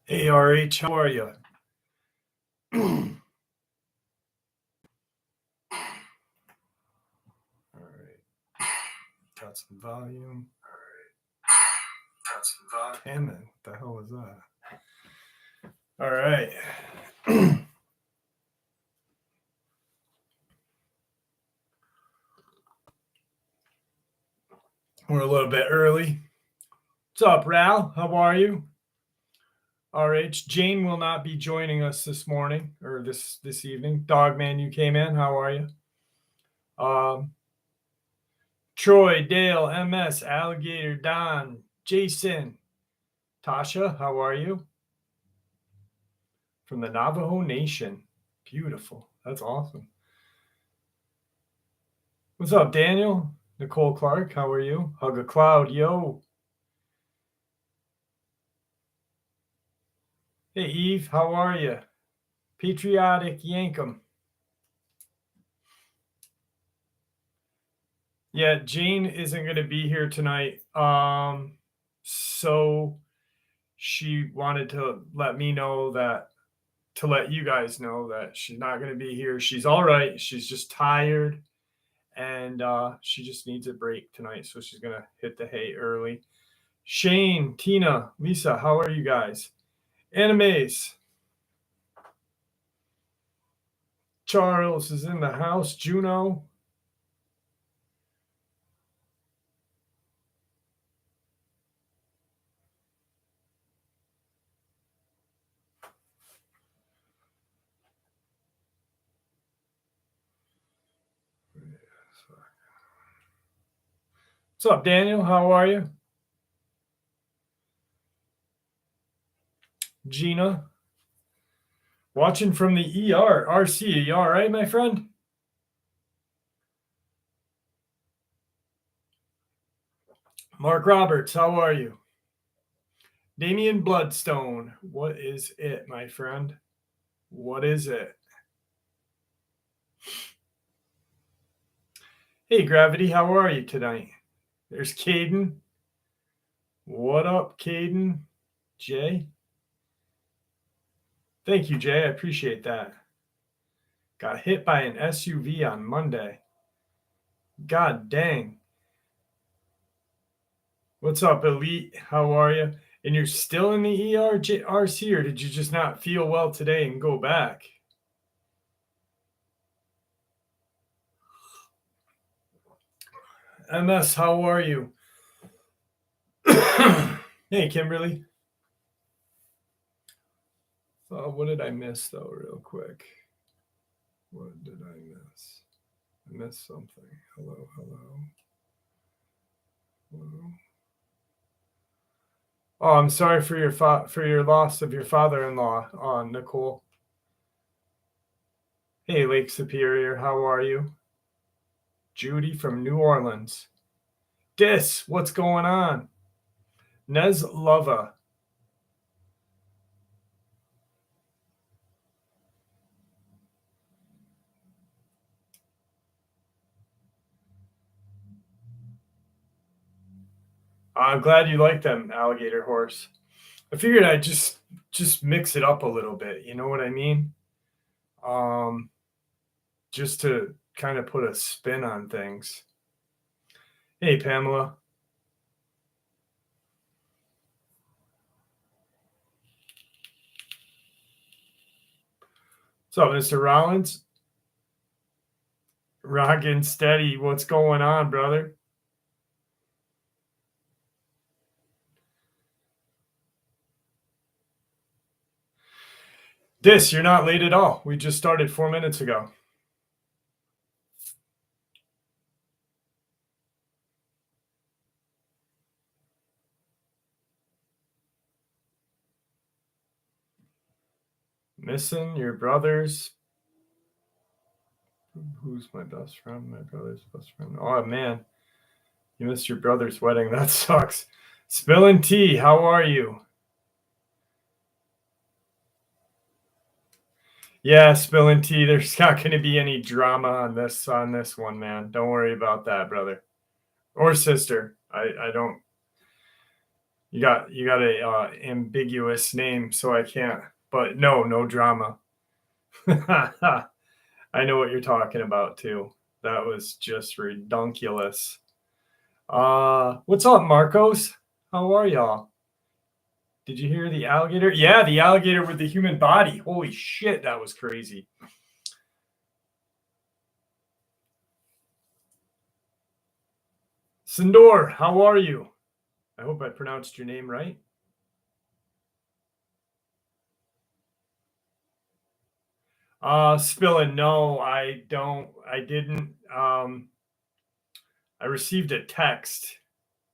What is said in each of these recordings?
Hey RH, how are you? All right, got some volume. Damn it, what the hell was that? All right. We're a little bit early. What's up, Ral? How are you? RH, Jane will not be joining us this morning or this evening. Dogman, you came in. How are you? Troy, Dale, MS, Alligator, Don, Jason, Tasha, how are you? From the Navajo Nation. Beautiful. That's awesome. What's up, Daniel? Nicole Clark, how are you? Hug a cloud, yo. Hey, Eve, how are you? Patriotic Yankum. Yeah, Jane isn't going to be here tonight. So she wanted to let me know that, to let you guys know that she's not going to be here. She's all right. She's just tired and she just needs a break tonight. So she's going to hit the hay early. Shane, Tina, Lisa, how are you guys? Animes. Charles is in the house. Juno. What's up, Daniel? How are you? Gina. Watching from the ER. RC, are you all right, my friend? Mark Roberts, how are you? Damian Bloodstone, what is it, my friend? What is it? Hey, Gravity, how are you tonight? There's Caden. What up, Caden? Jay? Thank you, Jay. I appreciate that. Got hit by an SUV on Monday. God dang. What's up, Elite? How are you? And you're still in the RC, or did you just not feel well today and go back? MS, how are you? Hey, Kimberly. What did I miss, though, real quick? What did I miss? I missed something. Hello. Oh, I'm sorry for your loss of your father-in-law, Nicole. Hey, Lake Superior, how are you? Judy from New Orleans. Dis, what's going on? Nez Lova. I'm glad you like them, Alligator Horse. I figured I'd just mix it up a little bit. You know what I mean? Just to kind of put a spin on things. Hey, Pamela. What's up, Mr. Rollins? Rockin' steady. What's going on, brother? Dis, you're not late at all. We just started 4 minutes ago. Missing your brothers. Who's my best friend? My brother's best friend. Oh, man. You missed your brother's wedding. That sucks. Spilling tea. How are you? Yeah, spilling tea. There's not going to be any drama on this one, man. Don't worry about that, brother or sister. I don't. You got a ambiguous name, so I can't. But no drama. I know what you're talking about too. That was just redunculous. What's up, Marcos? How are y'all? Did you hear the alligator? Yeah, the alligator with the human body. Holy shit, that was crazy. Sindor, how are you? I hope I pronounced your name right. Spilling, no, I don't. I didn't. I received a text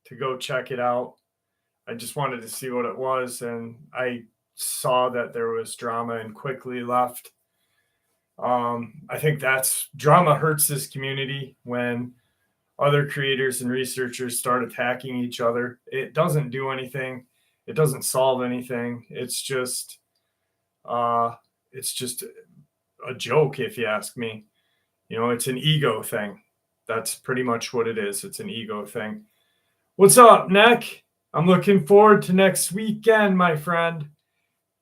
to go check it out. I just wanted to see what it was, and I saw that there was drama and quickly left. I think that's drama hurts this community when other creators and researchers start attacking each other. It doesn't do anything. It doesn't solve anything. Uh, it's just a joke, if you ask me. It's an ego thing. That's pretty much what it is. It's an ego thing. What's up, Nick? I'm looking forward to next weekend, my friend.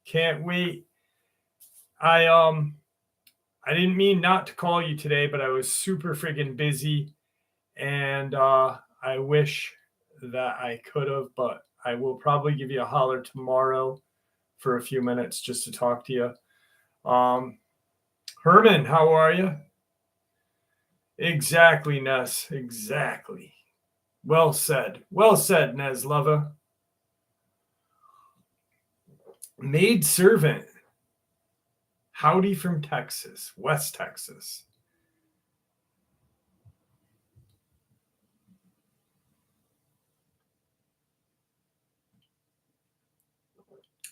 Can't wait. I didn't mean not to call you today, but I was super friggin' busy, and I wish that I could have, but I will probably give you a holler tomorrow for a few minutes just to talk to you. Herman, how are you? Exactly, Ness. Exactly. Well said. Well said, Nez Lover. Maid servant. Howdy from Texas, West Texas.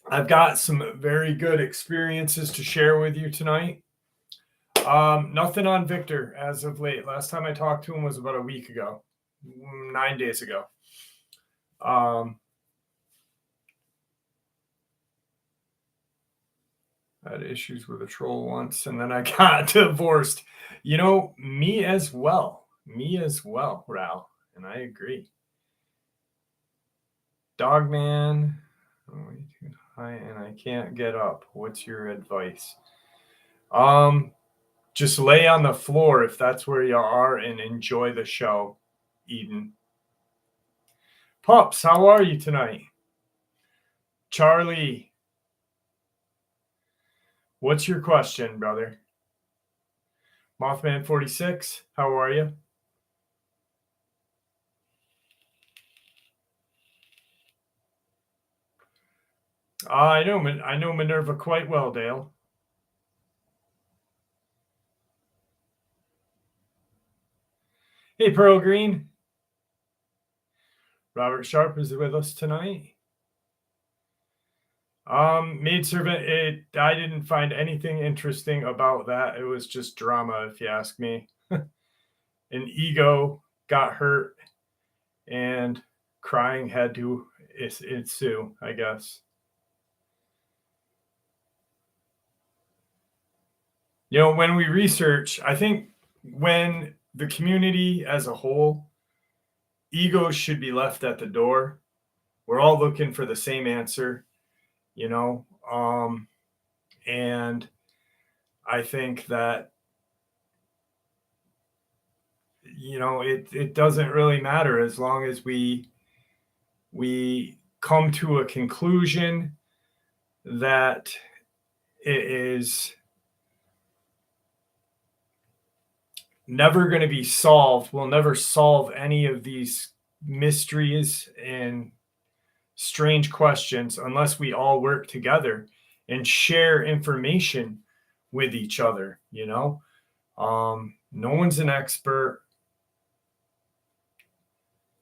I've got some very good experiences to share with you tonight. Nothing on Victor as of late. Last time I talked to him was about a week ago, 9 days ago. I had issues with a troll once, and then I got divorced. Me as well. Me as well, Ral. And I agree. Dogman. Hi, and I can't get up. What's your advice? Just lay on the floor if that's where you are and enjoy the show, Eden. Pups, how are you tonight? Charlie, what's your question, brother? Mothman 46, how are you? I know Minerva quite well, Dale. Hey, Pearl Green. Robert Sharp is with us tonight. Maidservant, I didn't find anything interesting about that. It was just drama, if you ask me. An ego got hurt, and crying had to ensue, I guess. When we research, I think when the community as a whole, egos should be left at the door. We're all looking for the same answer, you know. And I think that it doesn't really matter as long as we come to a conclusion that it is never going to be solved. We'll never solve any of these mysteries and strange questions unless we all work together and share information with each other. No one's an expert.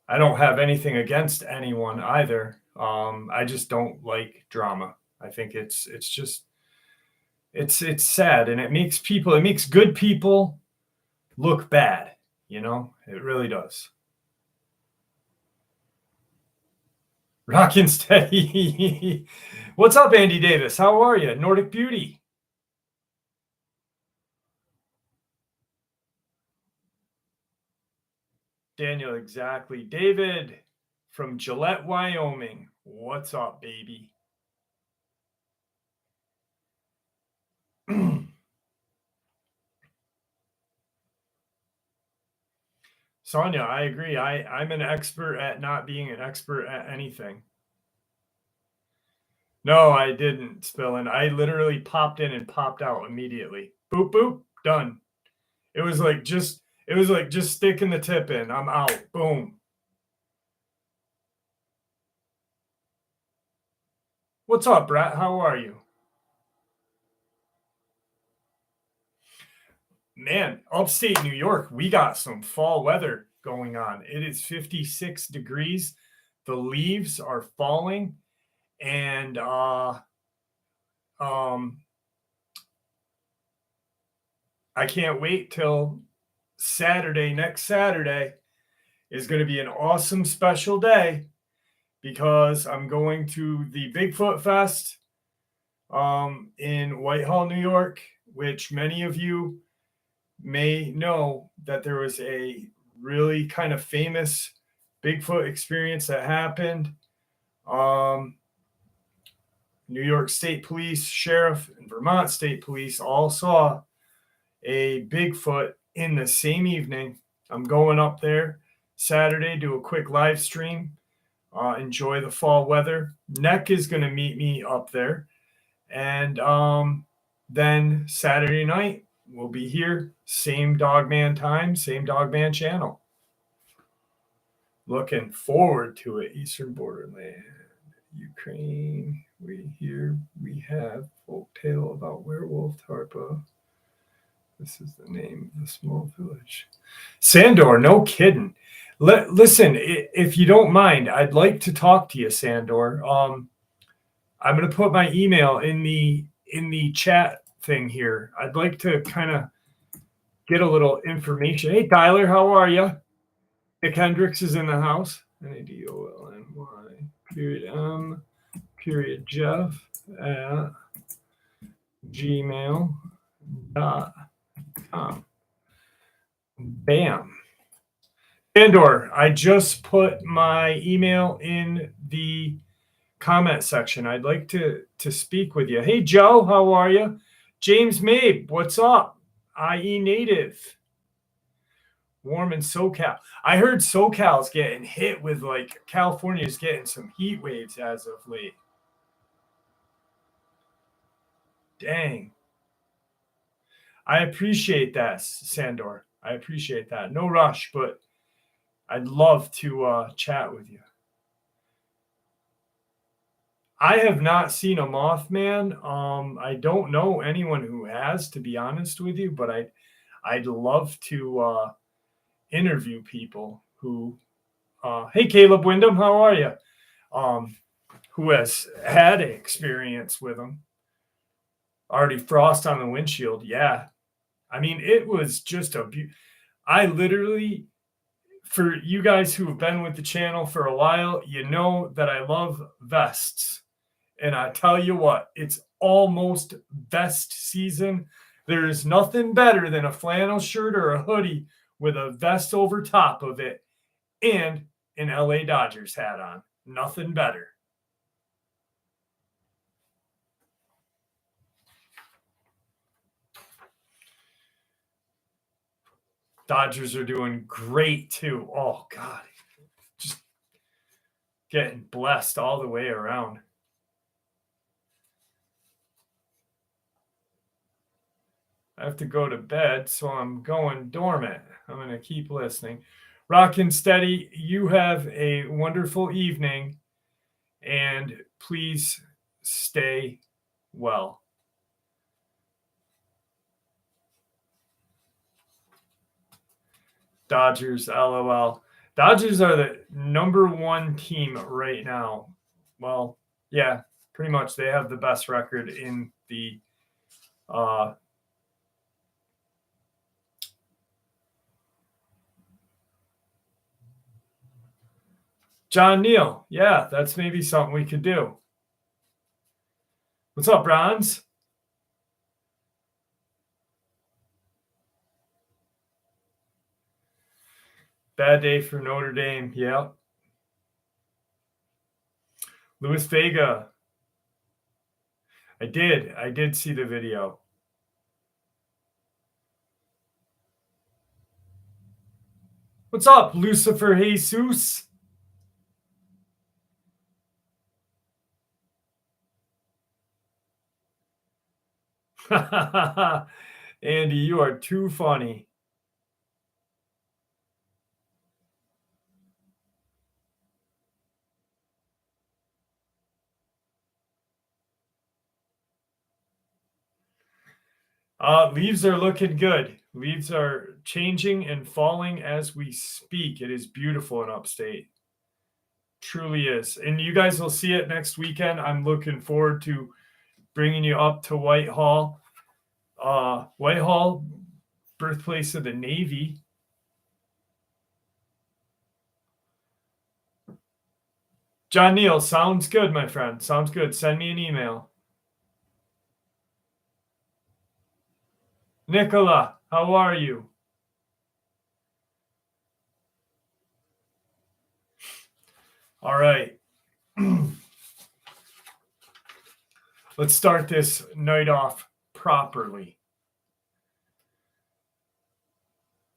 I don't have anything against anyone either. I just don't like drama. I think it's sad, and it makes good people look bad. It really does. Rockin' steady. What's up, Andy Davis? How are you? Nordic Beauty. Daniel, exactly. David from Gillette, Wyoming. What's up, baby? Sonia, I agree. I'm an expert at not being an expert at anything. No, I didn't spill in. I literally popped in and popped out immediately. Boop boop, done. It was like just sticking the tip in. I'm out. Boom. What's up, Brett? How are you? Man, upstate New York, we got some fall weather going on. It is 56 degrees. The leaves are falling, and um I can't wait till Saturday. Next Saturday is going to be an awesome special day because I'm going to the Bigfoot Fest in Whitehall, New York, which many of you may know that there was a really kind of famous Bigfoot experience that happened. Um, New York State Police, Sheriff, and Vermont State Police all saw a Bigfoot in the same evening. I'm going up there Saturday, do a quick live stream, enjoy the fall weather. Neck is going to meet me up there. And then Saturday night, we'll be here, same Dogman time, same Dogman channel. Looking forward to it, Eastern Borderland. Ukraine, we have folk tale about werewolf Tarpa. This is the name of the small village. Sandor, no kidding. Listen, if you don't mind, I'd like to talk to you, Sandor. I'm going to put my email in the chat thing here. I'd like to kind of get a little information. Hey, Tyler, how are you? Nick Hendricks is in the house. NADOLNY period M period Jeff at gmail.com. Bam. Andor, I just put my email in the comment section. I'd like to speak with you. Hey, Joe, how are you? James Mabe, what's up? IE native. Warm in SoCal. I heard SoCal's getting hit with like California's getting some heat waves as of late. Dang. I appreciate that, Sandor. I appreciate that. No rush, but I'd love to chat with you. I have not seen a Mothman. I don't know anyone who has, to be honest with you, but I'd love to interview people who. Hey, Caleb Wyndham, how are you? Who has had experience with them? Already frost on the windshield. Yeah, I mean it was just I literally, for you guys who have been with the channel for a while, you know that I love vests. And I tell you what, it's almost vest season. There is nothing better than a flannel shirt or a hoodie with a vest over top of it and an LA Dodgers hat on. Nothing better. Dodgers are doing great too. Oh, God. Just getting blessed all the way around. I have to go to bed, so I'm going dormant. I'm going to keep listening. Rockin' steady. You have a wonderful evening, and please stay well. Dodgers, LOL. Dodgers are the number one team right now. Well, yeah, pretty much. They have the best record in the John Neal. Yeah, that's maybe something we could do. What's up, Bronze? Bad day for Notre Dame. Yeah. Louis Vega. I did. I did see the video. What's up, Lucifer Jesus? Andy, you are too funny. Leaves are looking good. Leaves are changing and falling as we speak. It is beautiful in upstate. Truly is. And you guys will see it next weekend. I'm looking forward to bringing you up to Whitehall. Whitehall, birthplace of the Navy. John Neal, sounds good, my friend. Sounds good. Send me an email. Nicola, how are you? All right. Let's start this night off properly.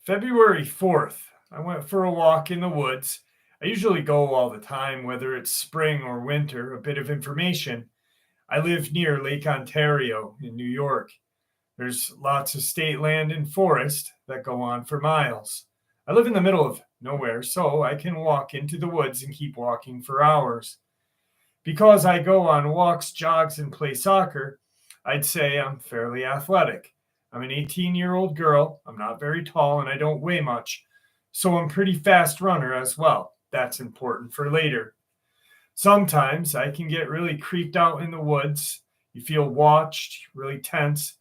February 4th, I went for a walk in the woods. I usually go all the time, whether it's spring or winter. A bit of information. I live near Lake Ontario in New York. There's lots of state land and forest that go on for miles. I live in the middle of nowhere, so I can walk into the woods and keep walking for hours. Because I go on walks, jogs, and play soccer, I'd say I'm fairly athletic. I'm an 18-year-old girl. I'm not very tall and I don't weigh much. So I'm a pretty fast runner as well. That's important for later. Sometimes I can get really creeped out in the woods. You feel watched, really tense.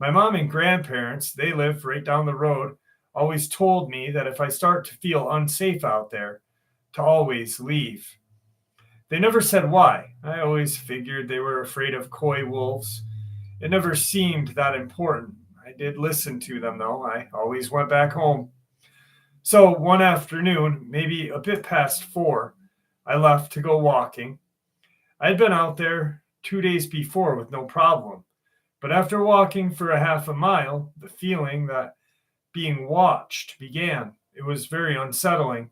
My mom and grandparents, they live right down the road, always told me that if I start to feel unsafe out there, to always leave. They never said why. I always figured they were afraid of coy wolves. It never seemed that important. I did listen to them, though. I always went back home. So one afternoon, maybe a bit past 4, I left to go walking. I'd been out there 2 days before with no problem. But after walking for a half a mile, the feeling that being watched began. It was very unsettling.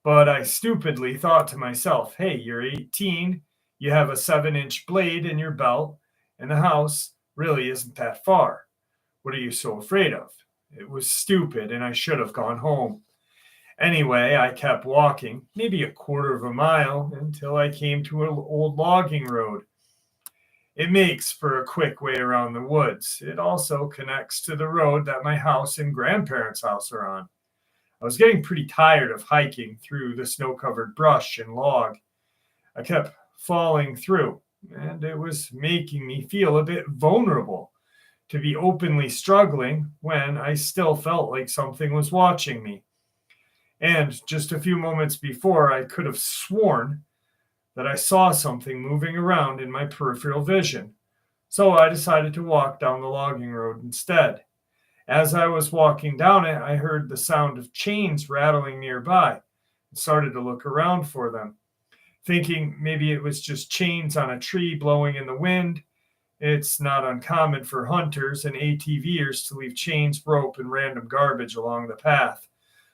But I stupidly thought to myself, hey, you're 18, you have a 7-inch blade in your belt, and the house really isn't that far. What are you so afraid of? It was stupid, and I should have gone home. Anyway, I kept walking, maybe a quarter of a mile, until I came to an old logging road. It makes for a quick way around the woods. It also connects to the road that my house and grandparents' house are on. I was getting pretty tired of hiking through the snow-covered brush and log. I kept falling through, and it was making me feel a bit vulnerable to be openly struggling when I still felt like something was watching me. And just a few moments before, I could have sworn that I saw something moving around in my peripheral vision. So I decided to walk down the logging road instead. As I was walking down it, I heard the sound of chains rattling nearby and started to look around for them, thinking maybe it was just chains on a tree blowing in the wind. It's not uncommon for hunters and ATVers to leave chains, rope, and random garbage along the path.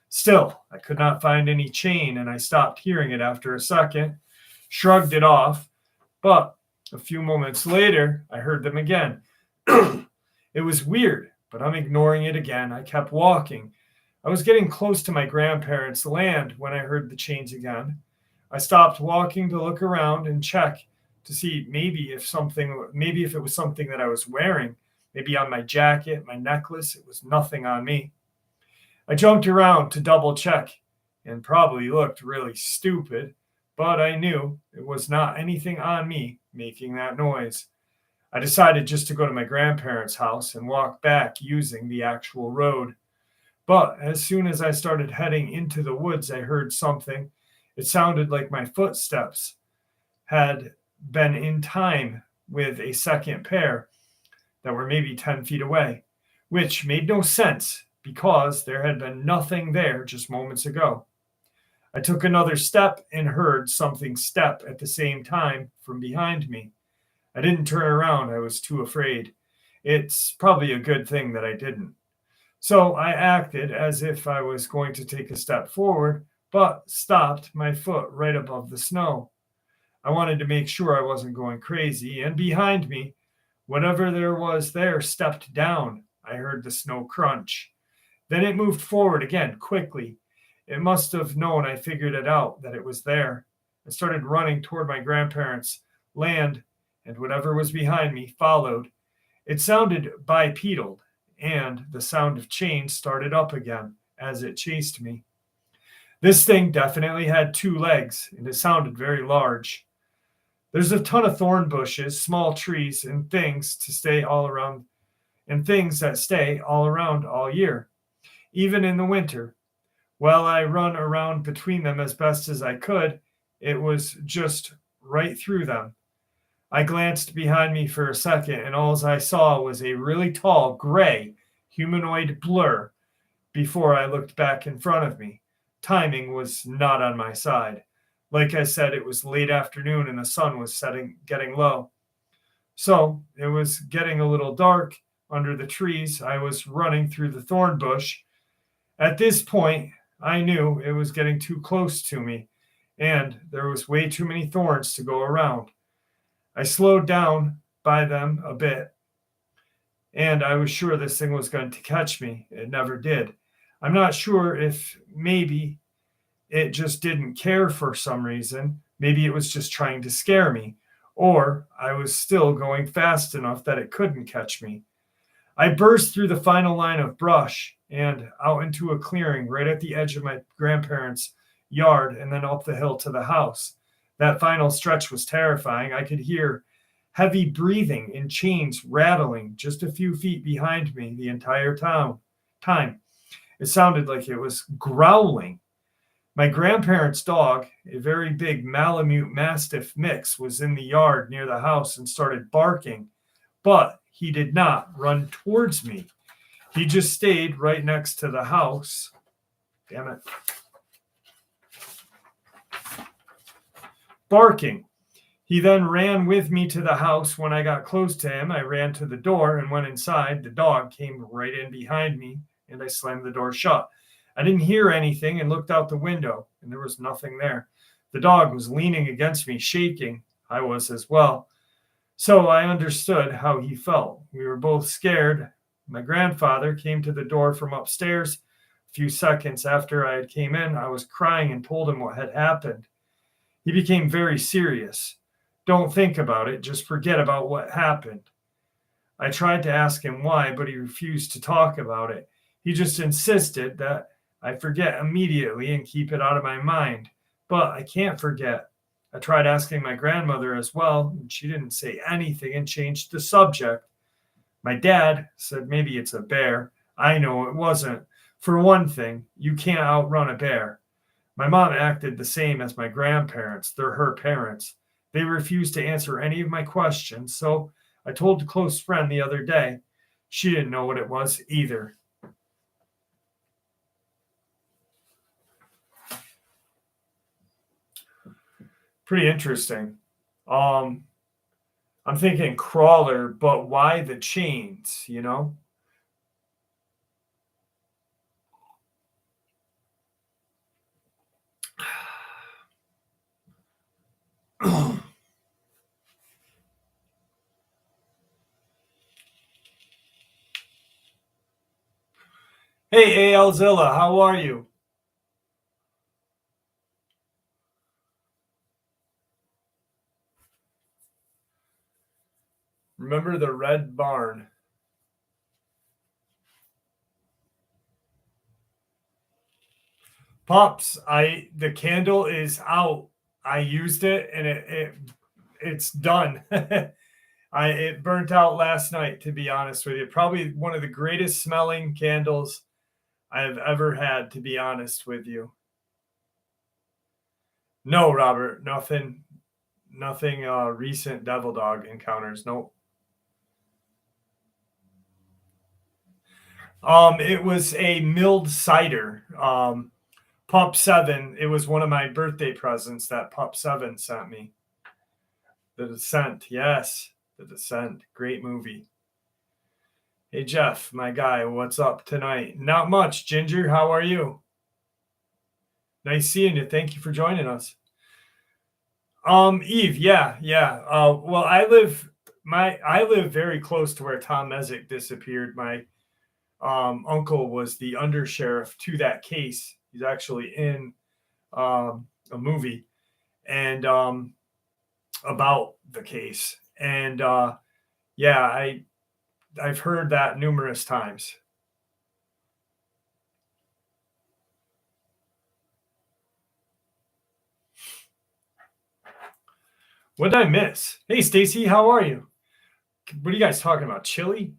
Still, I could not find any chain, and I stopped hearing it after a second, shrugged it off, but a few moments later, I heard them again. It was weird, but I'm ignoring it again. I kept walking. I was getting close to my grandparents' land when I heard the chains again. I stopped walking to look around and check to see maybe if it was something that I was wearing, maybe on my jacket, my necklace. It was nothing on me. I jumped around to double check and probably looked really stupid, but I knew it was not anything on me making that noise. I decided just to go to my grandparents' house and walk back using the actual road. But as soon as I started heading into the woods, I heard something. It sounded like my footsteps had been in time with a second pair that were maybe 10 feet away, which made no sense because there had been nothing there just moments ago. I took another step and heard something step at the same time from behind me. I didn't turn around, I was too afraid. It's probably a good thing that I didn't. So I acted as if I was going to take a step forward, but stopped my foot right above the snow. I wanted to make sure I wasn't going crazy, and behind me, whatever there was there stepped down. I heard the snow crunch. Then it moved forward again quickly. It must have known I figured it out, that it was there. I started running toward my grandparents' land, and whatever was behind me followed. It sounded bipedal, and the sound of chains started up again as it chased me. This thing definitely had two legs, and it sounded very large. There's a ton of thorn bushes, small trees, and things to stay all around, and things that stay all around all year, even in the winter. While I run around between them as best as I could, it was just right through them. I glanced behind me for a second, and all I saw was a really tall, gray, humanoid blur before I looked back in front of me. Timing was not on my side. Like I said, it was late afternoon and the sun was getting low. So it was getting a little dark under the trees. I was running through the thorn bush. At this point, I knew it was getting too close to me, and there was way too many thorns to go around. I slowed down by them a bit, and I was sure this thing was going to catch me. It never did. I'm not sure if maybe it just didn't care for some reason. Maybe it was just trying to scare me, or I was still going fast enough that it couldn't catch me. I burst through the final line of brush and out into a clearing right at the edge of my grandparents' yard and then up the hill to the house. That final stretch was terrifying. I could hear heavy breathing and chains rattling just a few feet behind me the entire time. It sounded like it was growling. My grandparents' dog, a very big Malamute Mastiff mix, was in the yard near the house and started barking, but he did not run towards me. He just stayed right next to the house. Damn it. Barking. He then ran with me to the house. When I got close to him, I ran to the door and went inside. The dog came right in behind me, and I slammed the door shut. I didn't hear anything and looked out the window, and there was nothing there. The dog was leaning against me, shaking. I was as well. So I understood how he felt. We were both scared. My grandfather came to the door from upstairs. A few seconds after I had came in, I was crying and told him what had happened. He became very serious. Don't think about it, just forget about what happened. I tried to ask him why, but he refused to talk about it. He just insisted that I forget immediately and keep it out of my mind. But I can't forget. I tried asking my grandmother as well, and she didn't say anything and changed the subject. My dad said maybe it's a bear. I know it wasn't. For one thing, you can't outrun a bear. My mom acted the same as my grandparents. They're her parents. They refused to answer any of my questions, so I told a close friend the other day. She didn't know what it was either. Pretty interesting. Um, I'm thinking crawler, but why the chains, you know? Hey, ALzilla, how are you? Remember the red barn? Pops, the candle is out. I used it and it's done. It burnt out last night, to be honest with you. Probably one of the greatest smelling candles I have ever had, to be honest with you. No, Robert, nothing recent devil dog encounters. No. It was a milled cider. Pup 7. It was one of my birthday presents that Pup 7 sent me. The Descent. Yes. The Descent. Great movie. Hey, Jeff, my guy, what's up tonight? Not much. Ginger, how are you? Nice seeing you. Thank you for joining us. Eve, yeah. Well, I live very close to where Tom Mezek disappeared. My uncle was the undersheriff to that case. He's actually in a movie and about the case. And yeah, I've heard that numerous times. What did I miss? Hey, Stacy, how are you? What are you guys talking about? Chili?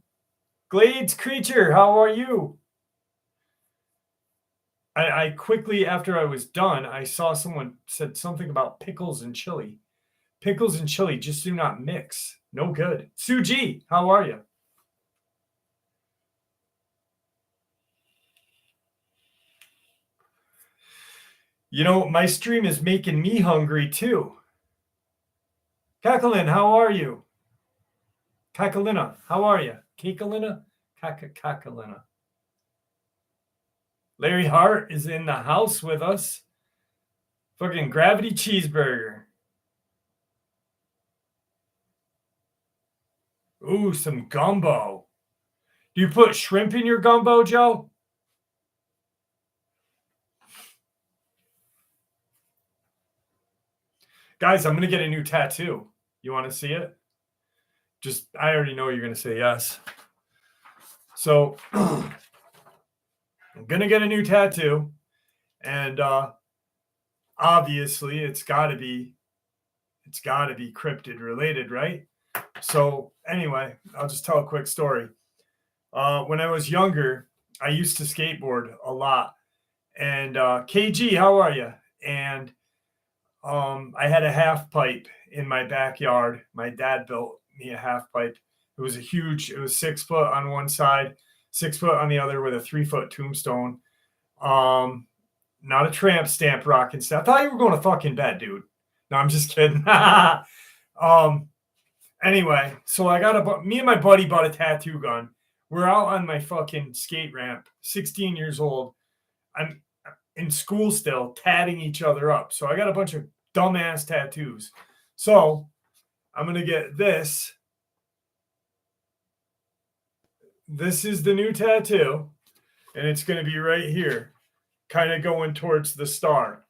Glades Creature, how are you? I quickly, after I was done, I saw someone said something about pickles and chili. Pickles and chili just do not mix. No good. Suji, how are you? You know, my stream is making me hungry too. Kakalin, how are you? Kakalina, how are you? Kakalina? Kakalina. Larry Hart is in the house with us. Fucking gravity cheeseburger. Ooh, some gumbo. Do you put shrimp in your gumbo, Joe? Guys, I'm going to get a new tattoo. You want to see it? Just, I already know you're going to say yes. So, I'm going to get a new tattoo. And obviously, it's got to be cryptid related, right? So, anyway, I'll just tell a quick story. When I was younger, I used to skateboard a lot. And KG, how are you? And I had a half pipe in my backyard. My dad built me a half pipe. It was 6 foot on one side, 6 foot on the other with a 3-foot tombstone. Not a tramp stamp rocking stuff. I thought you were going to fucking bed, dude. No, I'm just kidding. Anyway, so me and my buddy bought a tattoo gun. We're out on my fucking skate ramp, 16 years old. I'm in school still, tatting each other up. So I got a bunch of dumbass tattoos. So I'm going to get this. This is the new tattoo. And it's going to be right here, kind of going towards the star.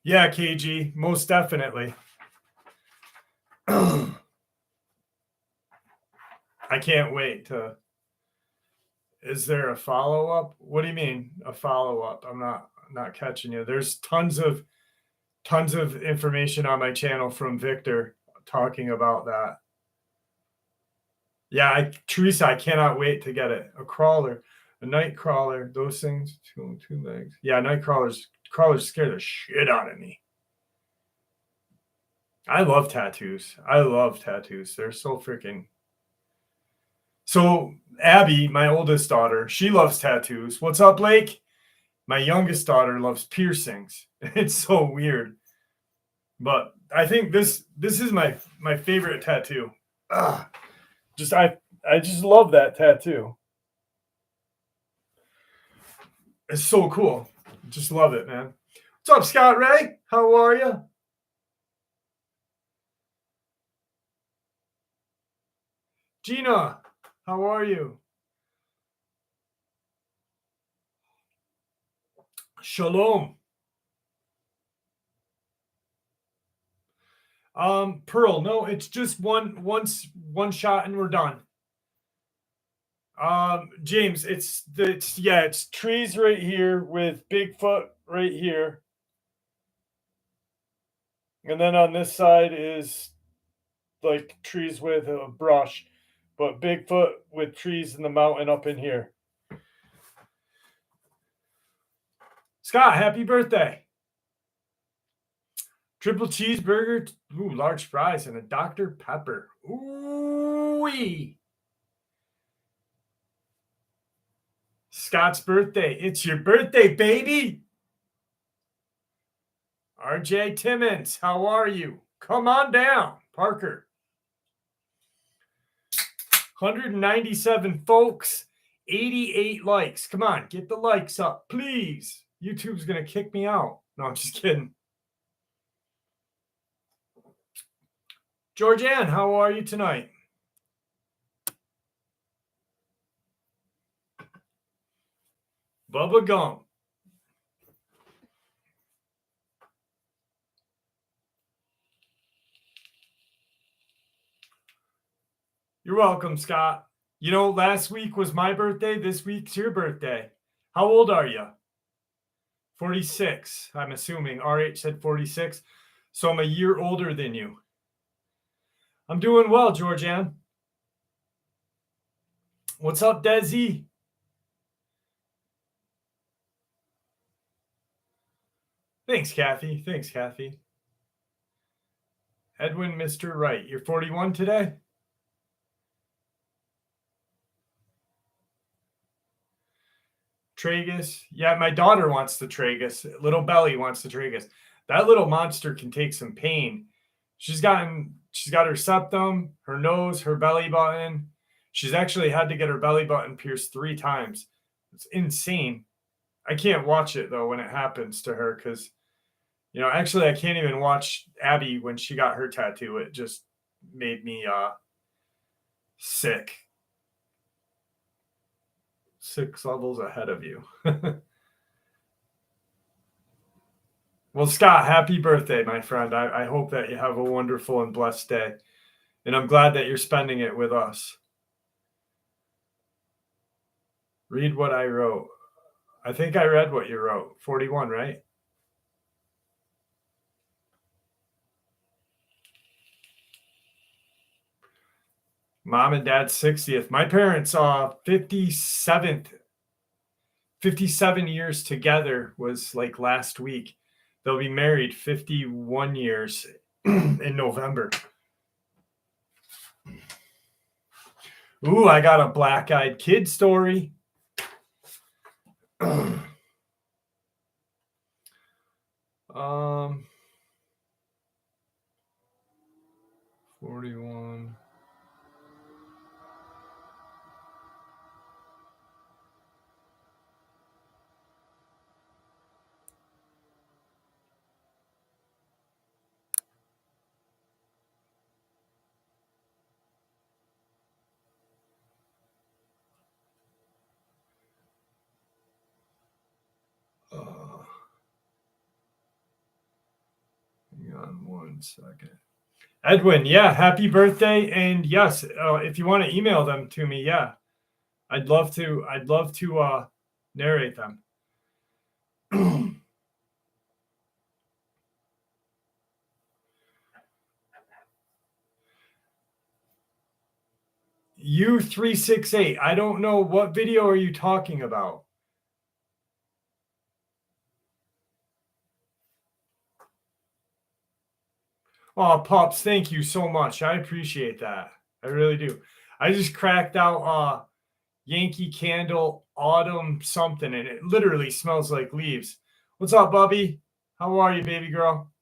Yeah, KG, most definitely. I can't wait to. Is there a follow-up? What do you mean a follow-up? I'm not catching you. There's tons of information on my channel from Victor talking about that. Yeah, Teresa, I cannot wait to get it. A crawler, a night crawler, those things, two legs. Yeah, night crawlers scare the shit out of me. I love tattoos. They're so freaking. So Abby, my oldest daughter, she loves tattoos. What's up, Blake? My youngest daughter loves piercings. It's so weird. But I think this is my favorite tattoo. I just love that tattoo. It's so cool. Just love it, man. What's up, Scott Ray? How are you? Gina, how are you? Shalom. Pearl, no, it's just one shot and we're done. James, it's trees right here with Bigfoot right here. And then on this side is like trees with a brush, but Bigfoot with trees in the mountain up in here. Scott, happy birthday. Triple cheeseburger, ooh, large fries, and a Dr. Pepper. Ooh-wee. Scott's birthday. It's your birthday, baby. RJ Timmons, how are you? Come on down, Parker. 197 folks, 88 likes. Come on, get the likes up, please. YouTube's going to kick me out. No, I'm just kidding. Georgianne, how are you tonight? Bubba Gum. You're welcome, Scott. You know, last week was my birthday. This week's your birthday. How old are you? 46, I'm assuming. RH said 46. So I'm a year older than you. I'm doing well, Georgianne. What's up, Desi? Thanks, Kathy. Thanks, Kathy. Edwin, Mr. Wright. You're 41 today? Tragus. Yeah, my daughter wants the Tragus. Little Belly wants the Tragus. That little monster can take some pain. She's got her septum, her nose, her belly button. She's actually had to get her belly button pierced 3 times. It's insane. I can't watch it though when it happens to her because, you know, actually I can't even watch Abby when she got her tattoo. It just made me sick. 6 levels ahead of you. Well, Scott, happy birthday, my friend. I hope that you have a wonderful and blessed day. And I'm glad that you're spending it with us. Read what I wrote. I think I read what you wrote. 41, right? Mom and Dad's 60th. My parents 57th. 57 years together was like last week. They'll be married 51 years in November. Ooh, I got a black-eyed kid story. 41. Hang on 1 second. Edwin, yeah, happy birthday. And yes, if you want to email them to me, yeah, I'd love to narrate them. U368. I don't know, what video are you talking about? Oh, Pops, thank you so much. I appreciate that. I really do. I just cracked out Yankee Candle Autumn something, and it literally smells like leaves. What's up, Bubby? How are you, baby girl?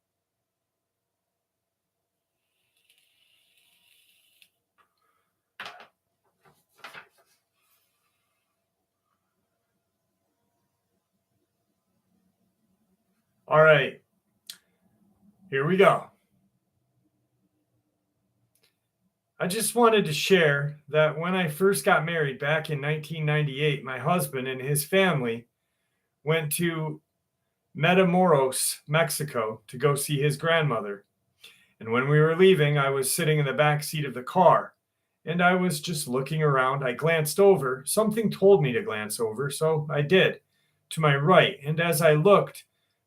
All right. Here we go. I just wanted to share that when I first got married back in 1998, my husband and his family went to Matamoros, Mexico, to go see his grandmother. And when we were leaving, I was sitting in the back seat of the car and I was just looking around. I glanced over. Something told me to glance over, so I did, to my right. And as I looked,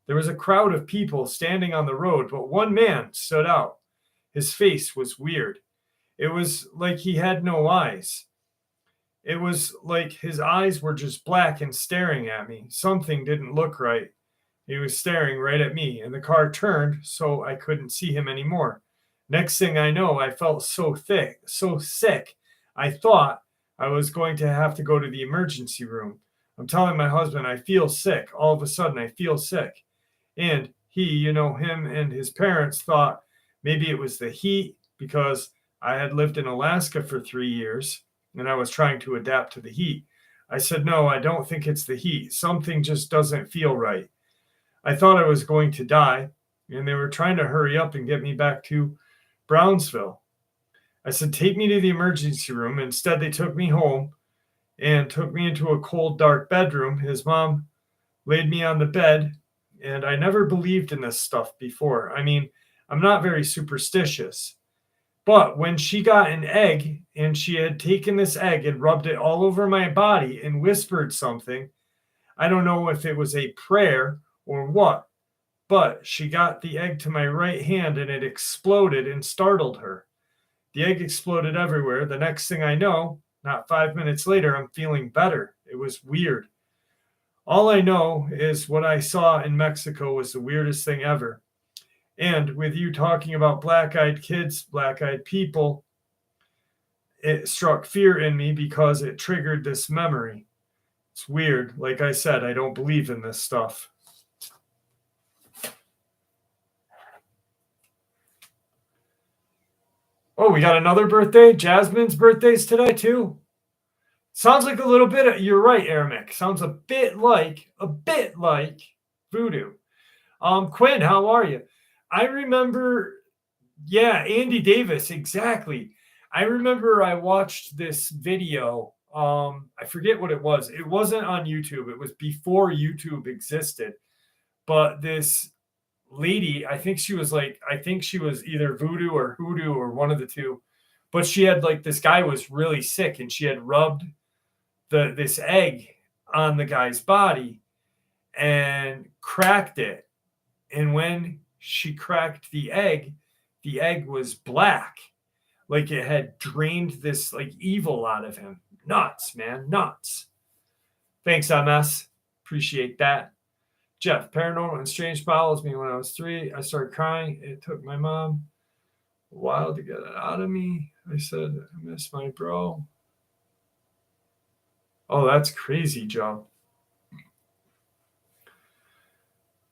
there was a crowd of people standing on the road, but one man stood out. His face was weird. It was like he had no eyes. It was like his eyes were just black and staring at me. Something didn't look right. He was staring right at me, and the car turned so I couldn't see him anymore. Next thing I know, I felt so sick. I thought I was going to have to go to the emergency room. I'm telling my husband, I feel sick. All of a sudden, I feel sick. And he, him and his parents thought maybe it was the heat because I had lived in Alaska for 3 years and I was trying to adapt to the heat. I said, no, I don't think it's the heat. Something just doesn't feel right. I thought I was going to die, and they were trying to hurry up and get me back to Brownsville. I said, take me to the emergency room. Instead, they took me home and took me into a cold, dark bedroom. His mom laid me on the bed, and I never believed in this stuff before. I mean, I'm not very superstitious. But when she got an egg and she had taken this egg and rubbed it all over my body and whispered something, I don't know if it was a prayer or what, but she got the egg to my right hand and it exploded and startled her. The egg exploded everywhere. The next thing I know, not 5 minutes later, I'm feeling better. It was weird. All I know is what I saw in Mexico was the weirdest thing ever. And with you talking about black-eyed kids, black-eyed people, it struck fear in me because it triggered this memory. It's weird. Like I said, I don't believe in this stuff. Oh, we got another birthday. Jasmine's birthday's today too. Sounds like a little bit. You're right, Aramik. Sounds a bit like voodoo. Quinn, how are you? I remember, yeah, Andy Davis, exactly. I remember I watched this video. I forget what it was. It wasn't on YouTube. It was before YouTube existed. But this lady, I think she was either voodoo or hoodoo or one of the two. But she had this guy was really sick and she had rubbed this egg on the guy's body and cracked it. And when she cracked the egg was black. Like it had drained this evil out of him. Nuts, man, nuts. Thanks, MS. Appreciate that. Jeff, paranormal and strange follows me when I was 3. I started crying. It took my mom a while to get it out of me. I said, I miss my bro. Oh, that's crazy, Joe.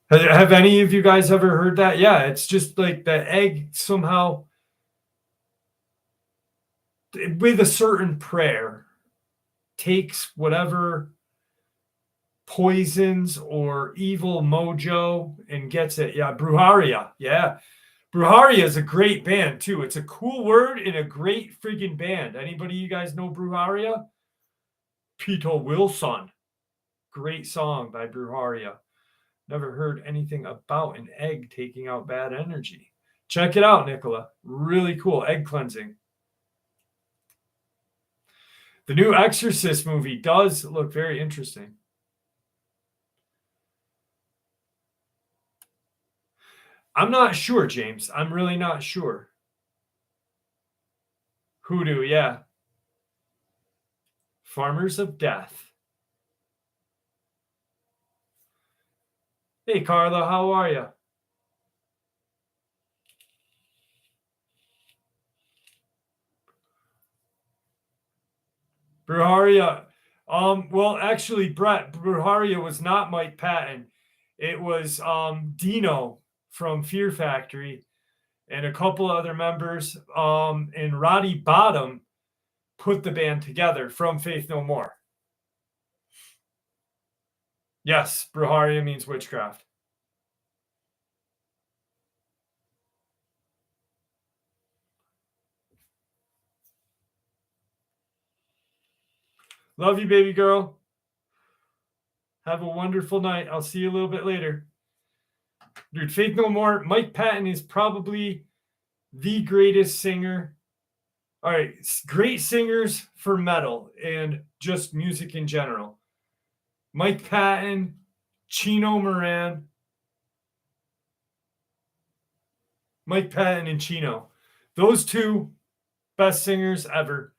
Have any of you guys ever heard that? Yeah, it's just like the egg somehow, with a certain prayer, takes whatever poisons or evil mojo and gets it. Yeah, Bruharia. Yeah. Bruharia is a great band too. It's a cool word and a great friggin' band. Anybody you guys know Bruharia? Peter Wilson. Great song by Bruharia. Never heard anything about an egg taking out bad energy. Check it out, Nicola. Really cool. Egg cleansing. The new Exorcist movie does look very interesting. I'm not sure, James. I'm really not sure. Hoodoo, yeah. Farmers of Death. Hey, Carla, how are you? Bruharia. Well, actually, Brett, Bruharia was not Mike Patton. It was Dino from Fear Factory and a couple other members. And Roddy Bottom put the band together from Faith No More. Yes, Bruharia means witchcraft. Love you, baby girl. Have a wonderful night. I'll see you a little bit later. Dude, Faith No More, Mike Patton is probably the greatest singer. All right, great singers for metal and just music in general. Mike Patton, Chino Moran. Mike Patton and Chino. Those two best singers ever.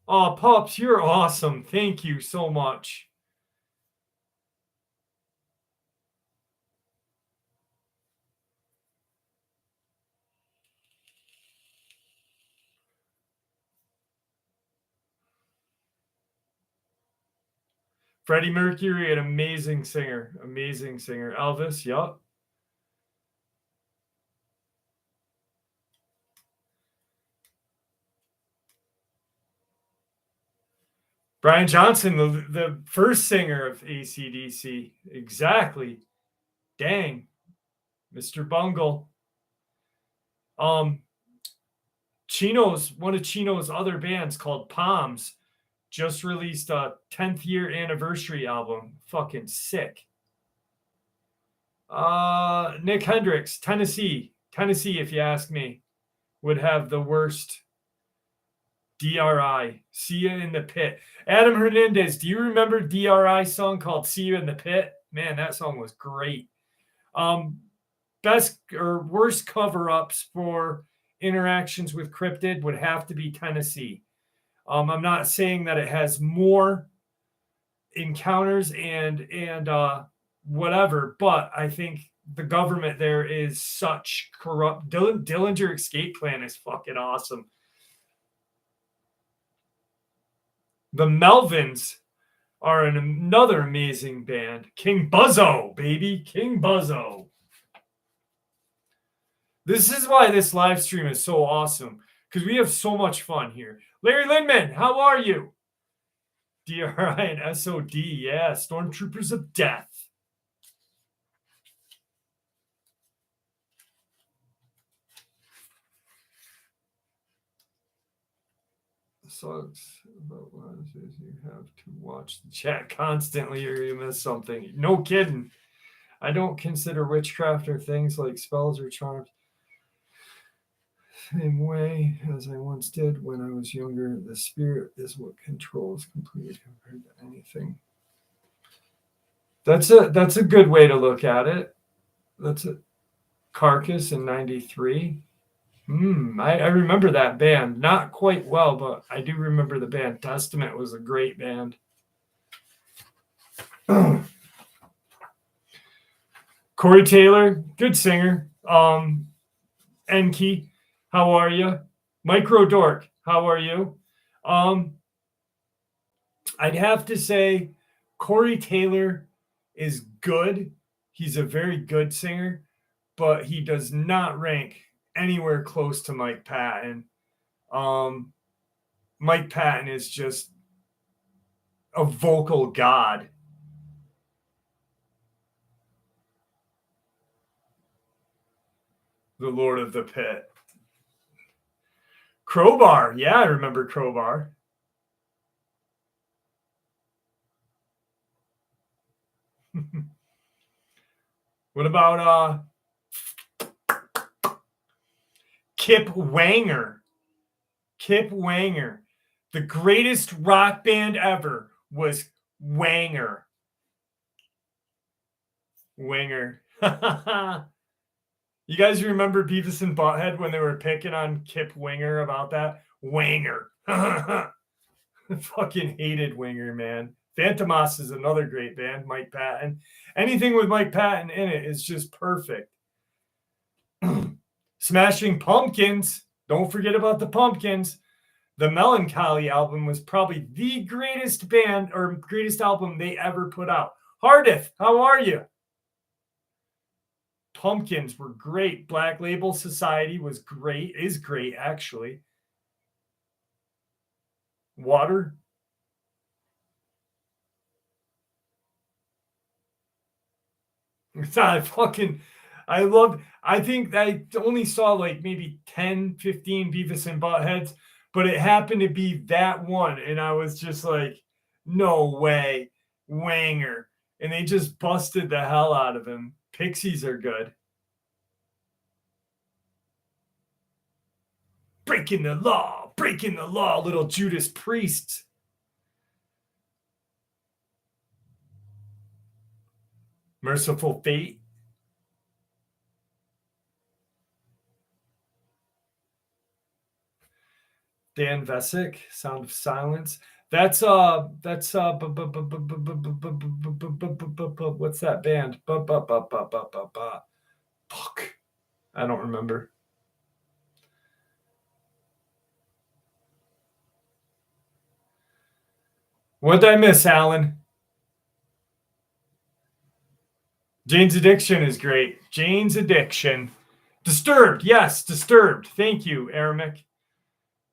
Oh, Pops, you're awesome. Thank you so much. Freddie Mercury, an amazing singer. Amazing singer. Elvis, yup. Brian Johnson, the first singer of AC/DC. Exactly. Dang. Mr. Bungle. One of Chino's other bands called Palms just released a 10th year anniversary album. Fucking sick. Nick Hendricks, Tennessee. Tennessee, if you ask me, would have the worst DRI. See You in the Pit. Adam Hernandez, do you remember DRI song called See You in the Pit? Man, that song was great. Best or worst cover-ups for Interactions with Cryptid would have to be Tennessee. I'm not saying that it has more encounters and whatever, but I think the government there is such corrupt. Dillinger Escape Plan is fucking awesome. The Melvins are another amazing band. King Buzzo, baby. King Buzzo. This is why this live stream is so awesome, because we have so much fun here. Larry Lindman, how are you? DRI and SOD, yeah. Stormtroopers of Death. Sucks about ones is you have to watch the chat constantly or you miss something. No kidding. I don't consider witchcraft or things like spells or charms same way as I once did when I was younger. The spirit is what controls completely compared to anything. That's a good way to look at it. That's a Carcass in '93. I remember that band. Not quite well, but I do remember the band. Testament was a great band. Corey Taylor, good singer. Enki, how are you? Micro Dork, how are you? I'd have to say Corey Taylor is good. He's a very good singer, but he does not rank anywhere close to Mike Patton. Mike Patton is just a vocal god. The Lord of the Pit. Crowbar. Yeah, I remember Crowbar. What about Kip Wanger? Kip Wanger. The greatest rock band ever was Wanger. Wanger. You guys remember Beavis and Butthead when they were picking on Kip Winger about that? Wanger. Fucking hated Winger, man. Phantomas is another great band, Mike Patton. Anything with Mike Patton in it is just perfect. Smashing Pumpkins. Don't forget about the Pumpkins. The Melancholy album was probably the greatest band or greatest album they ever put out. Hardith, how are you? Pumpkins were great. Black Label Society was great, is great, actually. Water. It's not fucking. I think I only saw like maybe 10, 15 Beavis and Buttheads, but it happened to be that one. And I was just like, no way. Wanger. And they just busted the hell out of him. Pixies are good. Breaking the law, little Judas Priest. Merciful Fate. Dan Vesic, Sound of Silence. That's what's that band? Fuck. I don't remember. What did I miss, Alan? Jane's Addiction is great. Jane's Addiction. Disturbed. Yes, Disturbed. Thank you, Aramic.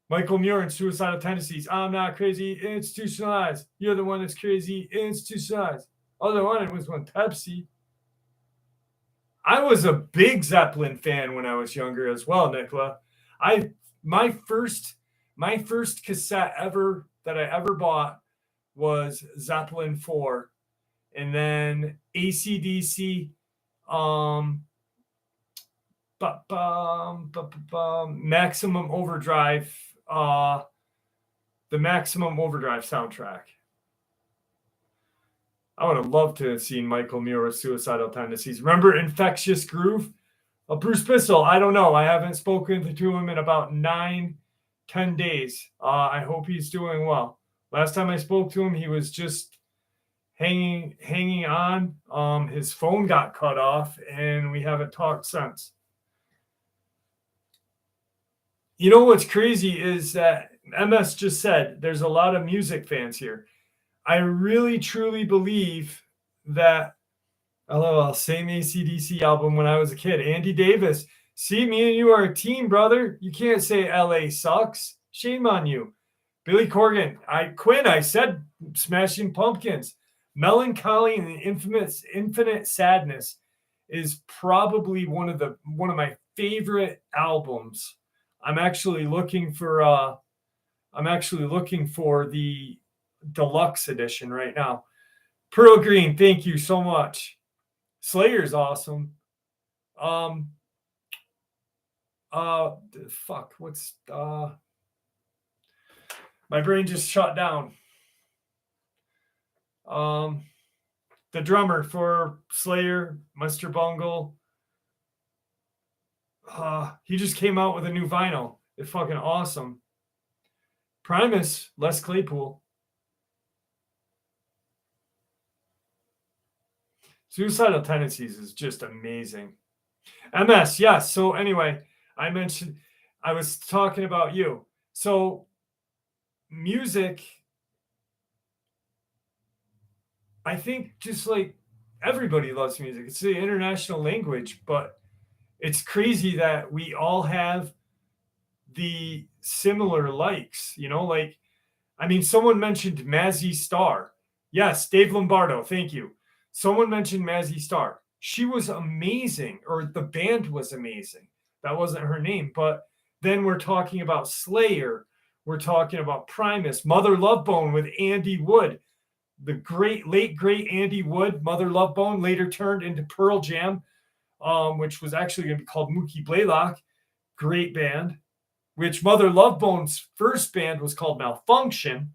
Michael Muir and Suicidal Tendencies. I'm not crazy. Institutionalized. You're the one that's crazy. Institutionalized. All I wanted was one Pepsi. I was a big Zeppelin fan when I was younger as well, Nicola. My first cassette ever that I ever bought was Zeppelin 4, and then AC/DC, Maximum Overdrive, the Maximum Overdrive soundtrack. I would have loved to have seen Michael Muir with Suicidal Tendencies. Remember Infectious Groove? Bruce Bissell, I don't know. I haven't spoken to him in about 9-10 days. I hope he's doing well. Last time I spoke to him, he was just hanging on. His phone got cut off, and we haven't talked since. You know what's crazy is that MS just said there's a lot of music fans here. I really, truly believe that, LOL, same AC/DC album when I was a kid. Andy Davis, see, me and you are a team, brother. You can't say LA sucks. Shame on you. Billy Corgan, I said Smashing Pumpkins. Melancholy and the Infinite Sadness is probably one of my favorite albums. I'm actually looking for the deluxe edition right now. Pearl Green, thank you so much. Slayer's awesome. What's my brain just shut down. The drummer for Slayer, Mr. Bungle. He just came out with a new vinyl. It's fucking awesome. Primus, Les Claypool. Suicidal Tendencies is just amazing. MS, yes. So anyway, I was talking about you. So music, I think just like everybody loves music. It's the international language, but it's crazy that we all have the similar likes, like, I mean, someone mentioned Mazzy Star. Yes, Dave Lombardo, thank you. Someone mentioned Mazzy Star. She was amazing, or the band was amazing. That wasn't her name, but then we're talking about Slayer. We're talking about Primus, Mother Love Bone with Andy Wood. The late great Andy Wood, Mother Love Bone, later turned into Pearl Jam, which was actually going to be called Mookie Blaylock. Great band. Which Mother Love Bone's first band was called Malfunction.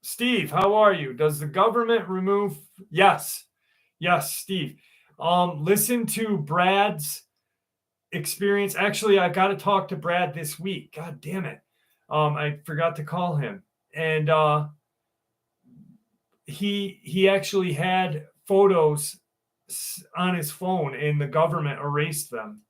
Steve, how are you? Does the government remove? Yes, Steve. Listen to Brad's experience. Actually, I got to talk to Brad this week. God damn it. I forgot to call him. And he actually had photos on his phone and the government erased them.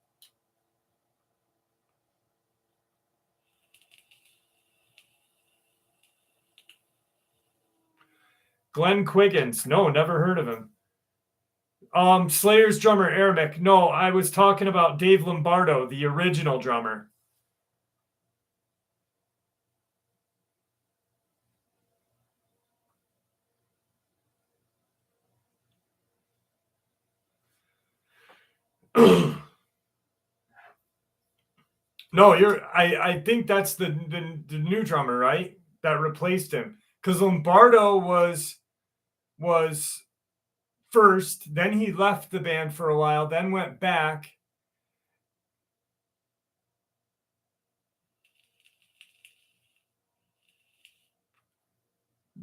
Glenn Quiggins. No, never heard of him. Slayer's drummer, Aramic. No, I was talking about Dave Lombardo, the original drummer. No, I think that's the new drummer, right? That replaced him. Because Lombardo was first, then he left the band for a while, then went back.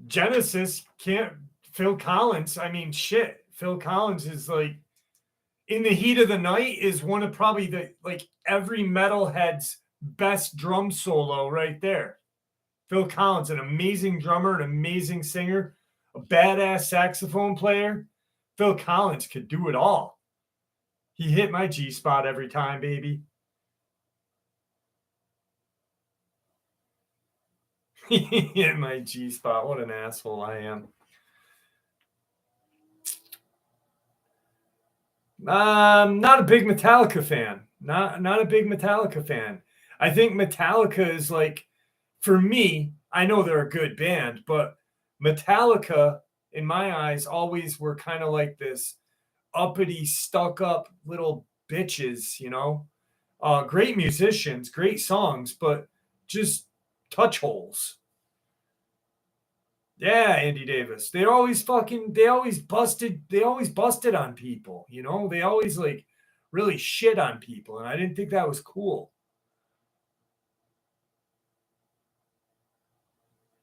Genesis can't Phil Collins, I mean, shit. Phil Collins is like In the Heat of the Night is one of probably the like every metalhead's best drum solo right there. Phil Collins, an amazing drummer, an amazing singer, a badass saxophone player. Phil Collins could do it all. He hit my G spot every time, baby. He hit my G spot. What an asshole I am. Not a big Metallica fan. Not a big Metallica fan. I think Metallica is like, for me, I know they're a good band, but Metallica, in my eyes, always were kind of like this uppity, stuck up little bitches, you know? Great musicians, great songs, but just touch holes. Yeah, Andy Davis. They always busted on people, you know? They always like really shit on people, and I didn't think that was cool.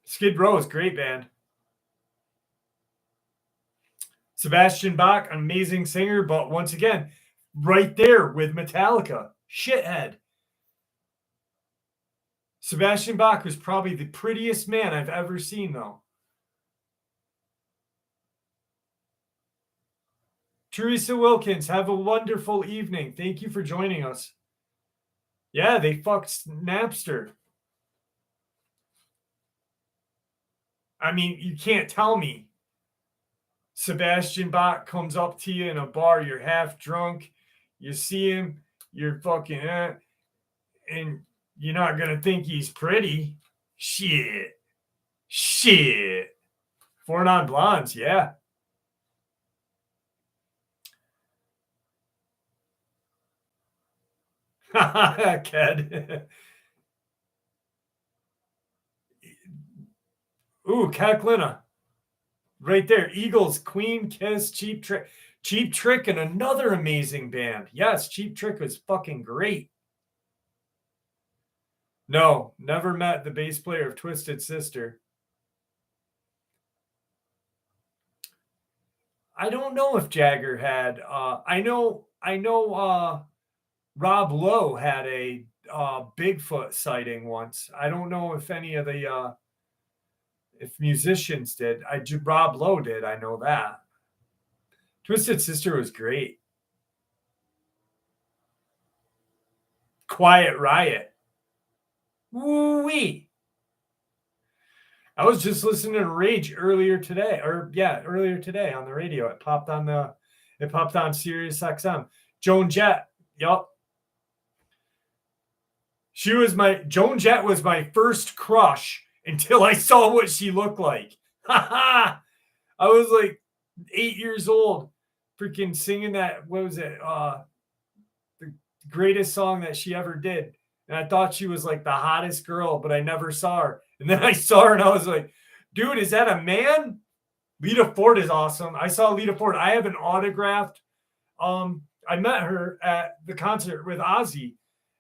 Skid Row is a great band. Sebastian Bach, amazing singer, but once again, right there with Metallica, shithead. Sebastian Bach was probably the prettiest man I've ever seen, though. Teresa Wilkins, have a wonderful evening. Thank you for joining us. Yeah, they fucked Napster. I mean, you can't tell me Sebastian Bach comes up to you in a bar, you're half drunk, you see him, you're fucking, and you're not going to think he's pretty. Shit. Shit. Four Non Blondes, yeah. Ked. Ooh, Kaklina. Right there. Eagles, Queen, Kiss, Cheap Trick. Cheap Trick and another amazing band. Yes, Cheap Trick was fucking great. No, never met the bass player of Twisted Sister. I don't know if Jagger had. I know. Rob Lowe had a Bigfoot sighting once. I don't know if any of the if musicians did. Rob Lowe did. I know that. Twisted Sister was great. Quiet Riot. Woo-wee. I was just listening to Rage earlier today on the radio. It popped on Sirius XM. Joan Jett. Yup. Joan Jett was my first crush until I saw what she looked like. I was like 8 years old, freaking singing that. What was it? The greatest song that she ever did. And I thought she was like the hottest girl, but I never saw her. And then I saw her and I was like, dude, is that a man? Lita Ford is awesome. I saw Lita Ford. I have an autographed. I met her at the concert with Ozzy.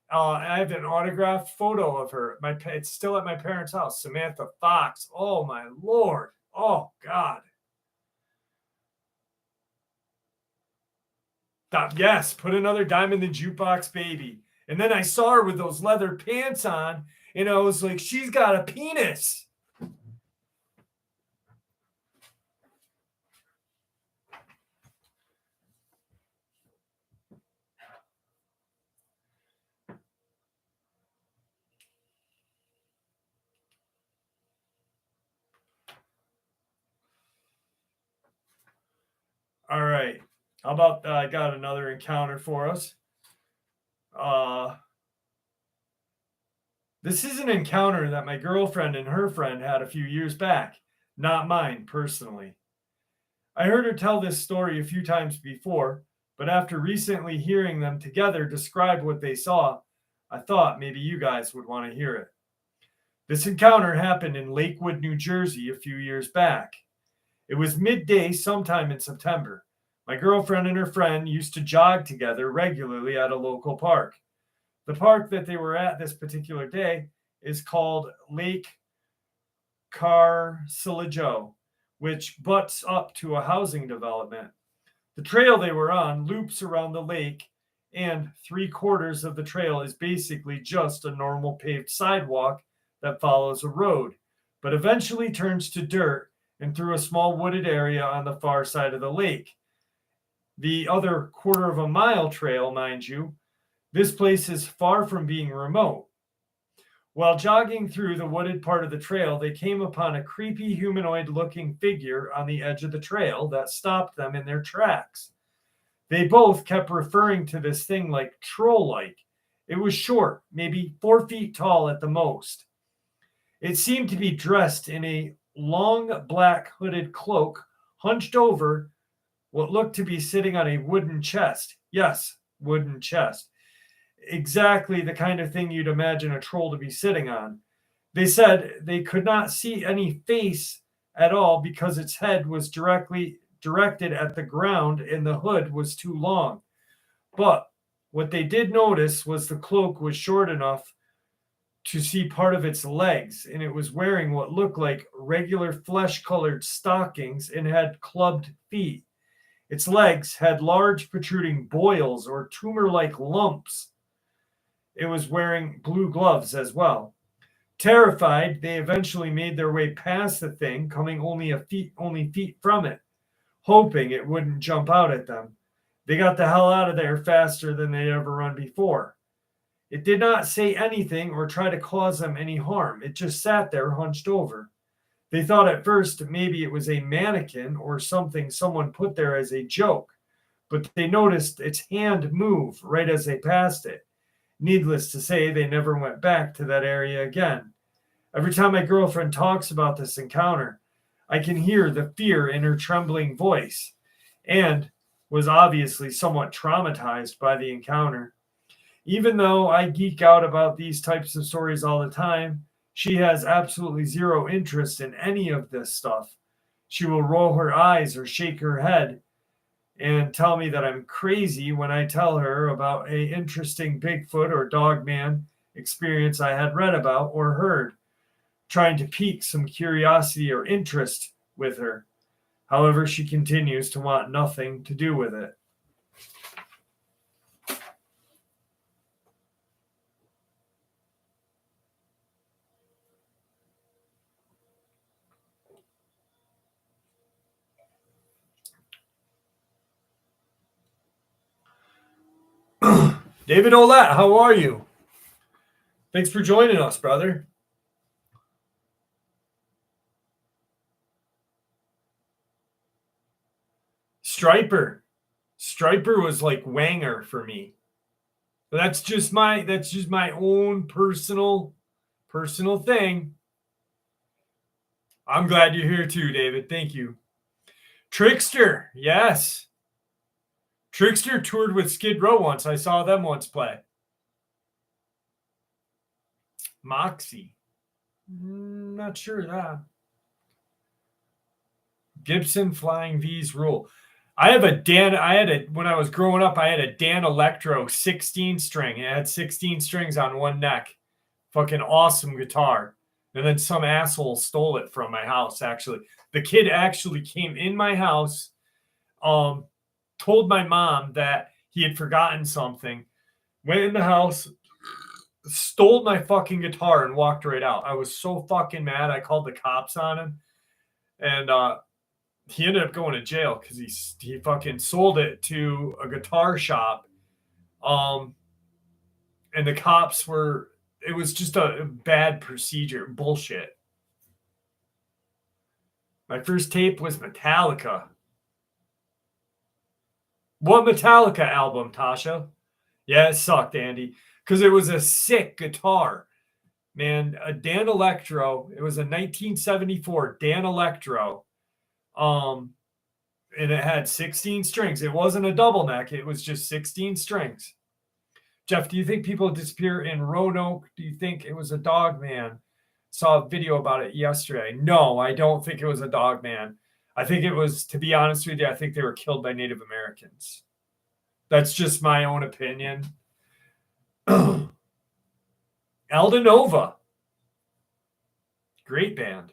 I have an autographed photo of her. It's still at my parents' house. Samantha Fox. Oh my Lord. Oh God. Yes, put another dime in the jukebox, baby. And then I saw her with those leather pants on, and I was like, she's got a penis. All right. How about I got another encounter for us? This is an encounter that my girlfriend and her friend had a few years back, not mine personally. I heard her tell this story a few times before, but after recently hearing them together describe what they saw, I thought maybe you guys would want to hear it. This encounter happened in Lakewood, New Jersey a few years back. It was midday sometime in September. My girlfriend and her friend used to jog together regularly at a local park. The park that they were at this particular day is called Lake Carcillo, which butts up to a housing development. The trail they were on loops around the lake, and 3/4 of the trail is basically just a normal paved sidewalk that follows a road, but eventually turns to dirt and through a small wooded area on the far side of the lake. The other 1/4 mile trail, mind you, this place is far from being remote. While jogging through the wooded part of the trail, they came upon a creepy humanoid looking figure on the edge of the trail that stopped them in their tracks. They both kept referring to this thing like troll like. It was short, maybe 4 feet tall at the most. It seemed to be dressed in a long black hooded cloak, hunched over what looked to be sitting on a wooden chest. Yes, wooden chest. Exactly the kind of thing you'd imagine a troll to be sitting on. They said they could not see any face at all because its head was directly directed at the ground and the hood was too long. But what they did notice was the cloak was short enough to see part of its legs, and it was wearing what looked like regular flesh colored stockings and had clubbed feet. Its legs had large protruding boils or tumor like lumps. It was wearing blue gloves as well. Terrified, they eventually made their way past the thing, coming only feet from it, hoping it wouldn't jump out at them. They got the hell out of there faster than they'd ever run before. It did not say anything or try to cause them any harm. It just sat there hunched over. They thought at first maybe it was a mannequin or something someone put there as a joke, but they noticed its hand move right as they passed it. Needless to say, they never went back to that area again. Every time my girlfriend talks about this encounter, I can hear the fear in her trembling voice, and was obviously somewhat traumatized by the encounter. Even though I geek out about these types of stories all the time, she has absolutely zero interest in any of this stuff. She will roll her eyes or shake her head and tell me that I'm crazy when I tell her about a interesting Bigfoot or Dogman experience I had read about or heard, trying to pique some curiosity or interest with her. However, she continues to want nothing to do with it. David Olette, how are you? Thanks for joining us, brother. Striper. Striper was like Wanger for me. But that's just my own personal thing. I'm glad you're here too, David. Thank you. Trickster, yes. Trickster toured with Skid Row once. I saw them once play. Moxie. Not sure of that. Gibson Flying V's rule. When I was growing up, I had a Dan Electro 16 string. It had 16 strings on one neck. Fucking awesome guitar. And then some asshole stole it from my house, actually. The kid actually came in my house, told my mom that he had forgotten something, went in the house, stole my fucking guitar, and walked right out. I was so fucking mad. I called the cops on him. And he ended up going to jail because he fucking sold it to a guitar shop. And the cops were, it was just a bad procedure. Bullshit. My first tape was Metallica. What Metallica album, Tasha? Yeah, it sucked, Andy, because it was a sick guitar. Man, a Dan Electro. It was a 1974 Dan Electro. And it had 16 strings. It wasn't a double neck. It was just 16 strings. Jeff, do you think people disappear in Roanoke? Do you think it was a dog man? Saw a video about it yesterday. No, I don't think it was a dog man. I think it was, to be honest with you, I think they were killed by Native Americans. That's just my own opinion. Aldanova. Great band.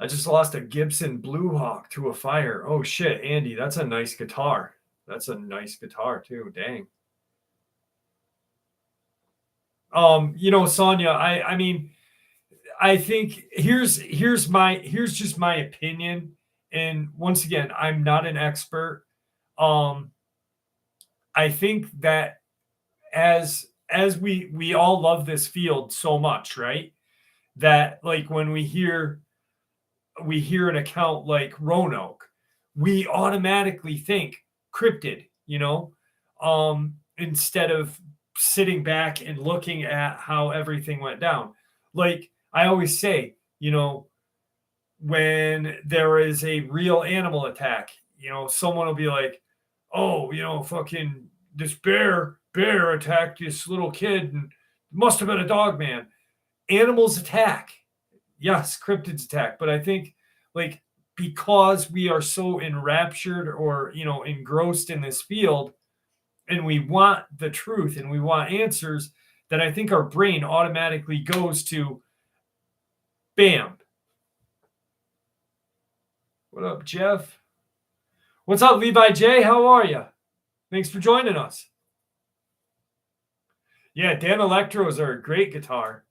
I just lost a Gibson Blue Hawk to a fire. Oh shit, Andy, that's a nice guitar. That's a nice guitar too. Dang. Sonia, I mean, I think here's just my opinion. And once again, I'm not an expert. Um, I think that as we all love this field so much, right? That like when we hear an account like Roanoke, we automatically think cryptid, instead of sitting back and looking at how everything went down. Like I always say, when there is a real animal attack, someone will be like, oh, fucking this bear attacked this little kid and must have been a dog man. Animals attack. Yes, cryptids attack, but I think like because we are so enraptured or engrossed in this field and we want the truth and we want answers, that I think our brain automatically goes to bam. What up, Jeff? What's up, Levi J? How are you? Thanks for joining us. Yeah, Dan Electros are a great guitar.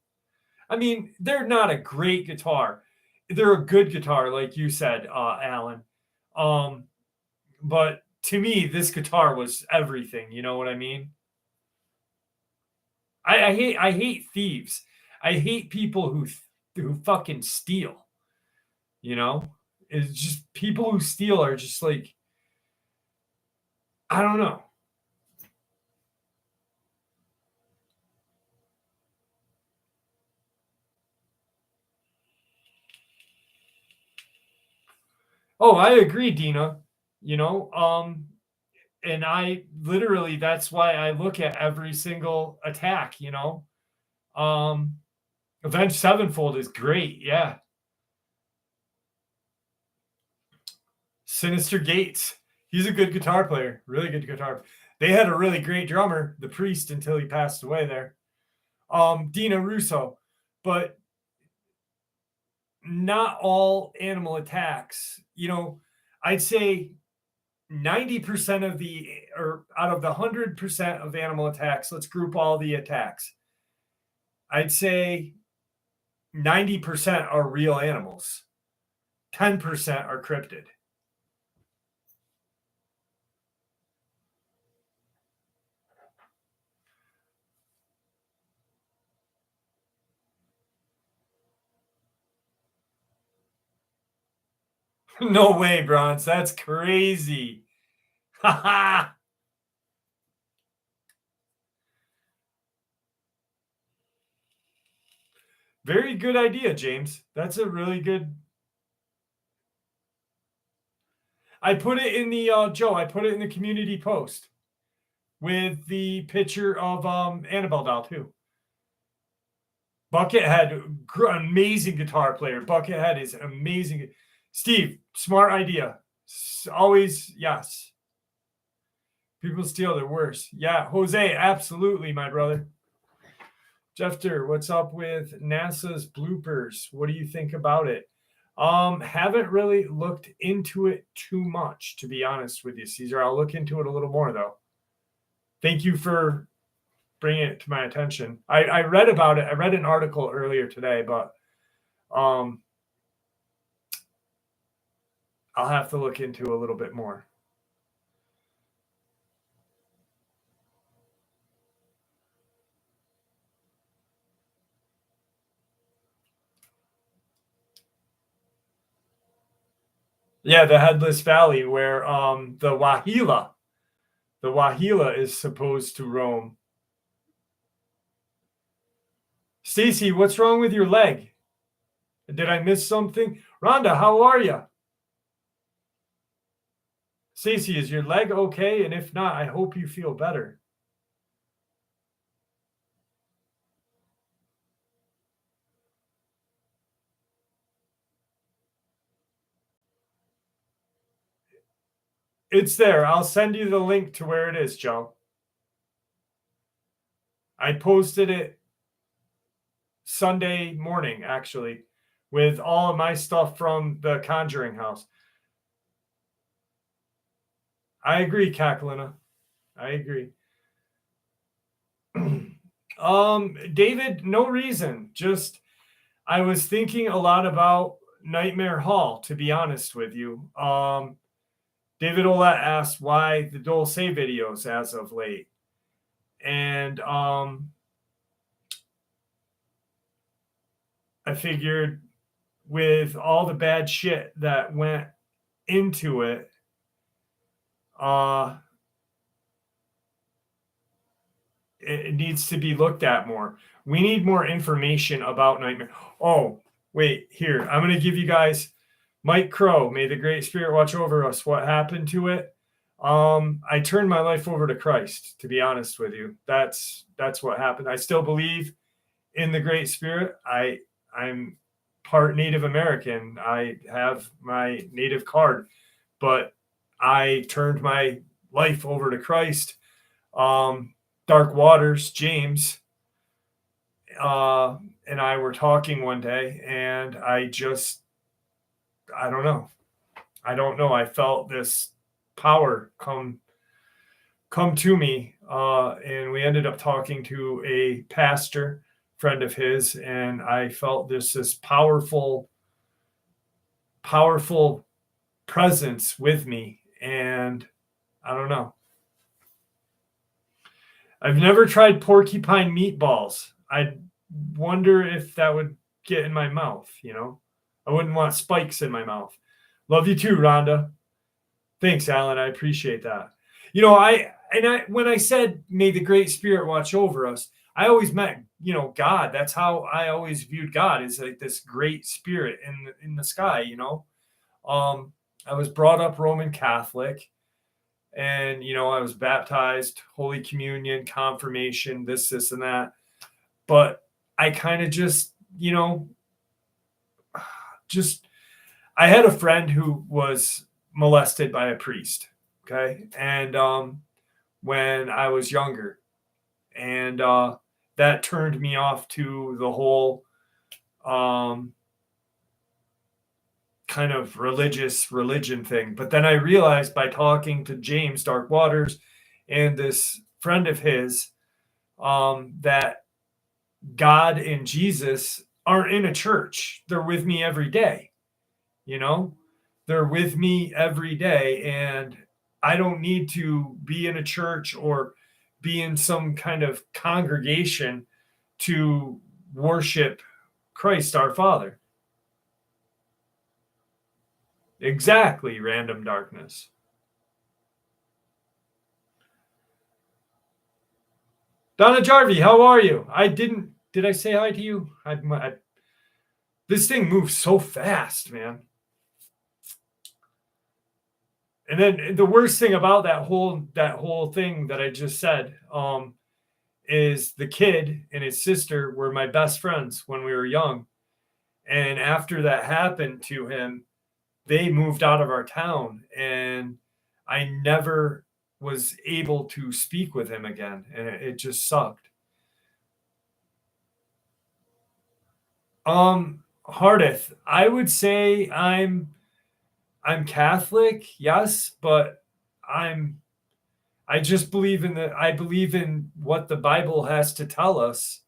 I mean, they're not a great guitar. They're a good guitar, like you said, Alan. But to me, this guitar was everything. You know what I mean? I hate thieves. I hate people who fucking steal. You know, it's just people who steal are just like, I don't know. Oh, I agree, Dina. You know, and I literally that's why I look at every single attack. Avenged Sevenfold is great. Yeah, Sinister Gates. He's a good guitar player. Really good guitar. They had a really great drummer, the Priest, until he passed away there. Dina Russo. But not all animal attacks. I'd say 90% of or out of the 100% of animal attacks, let's group all the attacks. I'd say 90% are real animals. 10% are cryptid. No way, Bronze. That's crazy. Ha. Very good idea, James. That's a really good. I put it in the Joe. I put it in the community post with the picture of Annabelle doll too. Buckethead, amazing guitar player. Buckethead is amazing. Steve, smart idea. Always, yes. People steal, they're worse. Yeah, Jose, absolutely, my brother. Jeffter, what's up with NASA's bloopers? What do you think about it? Haven't really looked into it too much, to be honest with you, Caesar. I'll look into it a little more, though. Thank you for bringing it to my attention. I read about it. I read an article earlier today, but I'll have to look into a little bit more. Yeah, the Headless Valley, where the Wahila is supposed to roam. Stacy, what's wrong with your leg? Did I miss something? Rhonda, how are you? Stacy, is your leg okay? And if not, I hope you feel better. It's there. I'll send you the link to where it is, Joe. I posted it Sunday morning, actually, with all of my stuff from the Conjuring house. I agree, Kakalina. I agree. David, no reason. Just I was thinking a lot about Nightmare Hall, to be honest with you. David Olette asked why the Dole Say videos as of late. And I figured with all the bad shit that went into it, it needs to be looked at more. We need more information about Nightmare. Oh, wait, here. I'm going to give you guys Mike Crow. May the Great Spirit watch over us. What happened to it? I turned my life over to Christ, to be honest with you. That's what happened. I still believe in the Great Spirit. I'm part Native American. I have my native card, but I turned my life over to Christ. Dark Waters, James, and I were talking one day, and I don't know. I felt this power come to me, and we ended up talking to a pastor friend of his, and I felt this powerful presence with me, and I don't know. I've never tried porcupine meatballs. I wonder if that would get in my mouth, I wouldn't want spikes in my mouth. Love you too, Rhonda. Thanks, Alan. I appreciate that. When I said, may the Great Spirit watch over us, I always meant, God. That's how I always viewed God, is like this great spirit in the sky, I was brought up Roman Catholic, and, I was baptized, Holy Communion, confirmation, this, and that. But I kind of just I had a friend who was molested by a priest. Okay. And when I was younger, and that turned me off to the whole kind of religion thing. But then I realized, by talking to James Dark Waters and this friend of his, that God and Jesus aren't in a church. They're with me every day. They're with me every day, and I don't need to be in a church or be in some kind of congregation to worship Christ our Father. Exactly, Random Darkness. Donna Jarvie, how are you? Did I say hi to you? This thing moves so fast, man. And then the worst thing about that whole thing that I just said, is the kid and his sister were my best friends when we were young. And after that happened to him, they moved out of our town, and I never was able to speak with him again. And it just sucked. Hardeth, I would say I'm Catholic, yes, but I just believe I believe in what the Bible has to tell us,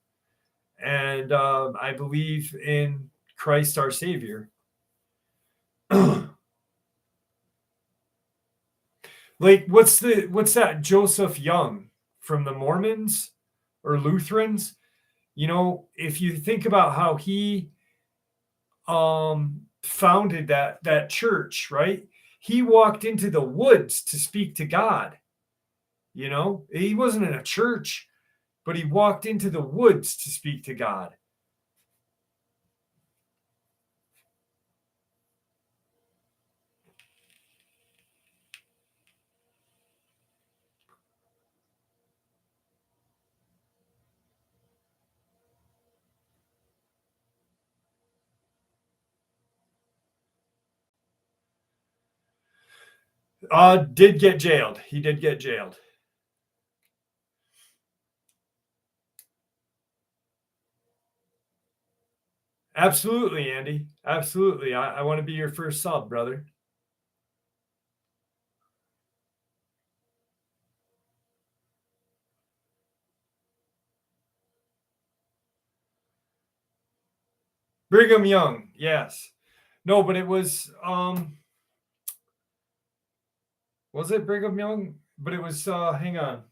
and I believe in Christ our Savior. Like, what's that Joseph Young from the Mormons or Lutherans? If you think about how he founded that church, right? He walked into the woods to speak to God. He wasn't in a church, but he walked into the woods to speak to God. Did get jailed. He did get jailed. Absolutely, Andy. Absolutely. I want to be your first sub, brother. Brigham Young, yes. No, but it was it Brigham Young? But it was hang on.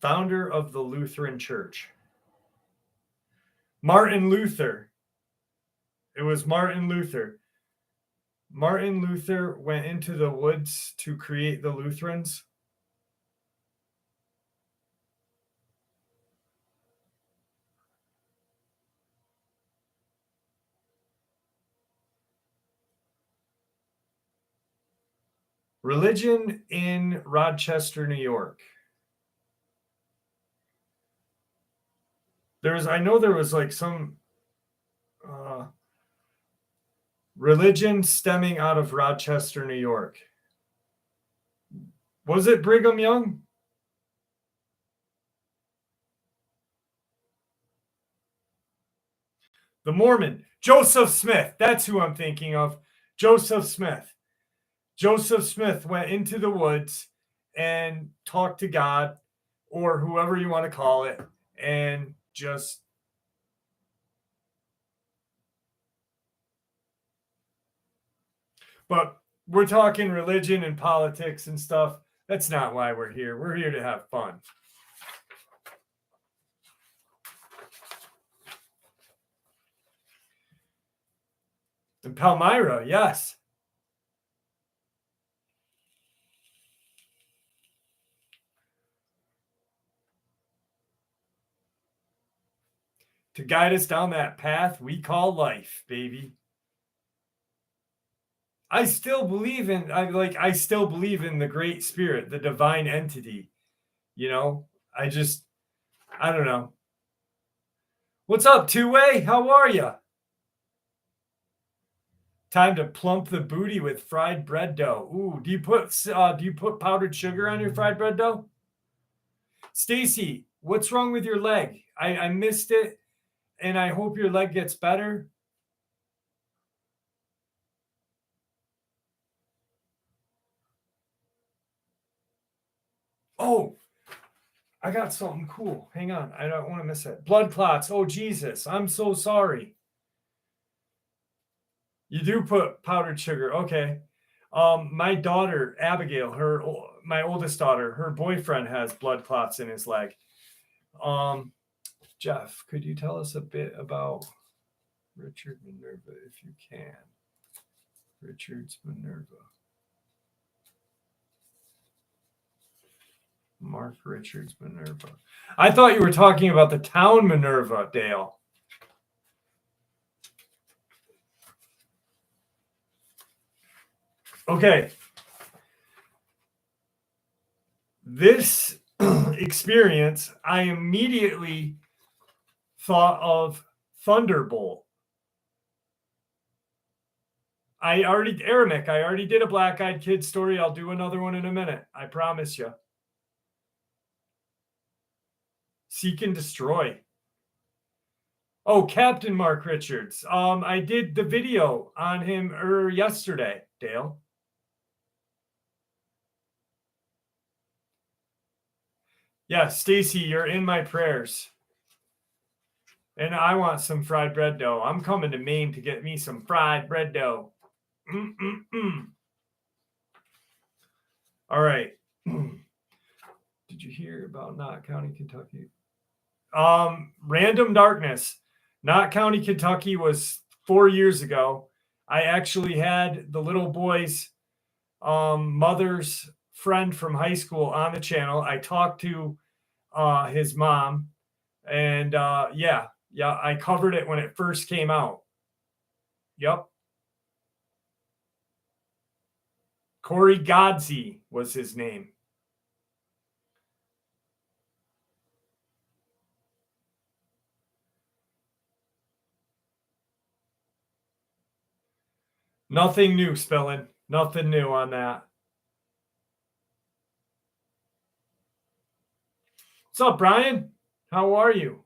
Founder of the Lutheran Church. Martin Luther. It was Martin Luther. Martin Luther went into the woods to create the Lutherans. Religion in Rochester, New York. I know there was like some uh, religion stemming out of Rochester, New York. Was it Brigham Young? The Mormon. Joseph Smith. That's who I'm thinking of. Joseph Smith. Joseph Smith went into the woods and talked to God or whoever you want to call it and just. But we're talking religion and politics and stuff. That's not why we're here. We're here to have fun. And Palmyra, yes. To guide us down that path we call life, baby. I still believe in the great spirit, the divine entity. You know, I don't know. What's up, two-way? How are you? Time to plump the booty with fried bread dough. Ooh, do you put powdered sugar on your fried bread dough? Stacy, what's wrong with your leg? I missed it, and I hope your leg gets better. Oh, I got something cool. Hang on, I don't want to miss it. Blood clots. Oh Jesus, I'm so sorry. You do put powdered sugar. Okay. My daughter Abigail, my oldest daughter, her boyfriend has blood clots in his leg. Jeff, could you tell us a bit about Richard Minerva if you can? Richard's Minerva. Mark Richards Minerva. I thought you were talking about the town Minerva, Dale. Okay. This experience, I immediately thought of Thunderbolt. Aramik, I already did a Black Eyed Kid story. I'll do another one in a minute. I promise you. Seek and Destroy. Oh, Captain Mark Richards. I did the video on him yesterday, Dale. Yeah, Stacy, you're in my prayers. And I want some fried bread dough. I'm coming to Maine to get me some fried bread dough. Mm-mm-mm. All right. Did you hear about Knott County, Kentucky? Random Darkness. Knott County, Kentucky was 4 years ago. I actually had the little boy's mother's friend from high school on the channel. I talked to his mom, and yeah, I covered it when it first came out. Yep. Corey Godsey was his name. Nothing new, Spillin. Nothing new on that. What's up, Brian? How are you?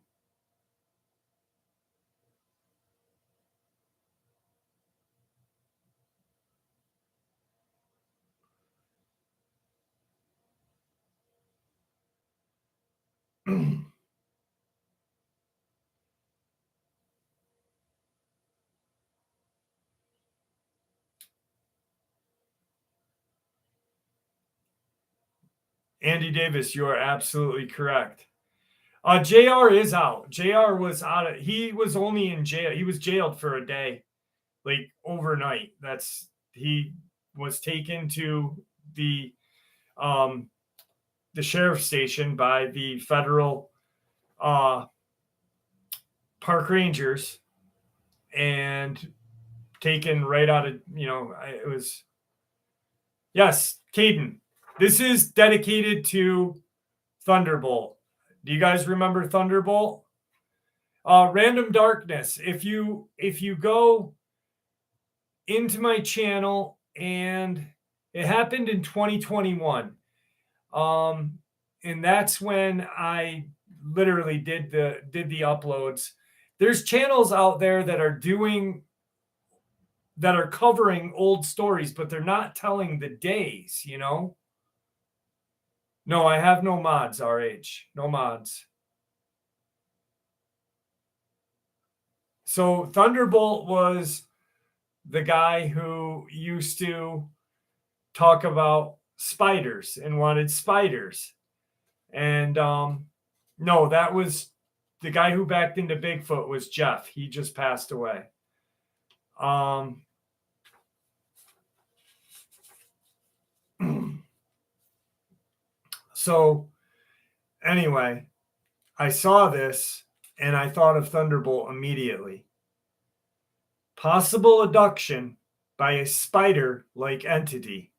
Andy Davis, you are absolutely correct. JR is out. JR was out of, he was only in jail. He was jailed for a day, like overnight. He was taken to the um the sheriff's station by the federal uh park rangers and taken right out of, it was, yes, Caden. This is dedicated to Thunderbolt. Do you guys remember Thunderbolt? Random Darkness. If you go into my channel, and it happened in 2021, and that's when I literally did the uploads. There's channels out there that are covering old stories, but they're not telling the days. No, I have no mods, RH. No mods. So Thunderbolt was the guy who used to talk about spiders and wanted spiders. And no, that was the guy who backed into Bigfoot was Jeff. He just passed away. So anyway, I saw this and I thought of Thunderbolt immediately. Possible abduction by a spider-like entity.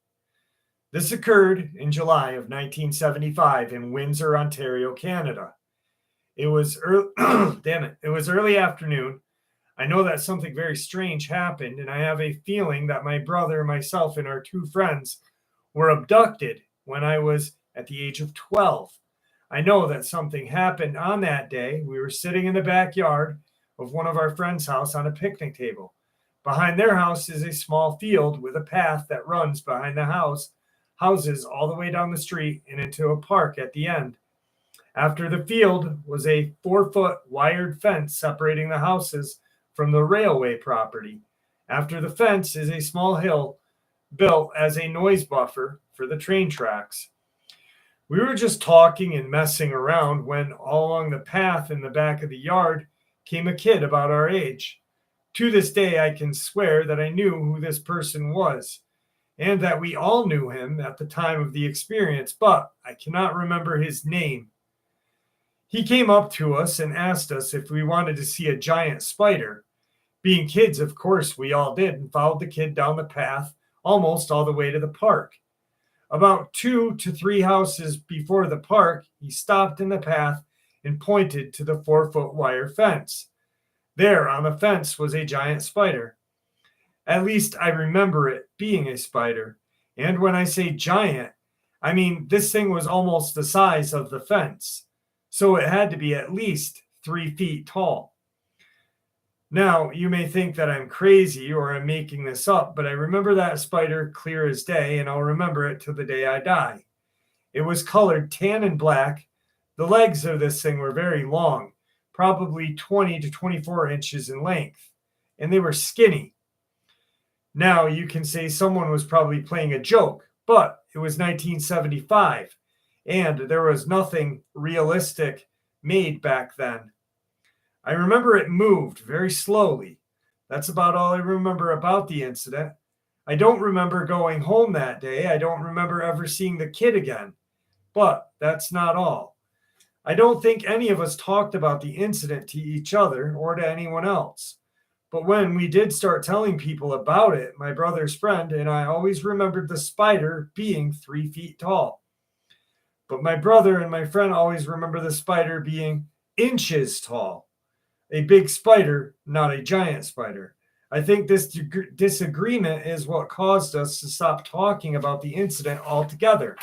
This occurred in July of 1975 in Windsor, Ontario, Canada. It was early, it was early afternoon. I know that something very strange happened, and I have a feeling that my brother, myself, and our two friends were abducted when I was at the age of 12. I know that something happened on that day. We were sitting in the backyard of one of our friends' house on a picnic table. Behind their house is a small field with a path that runs behind the houses all the way down the street and into a park at the end. After the field was a 4-foot wired fence separating the houses from the railway property. After the fence is a small hill built as a noise buffer for the train tracks. We were just talking and messing around when all along the path in the back of the yard came a kid about our age. To this day, I can swear that I knew who this person was and that we all knew him at the time of the experience, but I cannot remember his name. He came up to us and asked us if we wanted to see a giant spider. Being kids, of course, we all did and followed the kid down the path almost all the way to the park. About 2 to 3 houses before the park, he stopped in the path and pointed to the 4-foot wire fence. There on the fence was a giant spider. At least I remember it being a spider. And when I say giant, I mean this thing was almost the size of the fence. So it had to be at least 3 feet tall. Now, you may think that I'm crazy or I'm making this up, but I remember that spider clear as day, and I'll remember it till the day I die. It was colored tan and black. The legs of this thing were very long, probably 20 to 24 inches in length, and they were skinny. Now, you can say someone was probably playing a joke, but it was 1975, and there was nothing realistic made back then. I remember it moved very slowly. That's about all I remember about the incident. I don't remember going home that day. I don't remember ever seeing the kid again. But that's not all. I don't think any of us talked about the incident to each other or to anyone else. But when we did start telling people about it, my brother's friend and I always remembered the spider being 3 feet tall. But my brother and my friend always remember the spider being inches tall. A big spider, not a giant spider. I think this disagreement is what caused us to stop talking about the incident altogether.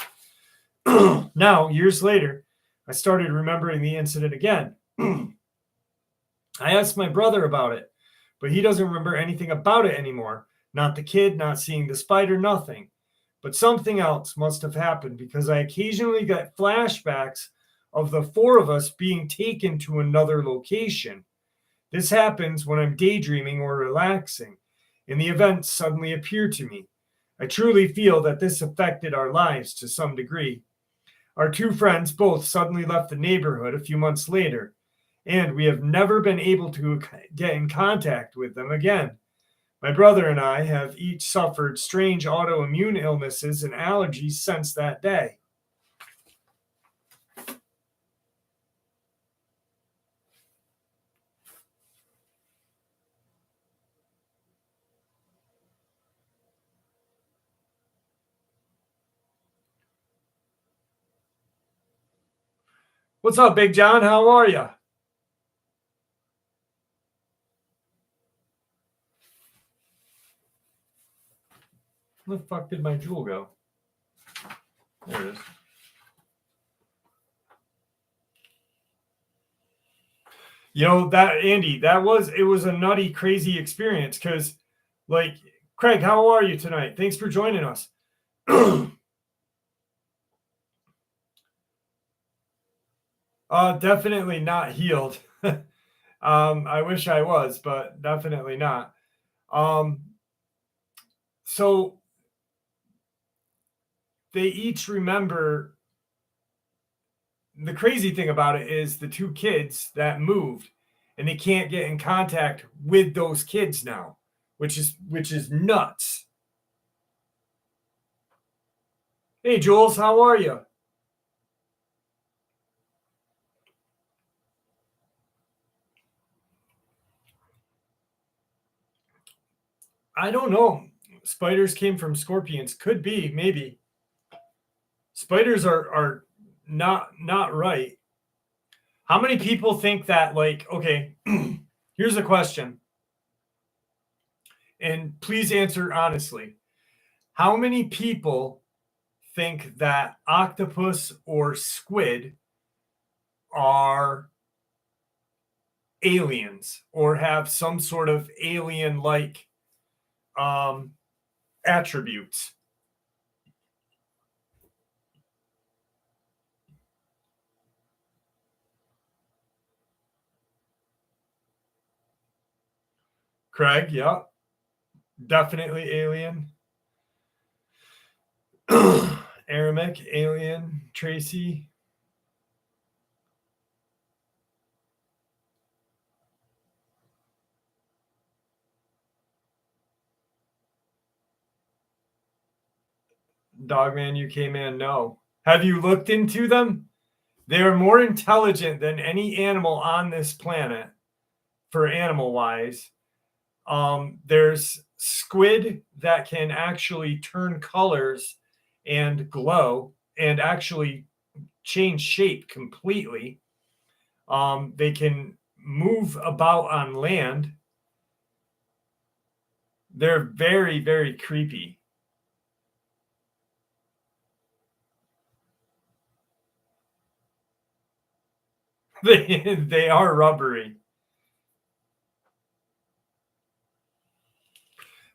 Now, years later, I started remembering the incident again. I asked my brother about it, but he doesn't remember anything about it anymore. Not the kid, not seeing the spider, nothing. But something else must have happened because I occasionally get flashbacks of the four of us being taken to another location. This happens when I'm daydreaming or relaxing, and the events suddenly appear to me. I truly feel that this affected our lives to some degree. Our two friends both suddenly left the neighborhood a few months later, and we have never been able to get in contact with them again. My brother and I have each suffered strange autoimmune illnesses and allergies since that day. What's up, Big John? How are you? Where the fuck did my jewel go? There it is. You know, that Andy, it was a nutty, crazy experience because, like, Craig, how are you tonight? Thanks for joining us. Definitely not healed. I wish I was, but definitely not. So they each remember. The crazy thing about it is the two kids that moved, and they can't get in contact with those kids now, which is nuts. Hey, Jules, how are you? I don't know. Spiders came from scorpions. Could be, maybe. Spiders are not right. How many people think that, like, okay, here's a question, and please answer honestly. How many people think that octopus or squid are aliens or have some sort of alien like um, attributes? Craig, yeah, definitely alien. Aramik, alien. Tracy. Dogman, UK man, no. Have you looked into them? They are more intelligent than any animal on this planet for animal wise. There's squid that can actually turn colors and glow and actually change shape completely. They can move about on land. They're very, very creepy. They are rubbery.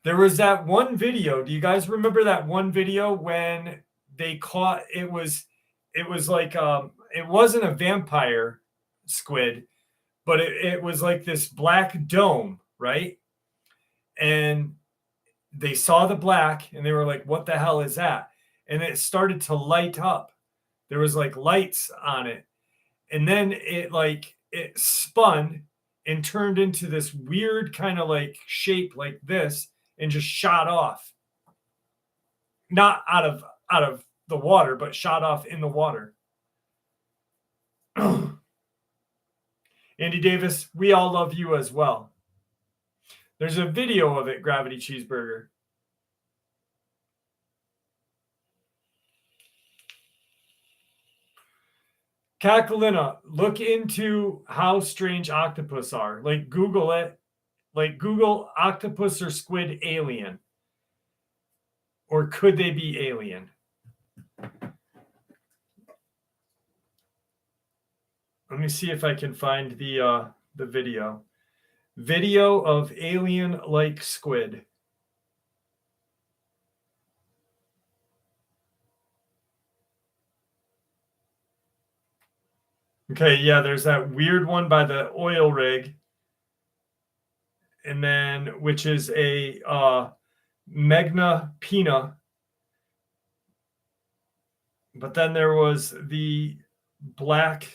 There was that one video. Do you guys remember that one video when they caught it was like it wasn't a vampire squid, but it was like this black dome, right? And they saw the black and they were like, what the hell is that? And it started to light up. There was like lights on it. And then it spun and turned into this weird kind of like shape like this and just shot off. Not out of the water, but shot off in the water. Andy Davis, we all love you as well. There's a video of it, Gravity Cheeseburger. Kakalina, look into how strange octopus are. Like Google it. Like Google octopus or squid alien. Or could they be alien? Let me see if I can find the video. Video of alien-like squid. Okay, yeah, there's that weird one by the oil rig, and then which is a Magna Pina. But then there was the black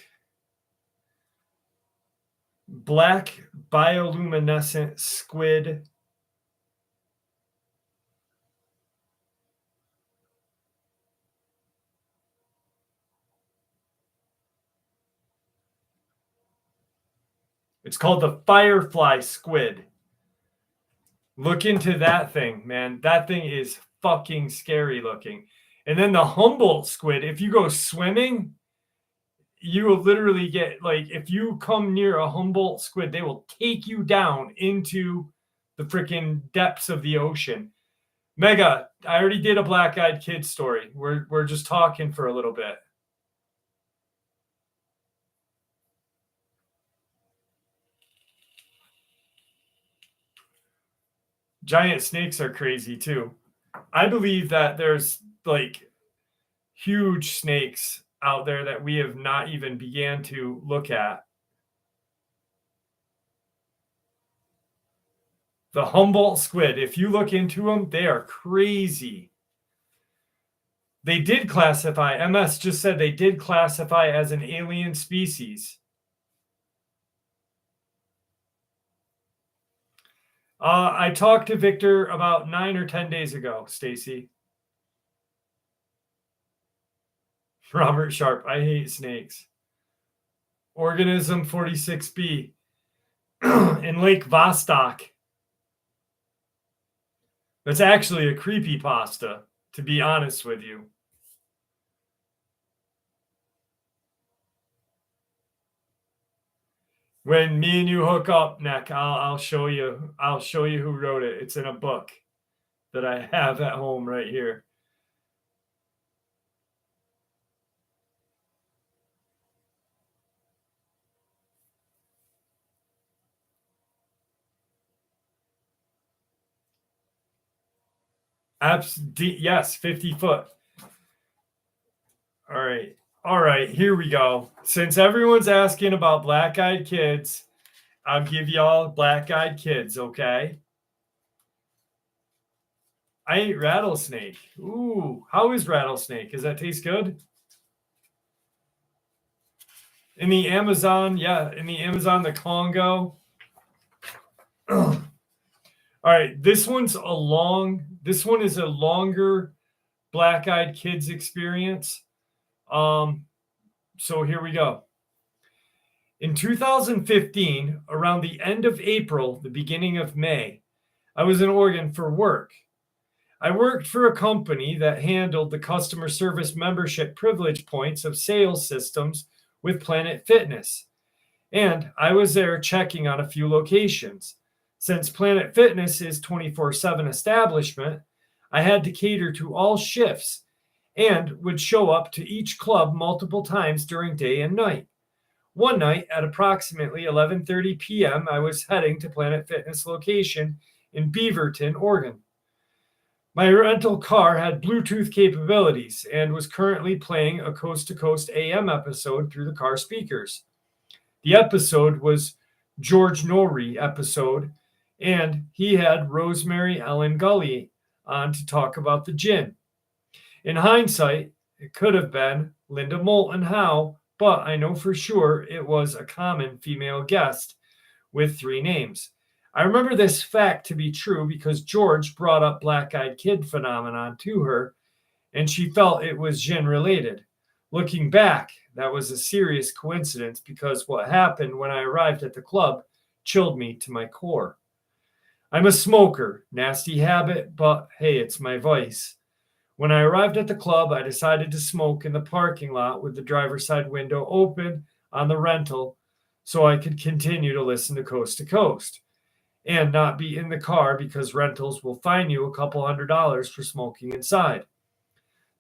bioluminescent squid. It's called the firefly squid. Look into that thing, man. That thing is fucking scary looking. And then the Humboldt squid, if you go swimming, you will literally get, like, if you come near a Humboldt squid, they will take you down into the freaking depths of the ocean. Mega, I already did a black-eyed kid story. We're just talking for a little bit. Giant snakes are crazy too. I believe that there's like huge snakes out there that we have not even began to look at. The Humboldt squid, if you look into them, they are crazy. They did classify, MS just said they did classify as an alien species. I talked to Victor about 9 or 10 days ago, Stacy. Robert Sharp, I hate snakes. Organism 46B in Lake Vostok. That's actually a creepypasta, to be honest with you. When me and you hook up, Nick, I'll show you. I'll show you who wrote it. It's in a book that I have at home right here. Yes, 50 foot. All right. All right, here we go. Since everyone's asking about black-eyed kids, I'll give y'all black-eyed kids, okay? I ate rattlesnake. Ooh, how is rattlesnake? Does that taste good? In the Amazon, the Congo. All right, this one is a longer black-eyed kids experience. So here we go. In 2015, around the end of April, the beginning of May, I was in Oregon for work. I worked for a company that handled the customer service membership privilege points of sales systems with Planet Fitness. And I was there checking on a few locations. Since Planet Fitness is 24/7 establishment, I had to cater to all shifts and would show up to each club multiple times during day and night. One night at approximately 11:30 p.m., I was heading to Planet Fitness location in Beaverton, Oregon. My rental car had Bluetooth capabilities and was currently playing a Coast to Coast AM episode through the car speakers. The episode was George Norrie episode, and he had Rosemary Ellen Gully on to talk about the gin. In hindsight, it could have been Linda Moulton Howe, but I know for sure it was a common female guest with 3 names. I remember this fact to be true because George brought up black-eyed kid phenomenon to her, and she felt it was gin related. Looking back, that was a serious coincidence because what happened when I arrived at the club chilled me to my core. I'm a smoker, nasty habit, but hey, it's my vice. When I arrived at the club, I decided to smoke in the parking lot with the driver's side window open on the rental so I could continue to listen to Coast and not be in the car because rentals will fine you a couple $100 for smoking inside.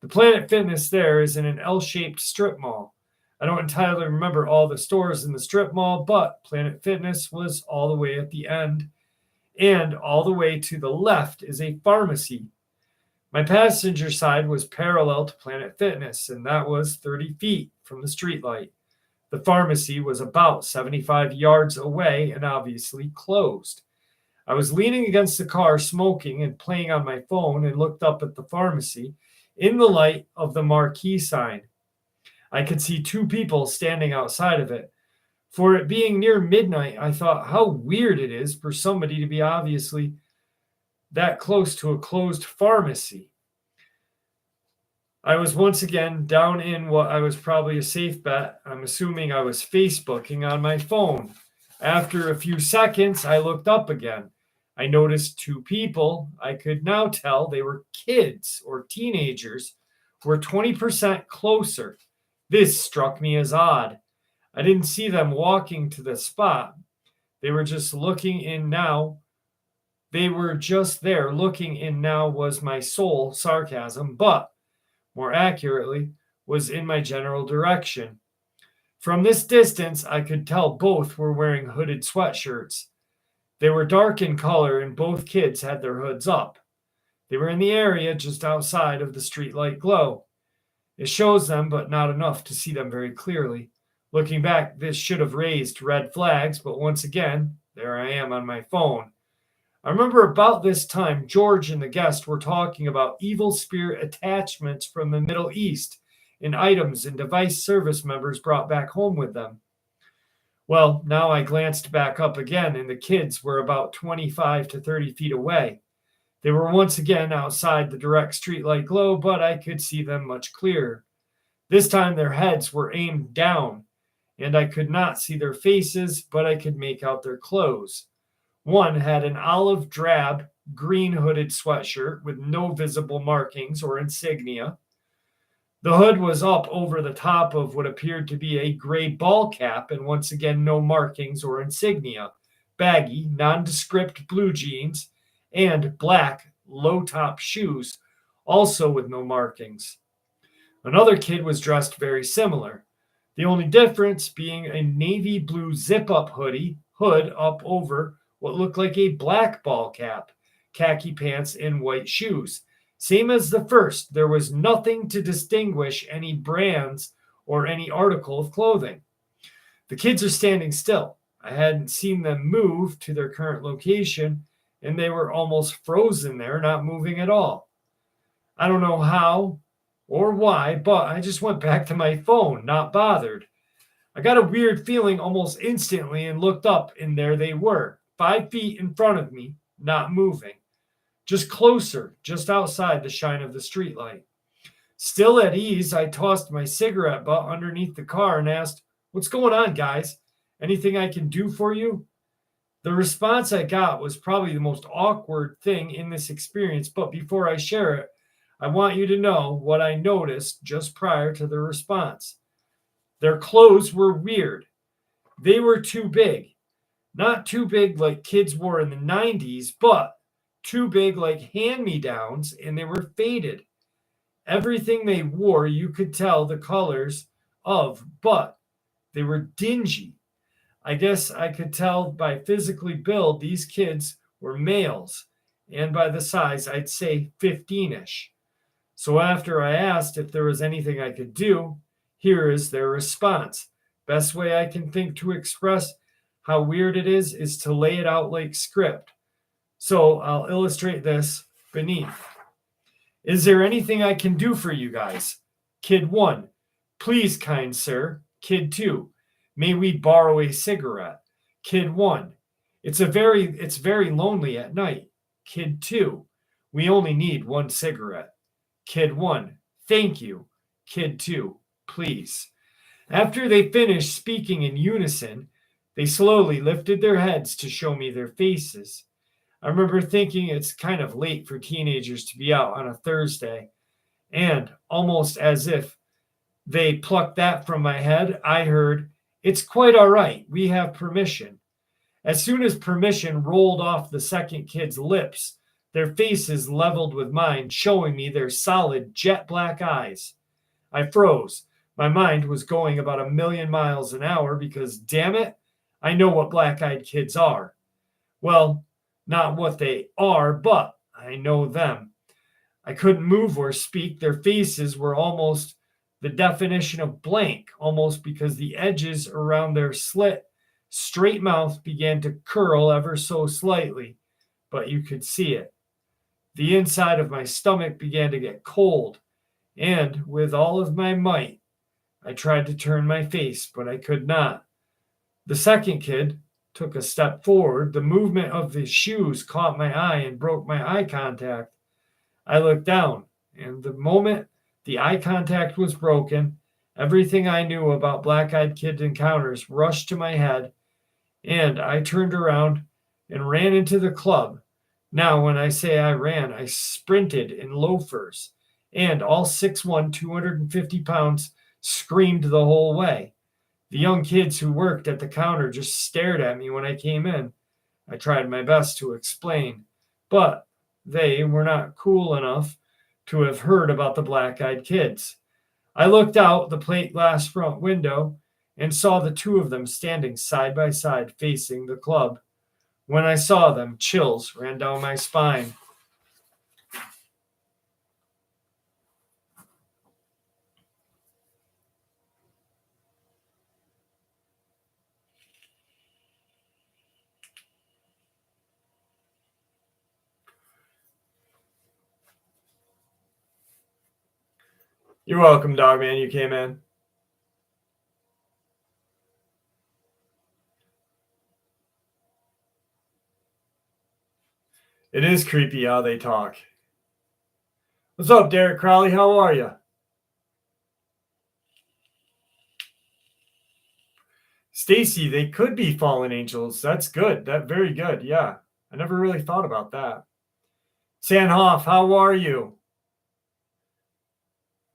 The Planet Fitness there is in an L-shaped strip mall. I don't entirely remember all the stores in the strip mall, but Planet Fitness was all the way at the end, and all the way to the left is a pharmacy. My passenger side was parallel to Planet Fitness, and that was 30 feet from the streetlight. The pharmacy was about 75 yards away and obviously closed. I was leaning against the car, smoking and playing on my phone, and looked up at the pharmacy in the light of the marquee sign. I could see two people standing outside of it. For it being near midnight, I thought how weird it is for somebody to be obviously that close to a closed pharmacy. I was once again down in what I was probably a safe bet. I'm assuming I was Facebooking on my phone. After a few seconds, I looked up again. I noticed two people. I could now tell they were kids or teenagers, were 20% closer. This struck me as odd. I didn't see them walking to the spot. They were just looking in now. They were just there. Looking in now was my sole sarcasm, but more accurately, was in my general direction. From this distance, I could tell both were wearing hooded sweatshirts. They were dark in color, and both kids had their hoods up. They were in the area just outside of the streetlight glow. It shows them, but not enough to see them very clearly. Looking back, this should have raised red flags, but once again, there I am on my phone. I remember about this time, George and the guest were talking about evil spirit attachments from the Middle East and items and device service members brought back home with them. Well, now I glanced back up again, and the kids were about 25 to 30 feet away. They were once again outside the direct streetlight glow, but I could see them much clearer. This time their heads were aimed down, and I could not see their faces, but I could make out their clothes. One had an olive drab, green hooded sweatshirt with no visible markings or insignia. The hood was up over the top of what appeared to be a gray ball cap, and once again, no markings or insignia. Baggy, nondescript blue jeans, and black, low top shoes, also with no markings. Another kid was dressed very similar, the only difference being a navy blue zip up hood up over what looked like a black ball cap, khaki pants, and white shoes. Same as the first, there was nothing to distinguish any brands or any article of clothing. The kids are standing still. I hadn't seen them move to their current location, and they were almost frozen there, not moving at all. I don't know how or why, but I just went back to my phone, not bothered. I got a weird feeling almost instantly and looked up, and there they were, 5 feet in front of me, not moving. Just closer, just outside the shine of the streetlight. Still at ease, I tossed my cigarette butt underneath the car and asked, "What's going on, guys? Anything I can do for you?" The response I got was probably the most awkward thing in this experience, but before I share it, I want you to know what I noticed just prior to the response. Their clothes were weird. They were too big. Not too big like kids wore in the 90s, but too big like hand-me-downs, and they were faded. Everything they wore, you could tell the colors of, but they were dingy. I guess I could tell by physically build these kids were males, and by the size, I'd say 15-ish. So after I asked if there was anything I could do, here is their response. Best way I can think to express how weird it is to lay it out like script. So I'll illustrate this beneath. Is there anything I can do for you guys? Kid 1, please, kind sir. Kid 2, may we borrow a cigarette? Kid 1, it's very lonely at night. Kid 2, we only need one cigarette. Kid 1, thank you. Kid 2, please. After they finished speaking in unison, they slowly lifted their heads to show me their faces. I remember thinking it's kind of late for teenagers to be out on a Thursday, and almost as if they plucked that from my head, I heard, "It's quite all right. We have permission." As soon as permission rolled off the second kid's lips, their faces leveled with mine, showing me their solid jet black eyes. I froze, My mind was going about a million miles an hour because, damn it, I know what black eyed kids are. Well, not what they are, but I know them. I couldn't move or speak. Their faces were almost the definition of blank, almost because the edges around their slit, straight mouth began to curl ever so slightly, but you could see it. The inside of my stomach began to get cold, and with all of my might, I tried to turn my face, but I could not. The second kid took a step forward. The movement of the shoes caught my eye and broke my eye contact. I looked down, and the moment the eye contact was broken, everything I knew about black eyed kid encounters rushed to my head, and I turned around and ran into the club. Now, when I say I ran, I sprinted in loafers, and all 6'1", 250 pounds screamed the whole way. The young kids who worked at the counter just stared at me when I came in. I tried my best to explain, but they were not cool enough to have heard about the black eyed kids. I looked out the plate glass front window and saw the two of them standing side by side facing the club. When I saw them, chills ran down my spine. You're welcome, Dogman. You came in. It is creepy how they talk. What's up, Derek Crowley? How are you? Stacy, they could be fallen angels. That's good. That very good. Yeah. I never really thought about that. Sanhoff, how are you?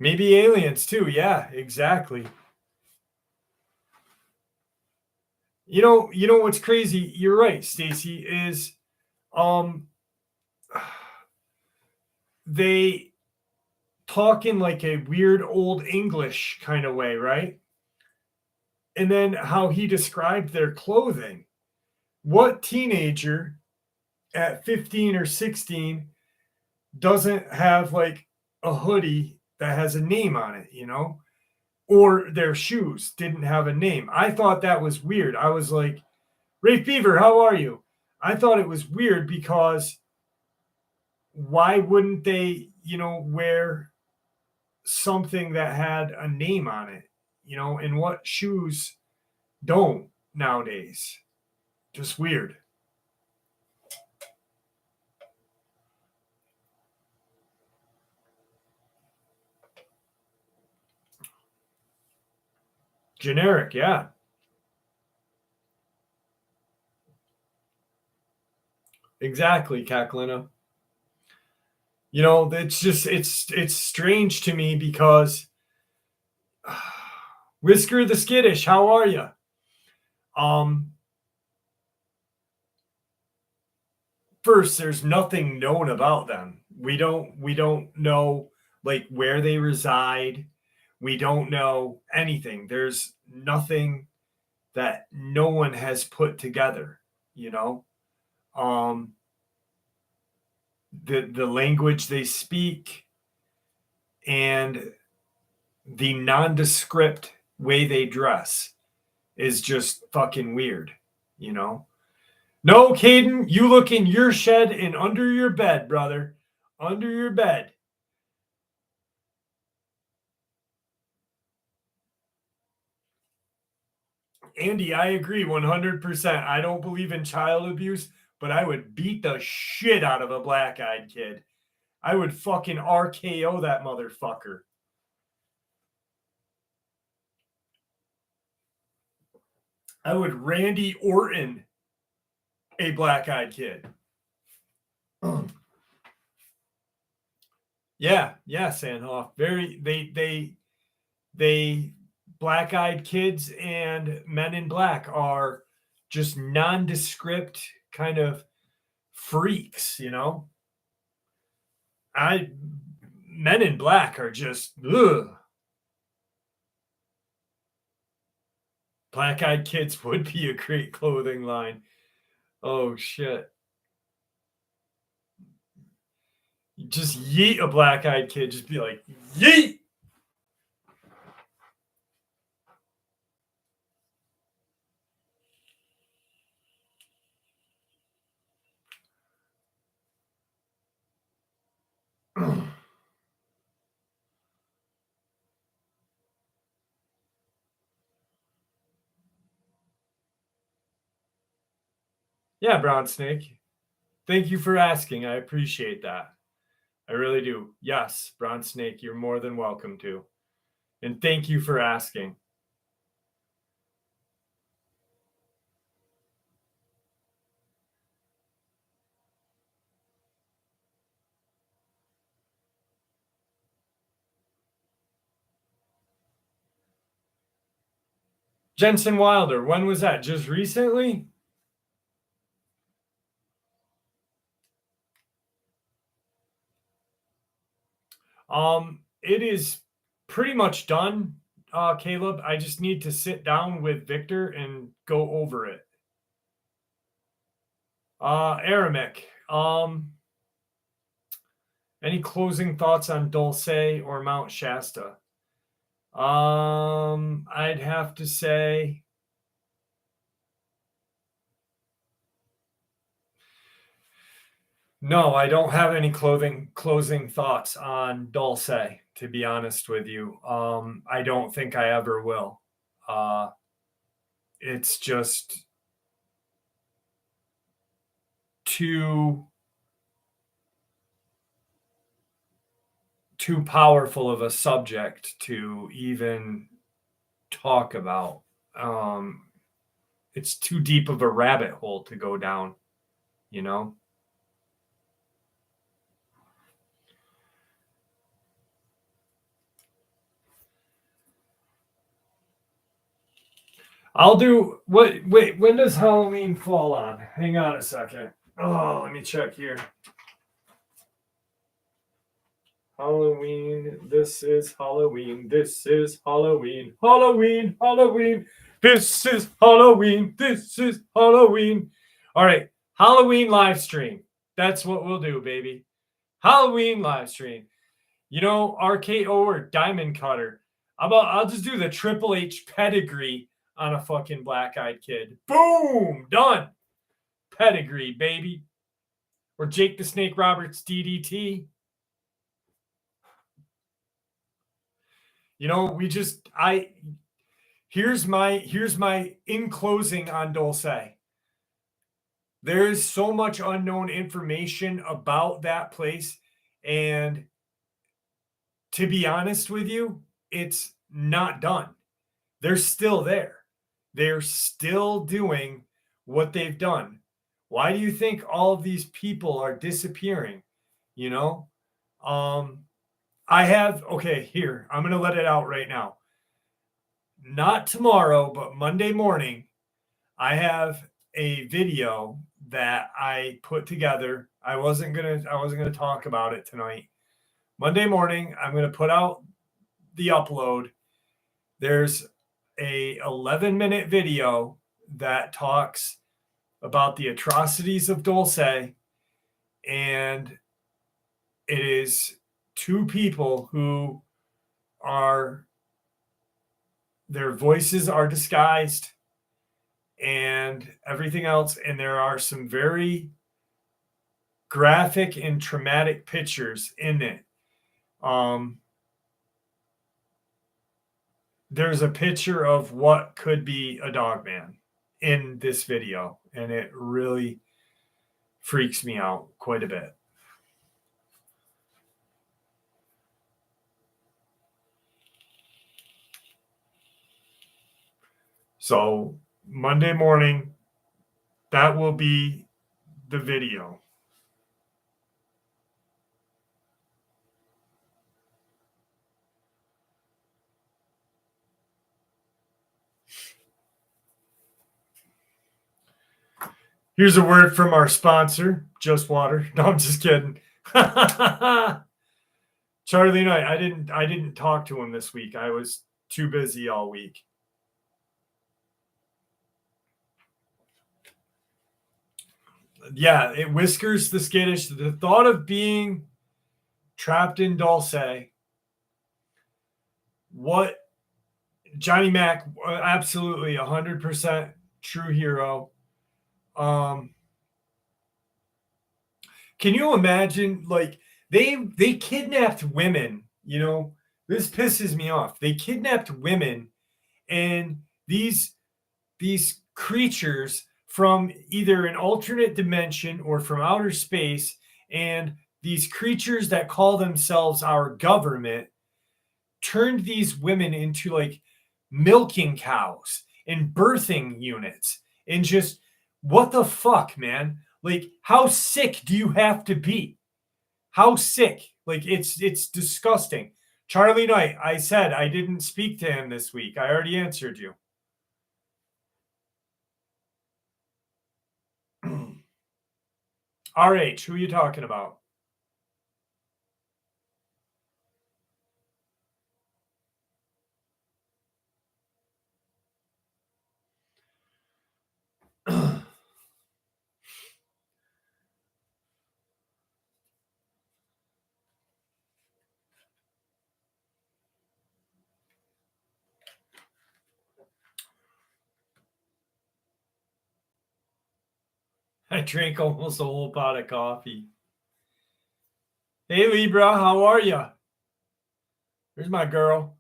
Maybe aliens too. Yeah, exactly. You know what's crazy? You're right, Stacy, is um they talk in like a weird old English kind of way, right? And then how he described their clothing. What teenager at 15 or 16 doesn't have like a hoodie that has a name on it, or their shoes didn't have a name? I thought that was weird. I was like, Rafe Beaver, how are you? I thought it was weird because why wouldn't they, wear something that had a name on it, and what shoes don't nowadays? Just weird. Generic, yeah. Exactly, Kaklina. It's just it's strange to me because Whisker the Skittish, how are you? Um First, there's nothing known about them. We don't know like where they reside. We don't know anything. There's nothing that no one has put together, you know? Um the language they speak and the nondescript way they dress is just fucking weird, you know? No, Caden, you look in your shed and under your bed, brother. Under your bed. Andy, I agree 100%. I don't believe in child abuse, but I would beat the shit out of a black eyed kid. I would fucking RKO that motherfucker. I would Randy Orton a black eyed kid. Yeah, Sandhoff. Very they black eyed kids and men in black are just nondescript kind of freaks, I Men in black are just ugh. Black Eyed Kids would be a great clothing line. Oh shit. Just yeet a black eyed kid. Just be like, yeet. Yeah, Brown Snake. Thank you for asking. I appreciate that. I really do. Yes, Brown Snake, you're more than welcome to. And thank you for asking. Jensen Wilder, when was that? Just recently? It is pretty much done, Caleb. I just need to sit down with Victor and go over it. Aramik, any closing thoughts on Dulce or Mount Shasta? I'd have to say no, I don't have any closing thoughts on Dulce, to be honest with you. I don't think I ever will. It's just too powerful of a subject to even talk about. It's too deep of a rabbit hole to go down, you know? I'll do what wait, when does Halloween fall on? Hang on a second. Oh, let me check here. Halloween, this is Halloween, this is Halloween, Halloween, Halloween, this is Halloween, this is Halloween. All right, Halloween live stream. That's what we'll do, baby. Halloween live stream. You know, RKO or Diamond Cutter. I'll just do the Triple H pedigree on a fucking black eyed kid. Boom! Done. Pedigree, baby. Or Jake the Snake Roberts DDT. You know, here's my in closing on Dulce. There is so much unknown information about that place, and to be honest with you, it's not done. They're still there. They're still doing what they've done. Why do you think all of these people are disappearing? You know? Here, I'm going to let it out right now. Not tomorrow, but Monday morning, I have a video that I put together. I wasn't going to talk about it tonight. Monday morning, I'm going to put out the upload. There's a 11-minute video that talks about the atrocities of Dulce, and it is two people who are their voices are disguised and everything else, and there are some very graphic and traumatic pictures in it. There's a picture of what could be a Dogman in this video, and it really freaks me out quite a bit. So Monday morning, that will be the video. Here's a word from our sponsor, Just Water. No, I'm just kidding. Charlie Knight, I didn't talk to him this week. I was too busy all week. Yeah, it whiskers the skittish. The thought of being trapped in Dulce, what Johnny Mac, absolutely 100% true hero. Um, can you imagine, like, they kidnapped women, you know? This pisses me off. They kidnapped women, and these creatures from either an alternate dimension or from outer space, and these creatures that call themselves our government turned these women into like milking cows and birthing units, and just what the fuck, man? Like, how sick do you have to be? How sick? Like, it's disgusting. Charlie Knight, I said I didn't speak to him this week. I already answered you. RH, who are you talking about? I drank almost a whole pot of coffee. Hey Libra, how are you? Here's my girl.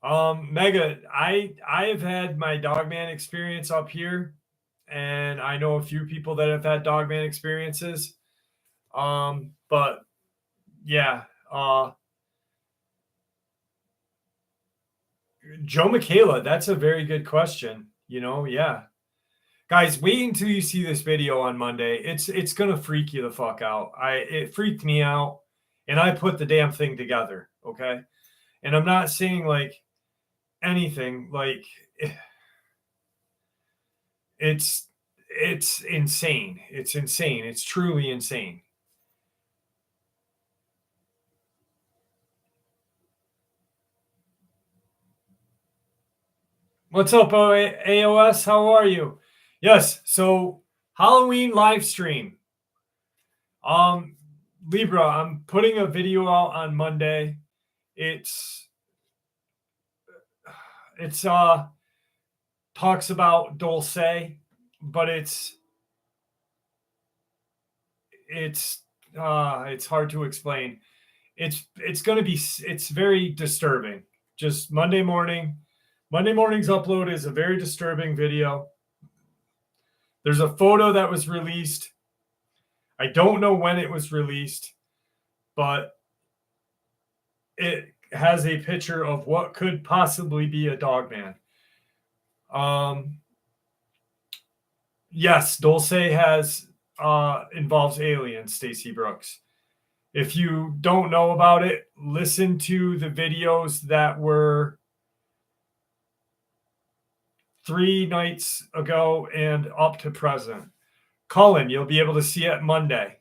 Mega, I have had my Dogman experience up here, and I know a few people that have had Dogman experiences. But yeah, Joe Michaela, that's a very good question. Yeah. Guys, wait until you see this video on Monday. It's gonna freak you the fuck out. It freaked me out, and I put the damn thing together. Okay, and I'm not saying like anything. Like, it's it's insane. It's insane. It's truly insane. What's up, AOS? How are you? Yes. So Halloween live stream. Um, Libra, I'm putting a video out on Monday. It's talks about Dulce, but it's hard to explain. It's going to be it's very disturbing. Just Monday morning. Monday morning's upload is a very disturbing video. There's a photo that was released. I don't know when it was released, but it has a picture of what could possibly be a Dogman. Yes, Dulce has involves aliens, Stacy Brooks. If you don't know about it, listen to the videos that were 3 nights ago and up to present. Cullen, you'll be able to see it Monday.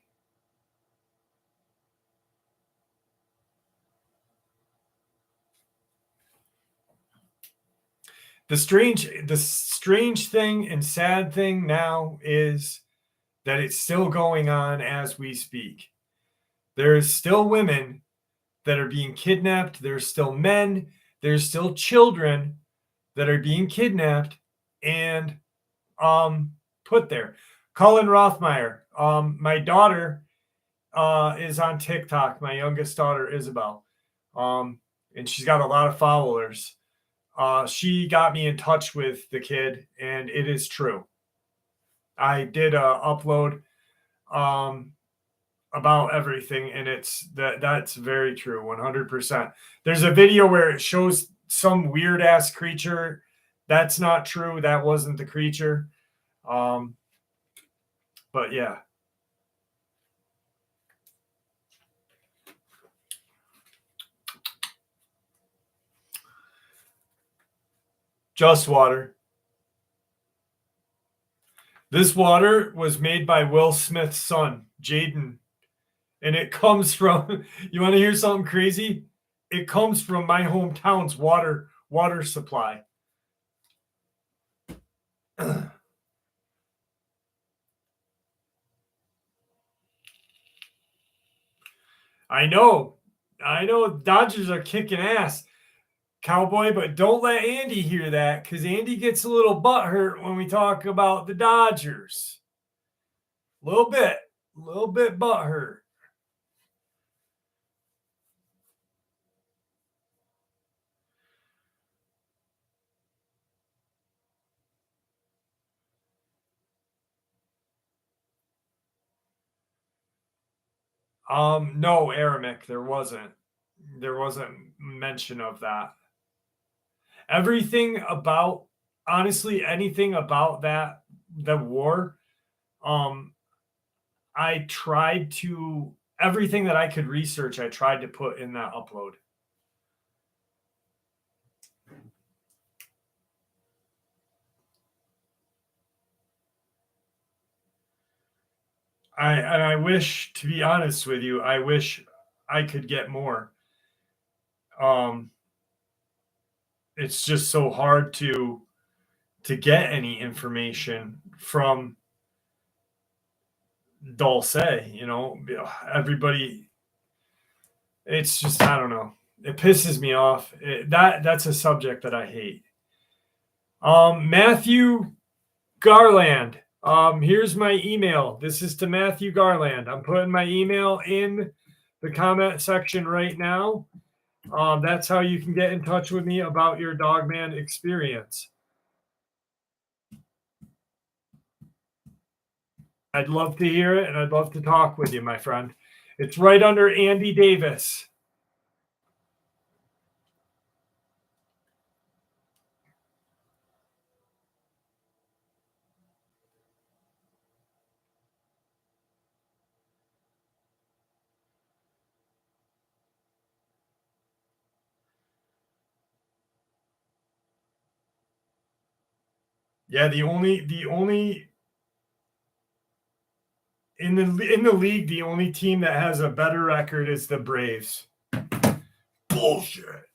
The strange thing and sad thing now is that it's still going on as we speak. There's still women that are being kidnapped. There's still men. There's still children that are being kidnapped and put there. Colin Rothmeyer, my daughter is on TikTok. My youngest daughter, Isabel, and she's got a lot of followers. She got me in touch with the kid, and it is true. I did upload about everything, and that's very true, 100%. There's a video where it shows some weird ass creature. That's not true. That wasn't the creature. But yeah. Just water. This water was made by Will Smith's son, Jaden. And it comes from, you want to hear something crazy? It comes from my hometown's water supply. I know. I know Dodgers are kicking ass, Cowboy, but don't let Andy hear that because Andy gets a little butthurt when we talk about the Dodgers. A little bit butthurt. No, Aramic, there wasn't. There wasn't mention of that. Everything about, honestly, anything about the war, um, I tried to, everything that I could research, I tried to put in that upload. I wish, to be honest with you, I wish I could get more. Um, it's just so hard to get any information from Dulce. Everybody. It's just, I don't know. It pisses me off. That's a subject that I hate. Matthew Garland. Here's my email. This is to Matthew Garland. I'm putting my email in the comment section right now. That's how you can get in touch with me about your Dogman experience. I'd love to hear it, and I'd love to talk with you, my friend. It's right under Andy Davis. Yeah, the only in the league, the only team that has a better record is the Braves. Bullshit.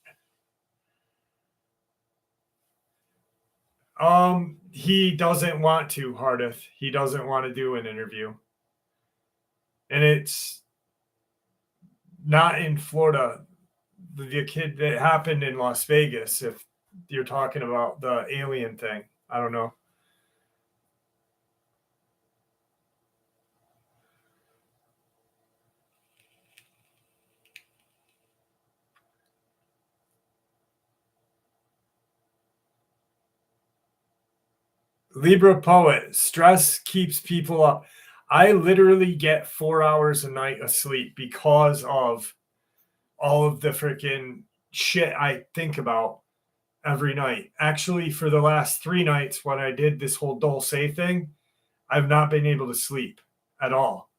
He doesn't want to, Hardeth. He doesn't want to do an interview. And it's not in Florida. The kid that happened in Las Vegas, if you're talking about the alien thing. I don't know. Libra poet, stress keeps people up. I literally get 4 hours a night of sleep because of all of the freaking shit I think about every night. Actually, for the last 3 nights when I did this whole Dulce thing, I've not been able to sleep at all.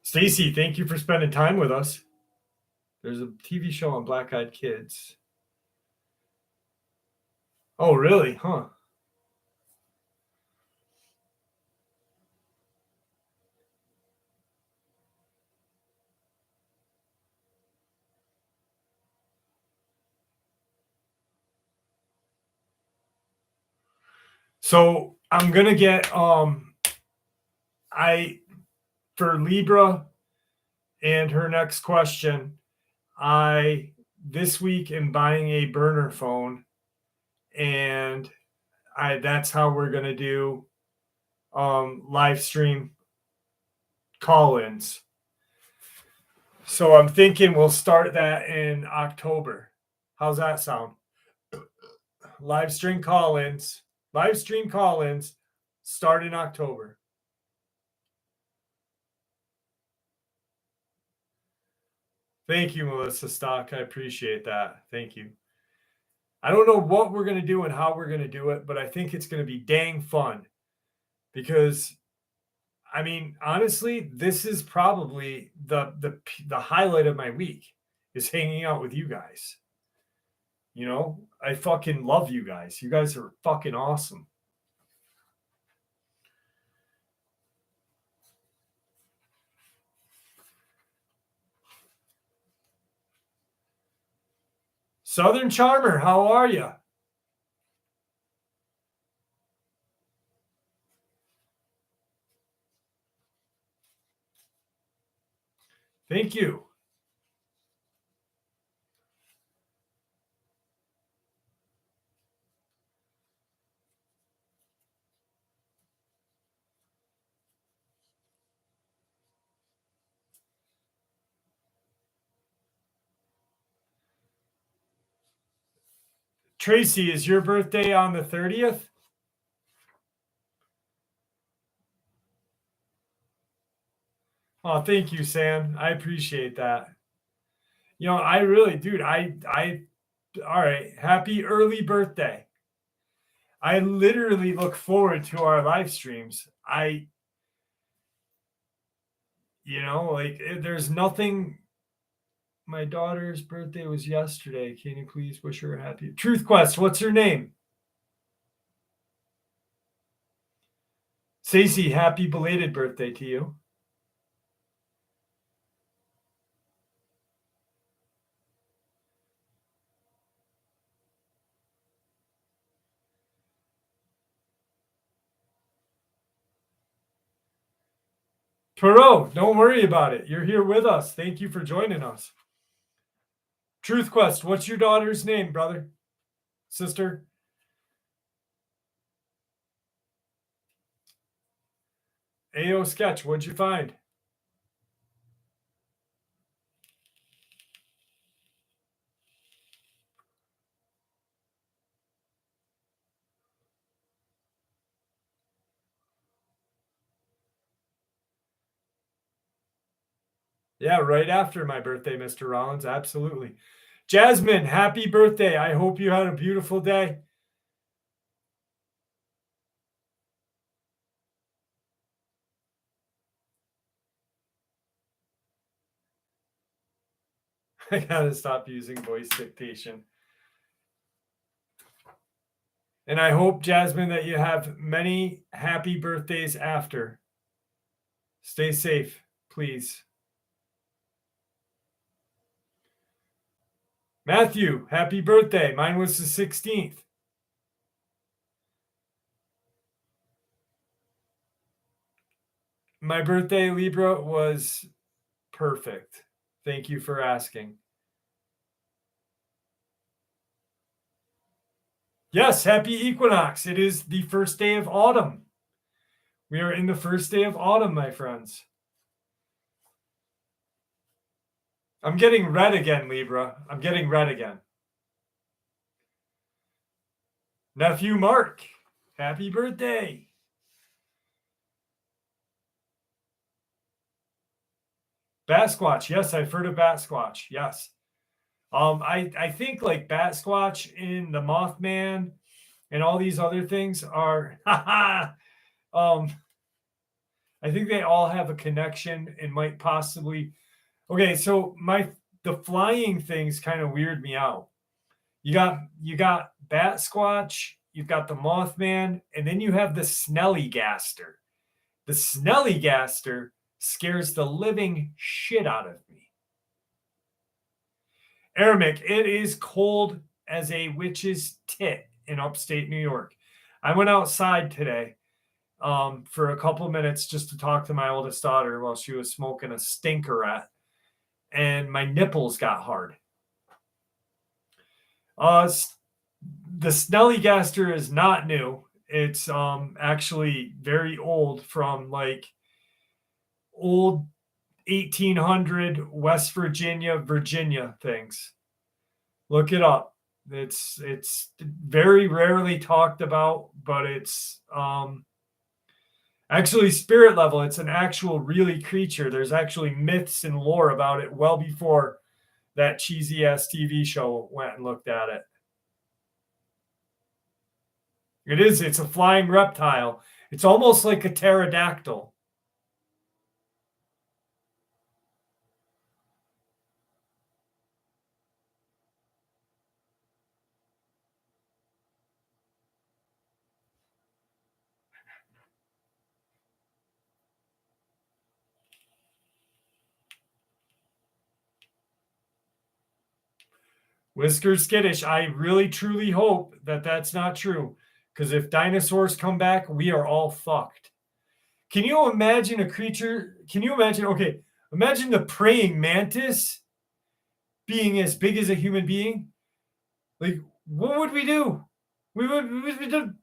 Stacy, thank you for spending time with us. There's a TV show on Black Eyed Kids. Oh, really? Huh. So I'm gonna get I for Libra and her next question, I this week am buying a burner phone, and that's how we're gonna do live stream call-ins. So I'm thinking we'll start that in October. How's that sound? Live stream call-ins. Live stream call-ins start in October. Thank you, Melissa Stock. I appreciate that. Thank you. I don't know what we're going to do and how we're going to do it, but I think it's going to be dang fun because, I mean, honestly, this is probably the highlight of my week is hanging out with you guys. I fucking love you guys. You guys are fucking awesome. Southern Charmer, how are you? Thank you. Tracy, is your birthday on the 30th? Oh, thank you, Sam. I appreciate that. I really, dude, all right. Happy early birthday. I literally look forward to our live streams. There's nothing. My daughter's birthday was yesterday. Can you please wish her a happy Truth Quest? What's her name? Stacey, happy belated birthday to you. Perot, don't worry about it. You're here with us. Thank you for joining us. Truth Quest, what's your daughter's name, brother? Sister? AO Sketch, what'd you find? Yeah, right after my birthday, Mr. Rollins. Absolutely. Jasmine, happy birthday. I hope you had a beautiful day. I gotta stop using voice dictation. And I hope, Jasmine, that you have many happy birthdays after. Stay safe, please. Matthew, happy birthday. Mine was the 16th. My birthday, Libra, was perfect. Thank you for asking. Yes, happy equinox. It is the first day of autumn. We are in the first day of autumn, my friends. I'm getting red again, Libra. I'm getting red again. Nephew Mark, happy birthday. Bat Squatch. Yes, I've heard of Bat Squatch. Yes. I think like Bat Squatch in the Mothman and all these other things are I think they all have a connection and might possibly. Okay, so the flying things kind of weird me out. You got Bat Squatch, you've got the Mothman, and then you have the Snellygaster. The Snellygaster scares the living shit out of me. Aramic, it is cold as a witch's tit in upstate New York. I went outside today for a couple minutes just to talk to my oldest daughter while she was smoking a stinkerette, and my nipples got hard. The Snellygaster is not new. It's actually very old, from like old 1800 West Virginia things. Look it up. It's very rarely talked about, but it's actually spirit level. It's an actual really creature. There's actually myths and lore about it well before that cheesy ass TV show went and looked at it. It's a flying reptile. It's almost like a pterodactyl. Whisker Skittish, I really truly hope that that's not true, because if dinosaurs come back, we are all fucked. Can you imagine a creature? Can you imagine? Okay, Imagine the praying mantis being as big as a human being. Like, what would we do? We would do.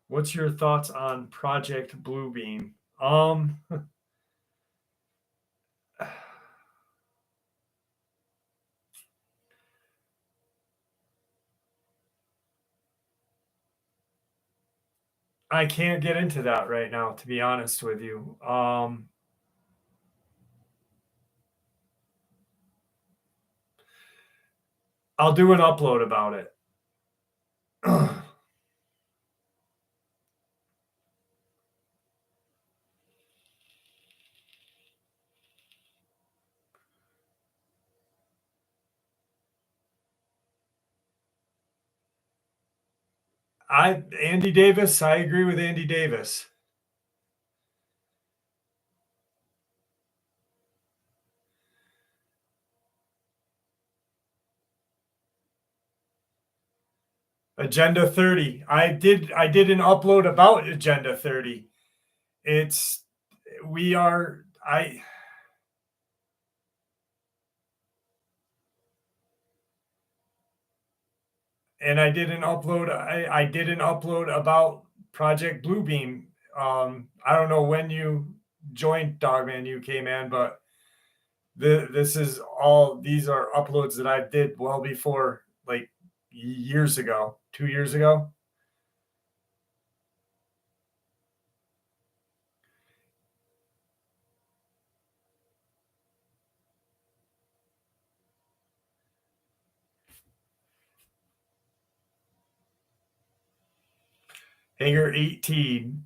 What's your thoughts on Project Bluebeam? I can't get into that right now, to be honest with you. I'll do an upload about it. Andy Davis, I agree with Andy Davis. Agenda 30. I did an upload about Agenda 30. It's we are I and I did an upload. I did an upload about Project Bluebeam. I don't know when you joined Dogman UK, man, but this is all. These are uploads that I did well before, like years ago, 2 years ago. Hanger 18.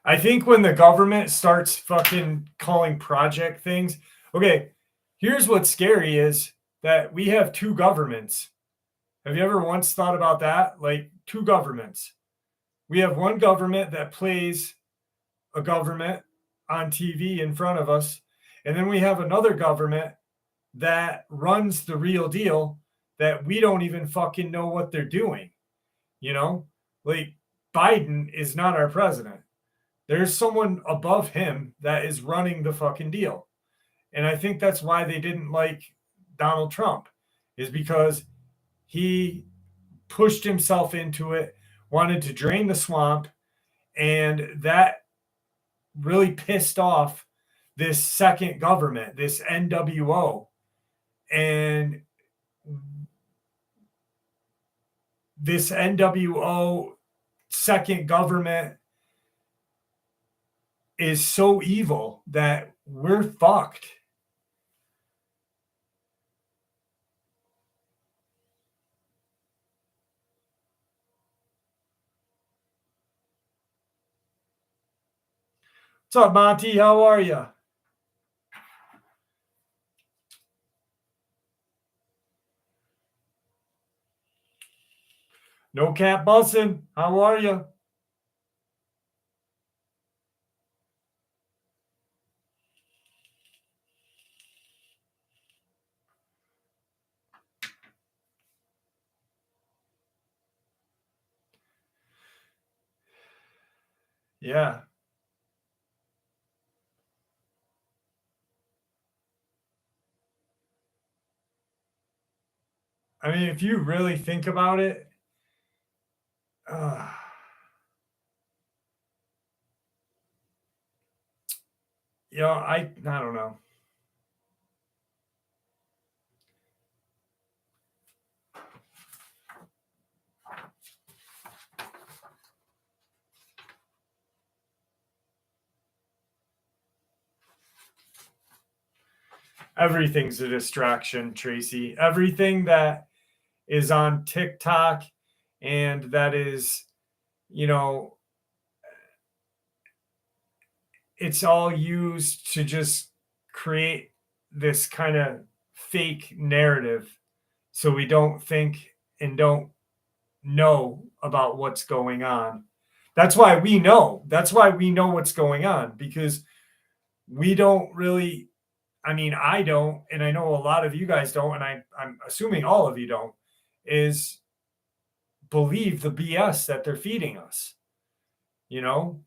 I think when the government starts fucking calling project things, okay, here's what's scary is that we have two governments. Have you ever once thought about that? Like two governments. We have one government that plays a government on TV in front of us, and then we have another government that runs the real deal that we don't even fucking know what they're doing. You know, like Biden is not our president. There's someone above him that is running the fucking deal. And I think that's why they didn't like Donald Trump, is because he pushed himself into it, wanted to drain the swamp, and that really pissed off this second government, this NWO. And this NWO second government is so evil that we're fucked. What's up, Monty? How are you? No cap bussin'. How are you? Yeah. I mean, if you really think about it, I don't know. Everything's a distraction, Tracy. Everything that is on TikTok and that is, it's all used to just create this kind of fake narrative so we don't think and don't know about what's going on. That's why we know. That's why we know what's going on, because we don't really I mean, I don't, and I know a lot of you guys don't, and I'm assuming all of you don't, is believe the BS that they're feeding us, you know?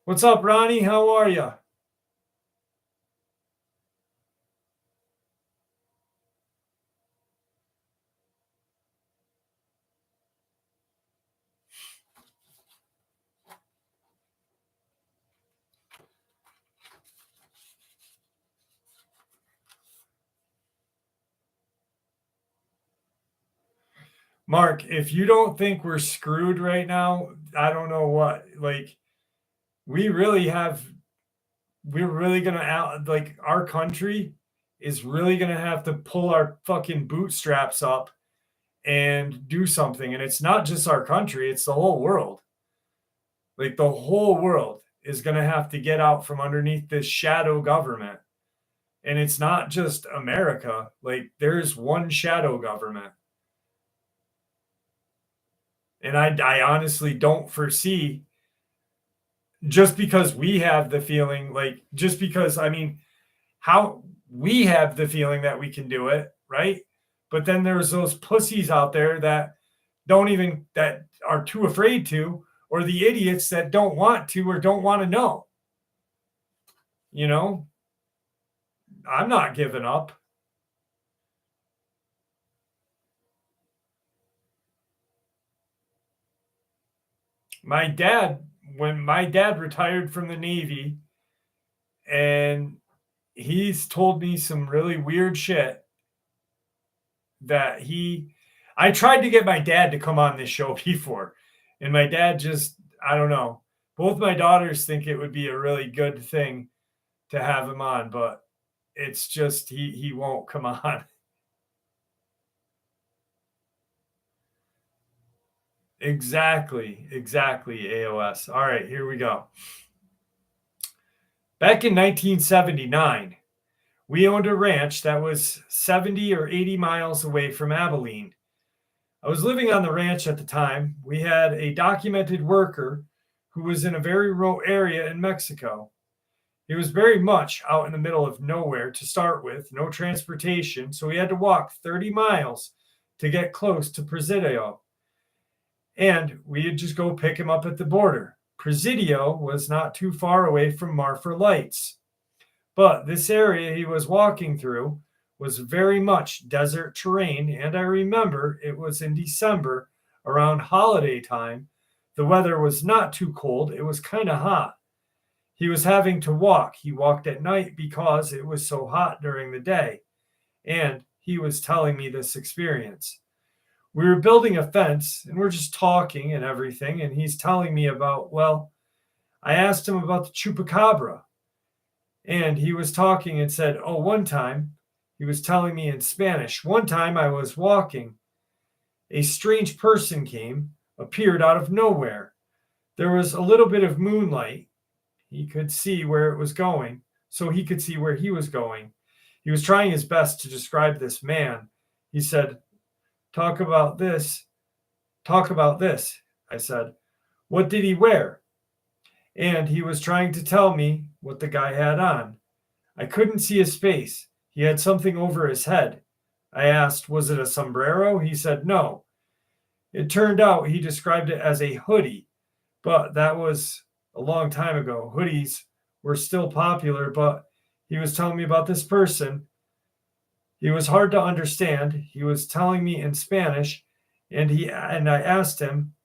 What's up, Ronnie? How are you? Mark, if you don't think we're screwed right now, I don't know what. Like, we really have, we're really going to out, like, our country is really going to have to pull our fucking bootstraps up and do something. And it's not just our country, it's the whole world. Like, the whole world is going to have to get out from underneath this shadow government. And it's not just America. Like, there's one shadow government. And I honestly don't foresee, just because we have the feeling, like, just because, I mean, how we have the feeling that we can do it, right? But then there's those pussies out there that don't even, that are too afraid to, or the idiots that don't want to or don't want to know. You know, I'm not giving up. My dad, when my dad retired from the Navy, and he's told me some really weird shit that I tried to get my dad to come on this show before, and my dad just, I don't know. Both my daughters think it would be a really good thing to have him on, but it's just he won't come on. Exactly, AOS. All right, here we go. Back in 1979, we owned a ranch that was 70 or 80 miles away from Abilene. I was living on the ranch at the time. We had a documented worker who was in a very remote area in Mexico. He was very much out in the middle of nowhere to start with, no transportation, so he had to walk 30 miles to get close to Presidio. And we'd just go pick him up at the border. Presidio was not too far away from Marfa Lights. But this area he was walking through was very much desert terrain, and I remember it was in December, around holiday time. The weather was not too cold, it was kind of hot. He was having to walk. He walked at night because it was so hot during the day. And he was telling me this experience. We were building a fence and we're just talking and everything. And he's telling me about, well, I asked him about the chupacabra. And he was talking and said, oh, one time, he was telling me in Spanish, one time I was walking. A strange person came, appeared out of nowhere. There was a little bit of moonlight. He could see where it was going, so he could see where he was going. He was trying his best to describe this man. He said, talk about this. Talk about this. I said, what did he wear? And he was trying to tell me what the guy had on. I couldn't see his face. He had something over his head. I asked, was it a sombrero? He said, no. It turned out he described it as a hoodie, but that was a long time ago. Hoodies were still popular, but he was telling me about this person. He was hard to understand. He was telling me in Spanish, and I asked him,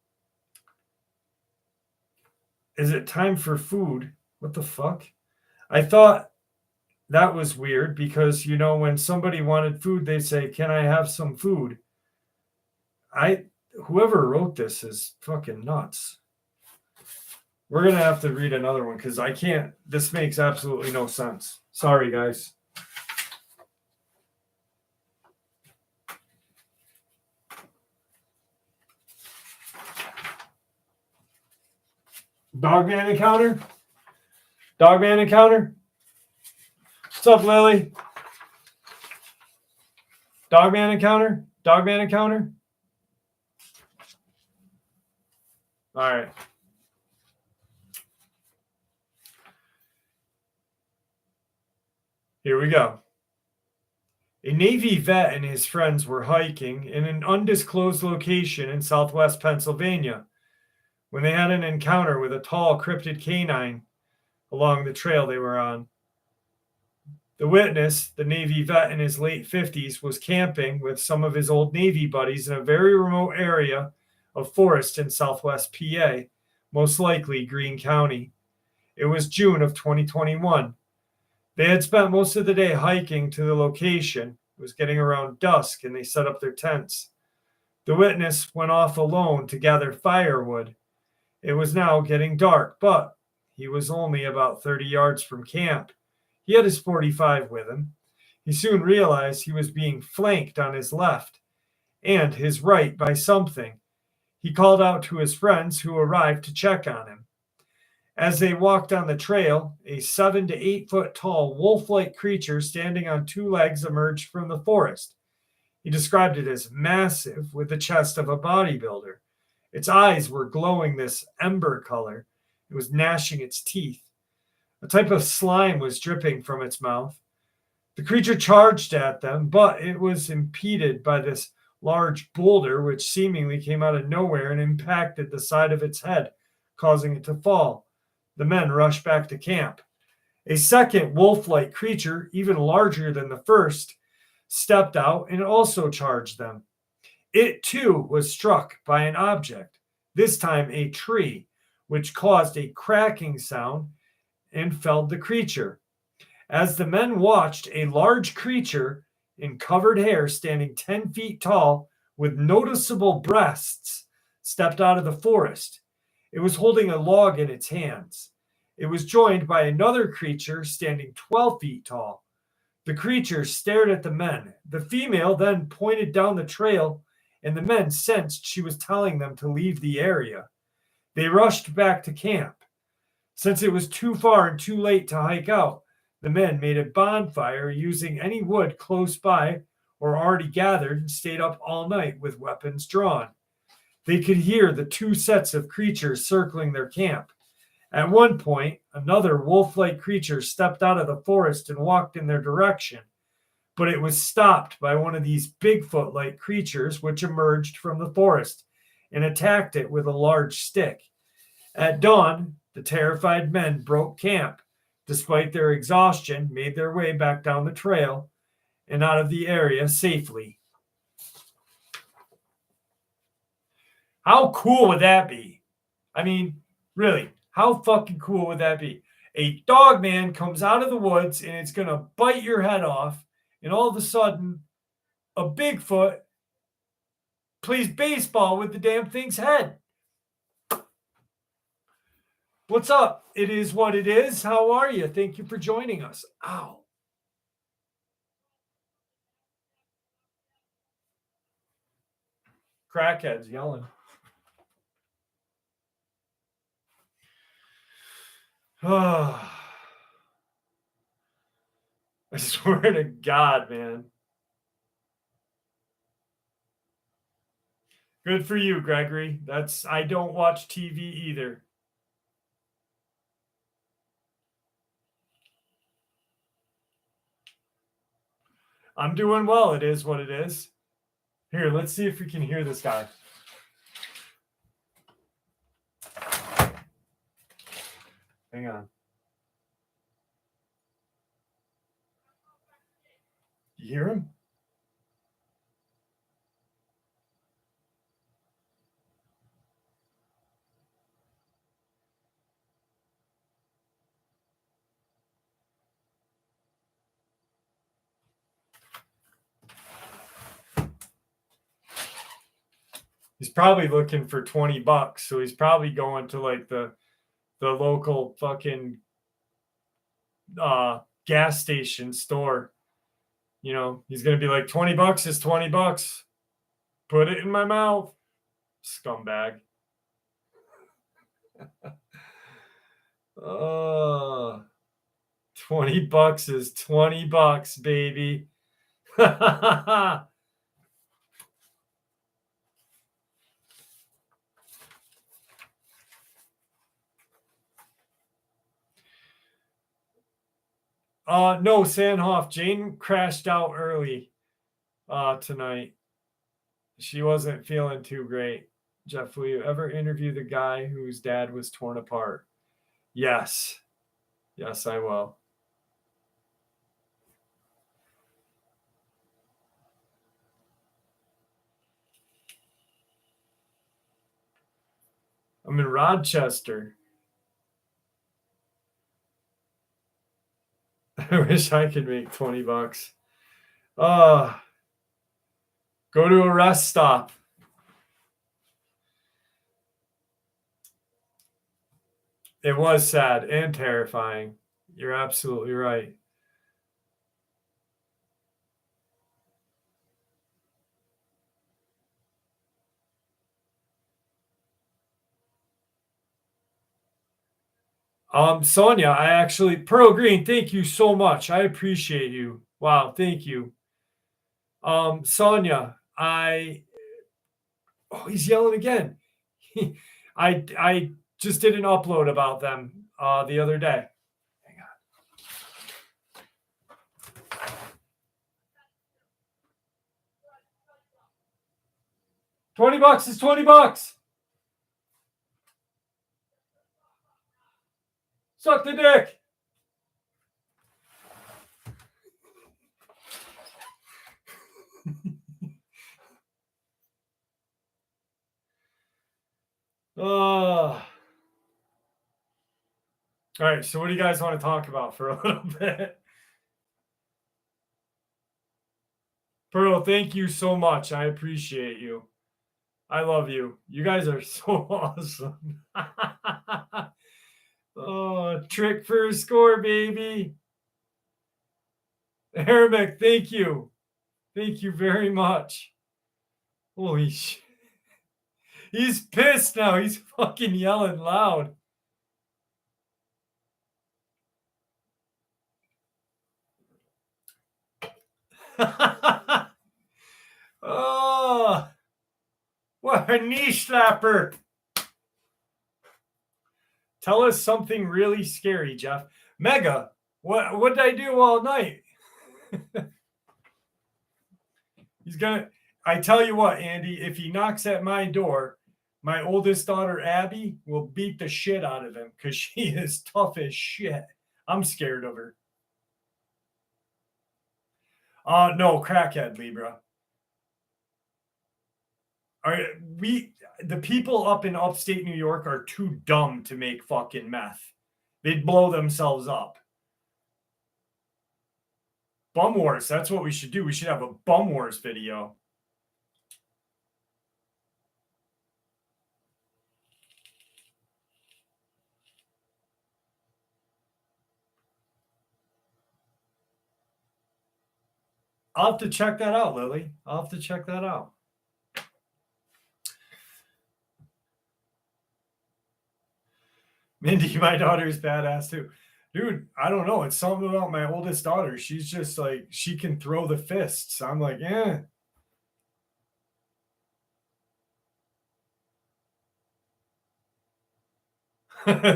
is it time for food? What the fuck? I thought that was weird because, you know, when somebody wanted food, they say, can I have some food? Whoever wrote this is fucking nuts. We're going to have to read another one because I can't, this makes absolutely no sense. Sorry, guys. Dogman encounter? Dogman encounter? What's up, Lily? Dogman encounter? Dogman encounter? All right. Here we go. A Navy vet and his friends were hiking in an undisclosed location in southwest Pennsylvania when they had an encounter with a tall cryptid canine along the trail they were on. The witness, the Navy vet in his late 50s, was camping with some of his old Navy buddies in a very remote area of forest in southwest PA, most likely Greene County. It was June of 2021. They had spent most of the day hiking to the location. It was getting around dusk and they set up their tents. The witness went off alone to gather firewood. It was now getting dark, but he was only about 30 yards from camp. He had his 45 with him. He soon realized he was being flanked on his left and his right by something. He called out to his friends who arrived to check on him. As they walked on the trail, a 7 to 8 foot tall wolf like creature standing on two legs emerged from the forest. He described it as massive, with the chest of a bodybuilder. Its eyes were glowing this ember color. It was gnashing its teeth. A type of slime was dripping from its mouth. The creature charged at them, but it was impeded by this large boulder, which seemingly came out of nowhere and impacted the side of its head, causing it to fall. The men rushed back to camp. A second wolf like creature, even larger than the first, stepped out and also charged them. It too was struck by an object, this time a tree, which caused a cracking sound and felled the creature. As the men watched, a large creature in covered hair, standing 10 feet tall with noticeable breasts, stepped out of the forest. It was holding a log in its hands. It was joined by another creature standing 12 feet tall. The creature stared at the men. The female then pointed down the trail, and the men sensed she was telling them to leave the area. They rushed back to camp. Since it was too far and too late to hike out, the men made a bonfire using any wood close by or already gathered and stayed up all night with weapons drawn. They could hear the two sets of creatures circling their camp. At one point, another wolf like creature stepped out of the forest and walked in their direction, but it was stopped by one of these Bigfoot like creatures which emerged from the forest and attacked it with a large stick. At dawn, the terrified men broke camp. Despite their exhaustion, made their way back down the trail and out of the area safely. How cool would that be? I mean, really, how fucking cool would that be? A dog man comes out of the woods and it's going to bite your head off, and all of a sudden, a Bigfoot plays baseball with the damn thing's head. What's up? It is what it is. How are you? Thank you for joining us. Ow. Crackheads yelling. I swear to God, man. Good for you, Gregory. I don't watch TV either. I'm doing well. It is what it is. Here, let's see if we can hear this guy. Hang on. You hear him? He's probably looking for $20, so he's probably going to like the local fucking gas station store. You know, he's gonna be like, $20 is $20. Put it in my mouth, scumbag. $20 is $20, baby. No, Sandhoff. Jane crashed out early tonight. She wasn't feeling too great. Jeff, will you ever interview the guy whose dad was torn apart? Yes. Yes, I will. I'm in Rochester. I wish I could make $20. Go to a rest stop. It was sad and terrifying. You're absolutely right. Sonia, I actually, Pearl Green, thank you so much. I appreciate you. Wow, thank you. Sonia, he's yelling again. I just did an upload about them the other day. Hang on. $20 is $20. Suck the dick. All right, so what do you guys want to talk about for a little bit? Pearl, thank you so much. I appreciate you. I love you. You guys are so awesome. Trick for a score, baby. Arabic, thank you. Thank you very much. Holy shit. He's pissed now. He's fucking yelling loud. Oh, what a knee slapper. Tell us something really scary, Jeff. Mega, what did I do all night? I tell you what, Andy, if he knocks at my door, my oldest daughter, Abby, will beat the shit out of him because she is tough as shit. I'm scared of her. No, crackhead, Libra. The people up in upstate New York are too dumb to make fucking meth. They'd blow themselves up. Bum Wars, that's what we should do. We should have a Bum Wars video. I'll have to check that out, Lily. I'll have to check that out. Mindy, my daughter's badass too. Dude, I don't know. It's something about my oldest daughter. She's just like, she can throw the fists. I'm like, eh.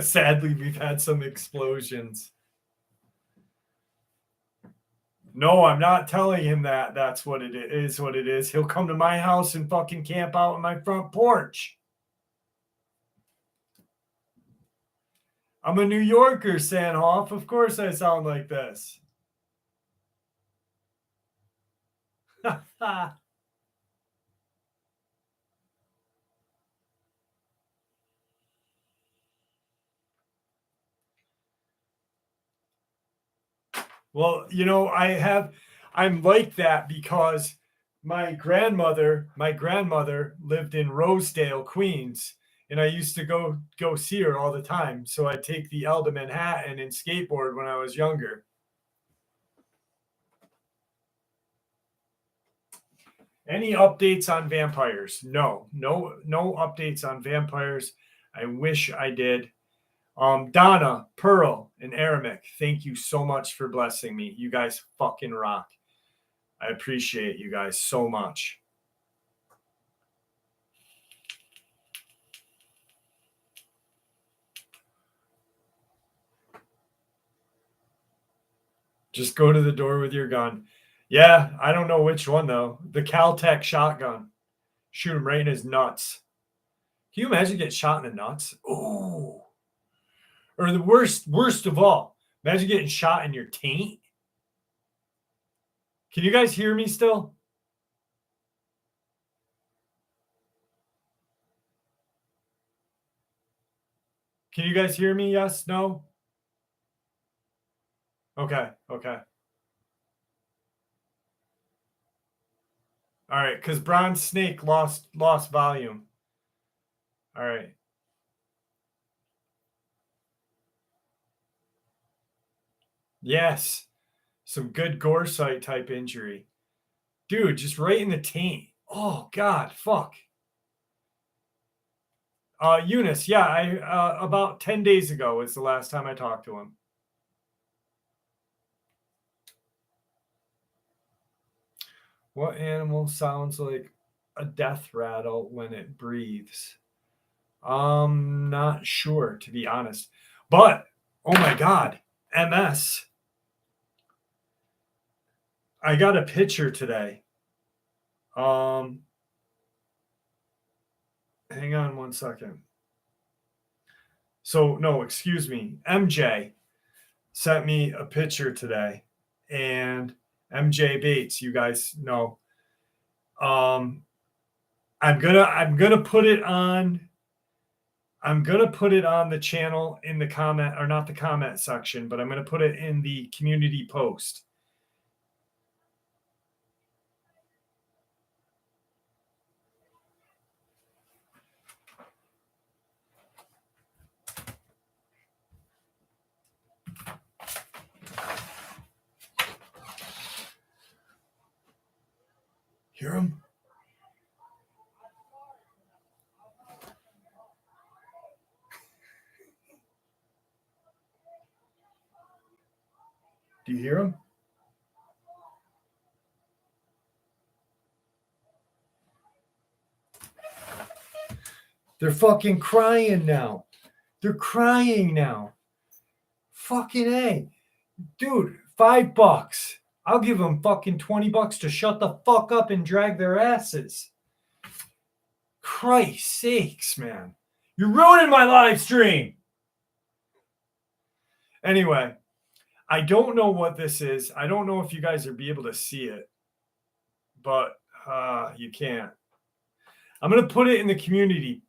Sadly, we've had some explosions. No, I'm not telling him that. That's what it is. What it is. He'll come to my house and fucking camp out on my front porch. I'm a New Yorker, Sandhoff. Of course I sound like this. Well, I'm like that because my grandmother lived in Rosedale, Queens, and I used to go see her all the time. So I take the L to Manhattan and skateboard when I was younger. Any updates on vampires? No updates on vampires. I wish I did. Donna, Pearl, and Aramik, thank you so much for blessing me. You guys fucking rock. I appreciate you guys so much. Just go to the door with your gun. Yeah, I don't know which one though. The Caltech shotgun. Shoot him right in his nuts. Can you imagine getting shot in the nuts? Ooh. Or the worst of all, imagine getting shot in your taint. Can you guys hear me still? Can you guys hear me? Yes? No? Okay. Okay. All right. Because Bronze Snake lost volume. All right. Yes. Some good gore site type injury. Dude, just right in the taint. Oh God, fuck. Eunice, yeah, I about 10 days ago was the last time I talked to him. What animal sounds like a death rattle when it breathes? Not sure, to be honest. But oh my God, MS. I got a picture today. Hang on one second. So no, excuse me. MJ sent me a picture today, and MJ Bates, you guys know. I'm gonna put it on. I'm gonna put it on the channel in the comment, or not the comment section, but I'm gonna put it in the community post. Hear him? Do you hear him? They're fucking crying now. They're crying now. Fucking A. Dude, $5. I'll give them fucking $20 to shut the fuck up and drag their asses. Christ sakes, man. You're ruining my live stream. Anyway, I don't know what this is. I don't know if you guys will be able to see it, but you can't. I'm gonna put it in the community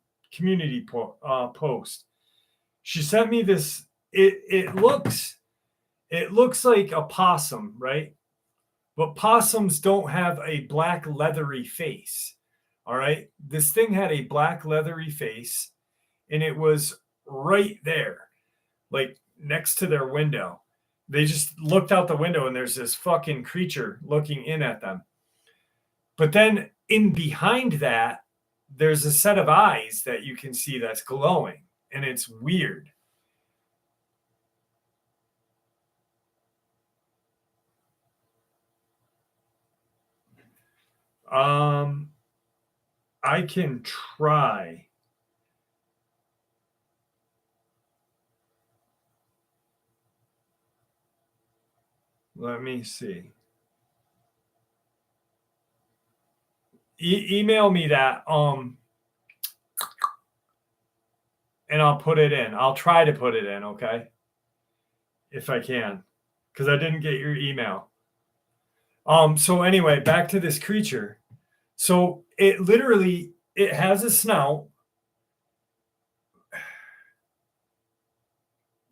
post. She sent me this. It looks like a possum, right? But possums don't have a black leathery face. All right, this thing had a black leathery face, and it was right there, like next to their window. They just looked out the window, and there's this fucking creature looking in at them. But then in behind that, there's a set of eyes that you can see that's glowing, and it's weird. I can try. Let me see. Email me that and I'll put it in. I'll try to put it in, okay? If I can, because I didn't get your email. So anyway, back to this creature. So it literally, it has a snout.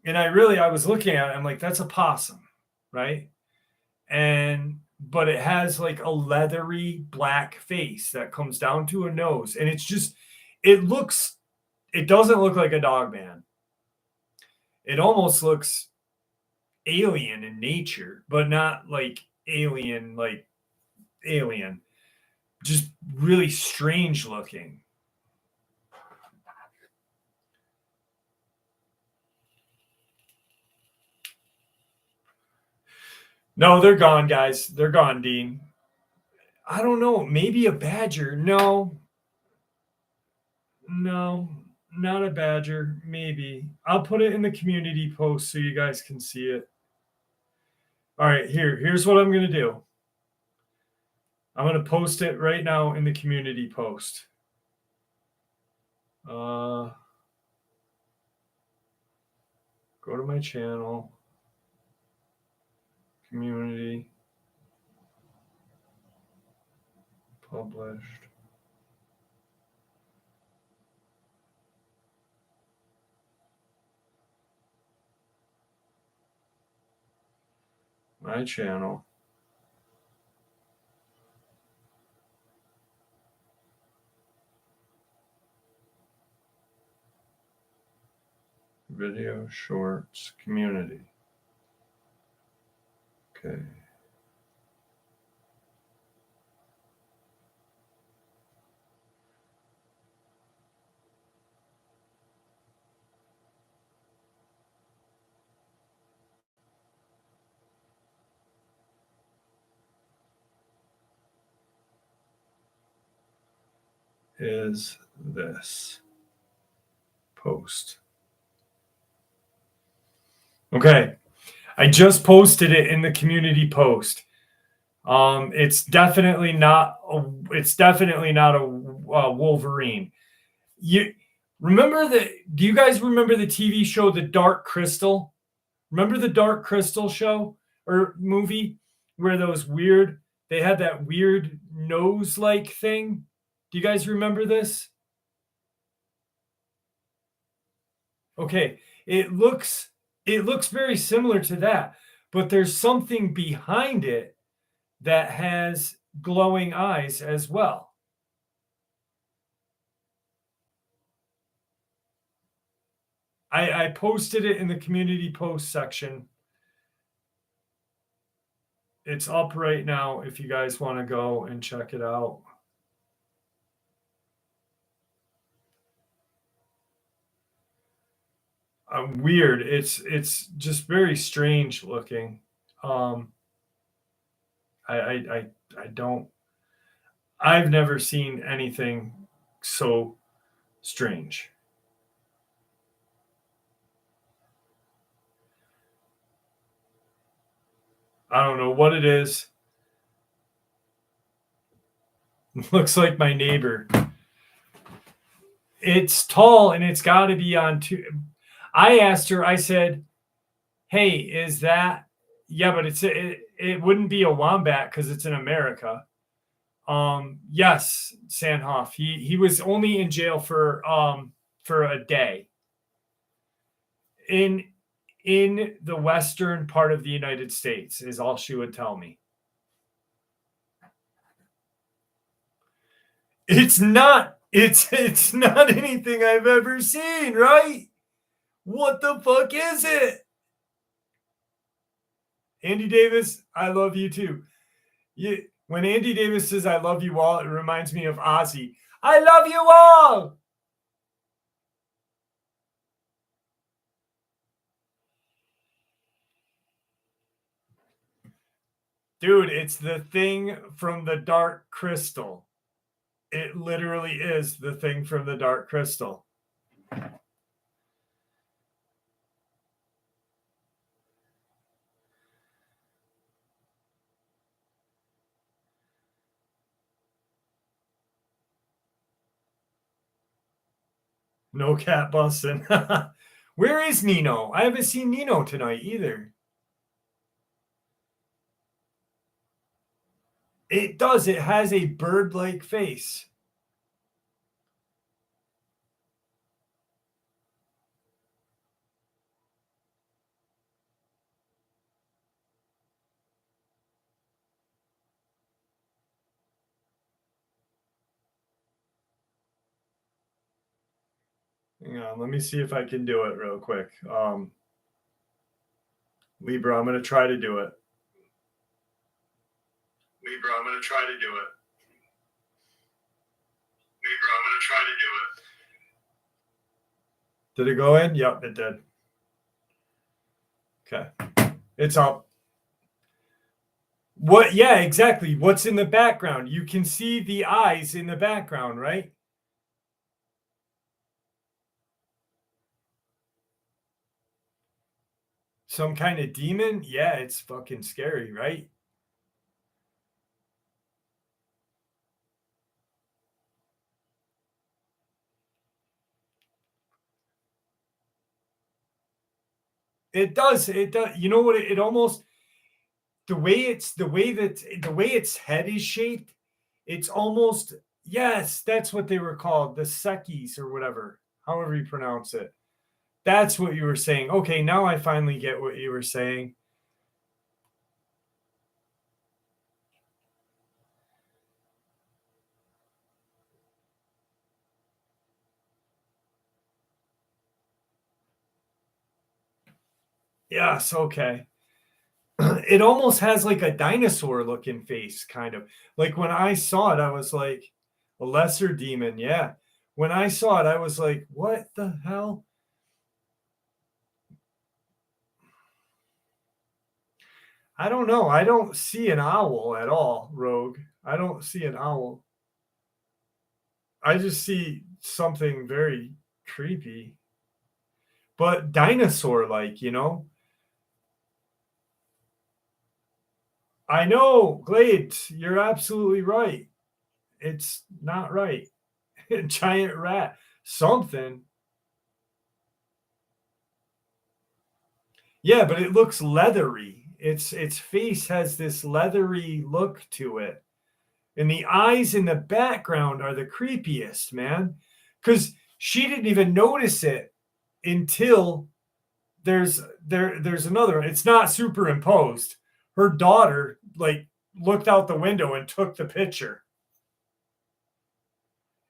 And I was looking at it, I'm like, that's a possum, right? But it has like a leathery black face that comes down to a nose. And it's just, it doesn't look like a Dogman. It almost looks alien in nature, but not like alien, just really strange looking. No, they're gone, guys. They're gone, Dean. I don't know. Maybe a badger. No, not a badger. Maybe. I'll put it in the community post so you guys can see it. All right, here's what I'm going to do. I'm going to post it right now in the community post. Go to my channel, community, published. My channel. Video shorts community. Okay. Is this post? Okay. I just posted it in the community post. It's definitely not a Wolverine. You remember do you guys remember the TV show The Dark Crystal? Remember the Dark Crystal show or movie where they had that weird nose like thing? Do you guys remember this? Okay, it looks very similar to that, but there's something behind it that has glowing eyes as well. I posted it in the community post section. It's up right now if you guys want to go and check it out. Weird. It's just very strange looking. I don't. I've never seen anything so strange. I don't know what it is. Looks like my neighbor. It's tall and it's got to be on two. I asked her, I said, hey, is that, yeah, but it wouldn't be a wombat because it's in America. Yes, Sandhoff. He was only in jail for a day. In the western part of the United States is all she would tell me. It's not anything I've ever seen, right? What the fuck is it? Andy Davis, I love you too. When Andy Davis says I love you all, it reminds me of Ozzy. I love you all. Dude, it's the thing from the Dark Crystal. It literally is the thing from the Dark Crystal. No cat busting. Where is Nino? I haven't seen Nino tonight either. It does. It has a bird-like face. Hang on, let me see if I can do it real quick. Libra, I'm going to try to do it. Libra, I'm going to try to do it. Libra, I'm going to try to do it. Did it go in? Yep, it did. Okay. It's up. What? Yeah, exactly. What's in the background? You can see the eyes in the background, right? Some kind of demon? Yeah, it's fucking scary, right? It does. It does. You know what? It almost the way its head is shaped. It's almost yes. That's what they were called, the Sekis or whatever, however you pronounce it. That's what you were saying. Okay, now I finally get what you were saying. Yes. Okay. It almost has like a dinosaur looking face, kind of. Like when I saw it, I was like, a lesser demon. Yeah. When I saw it, I was like, what the hell? I don't know. I don't see an owl at all, Rogue. I don't see an owl. I just see something very creepy, but dinosaur like, you know? I know, Glade, you're absolutely right. It's not right. Giant rat, something. Yeah, but it looks leathery. Its face has this leathery look to it. And the eyes in the background are the creepiest, man. Because she didn't even notice it until there's another one. It's not superimposed. Her daughter like looked out the window and took the picture.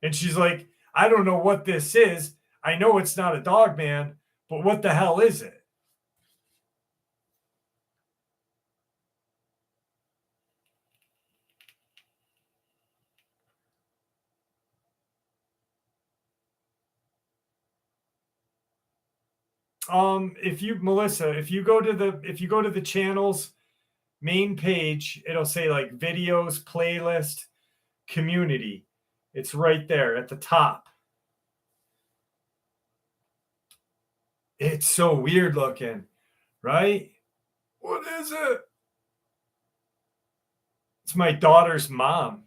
And she's like, I don't know what this is. I know it's not a dog man, but what the hell is it? If you Melissa, if you go to the channel's main page, it'll say like videos, playlist, community. It's right there at the top. It's so weird looking, right? What is it? It's my daughter's mom.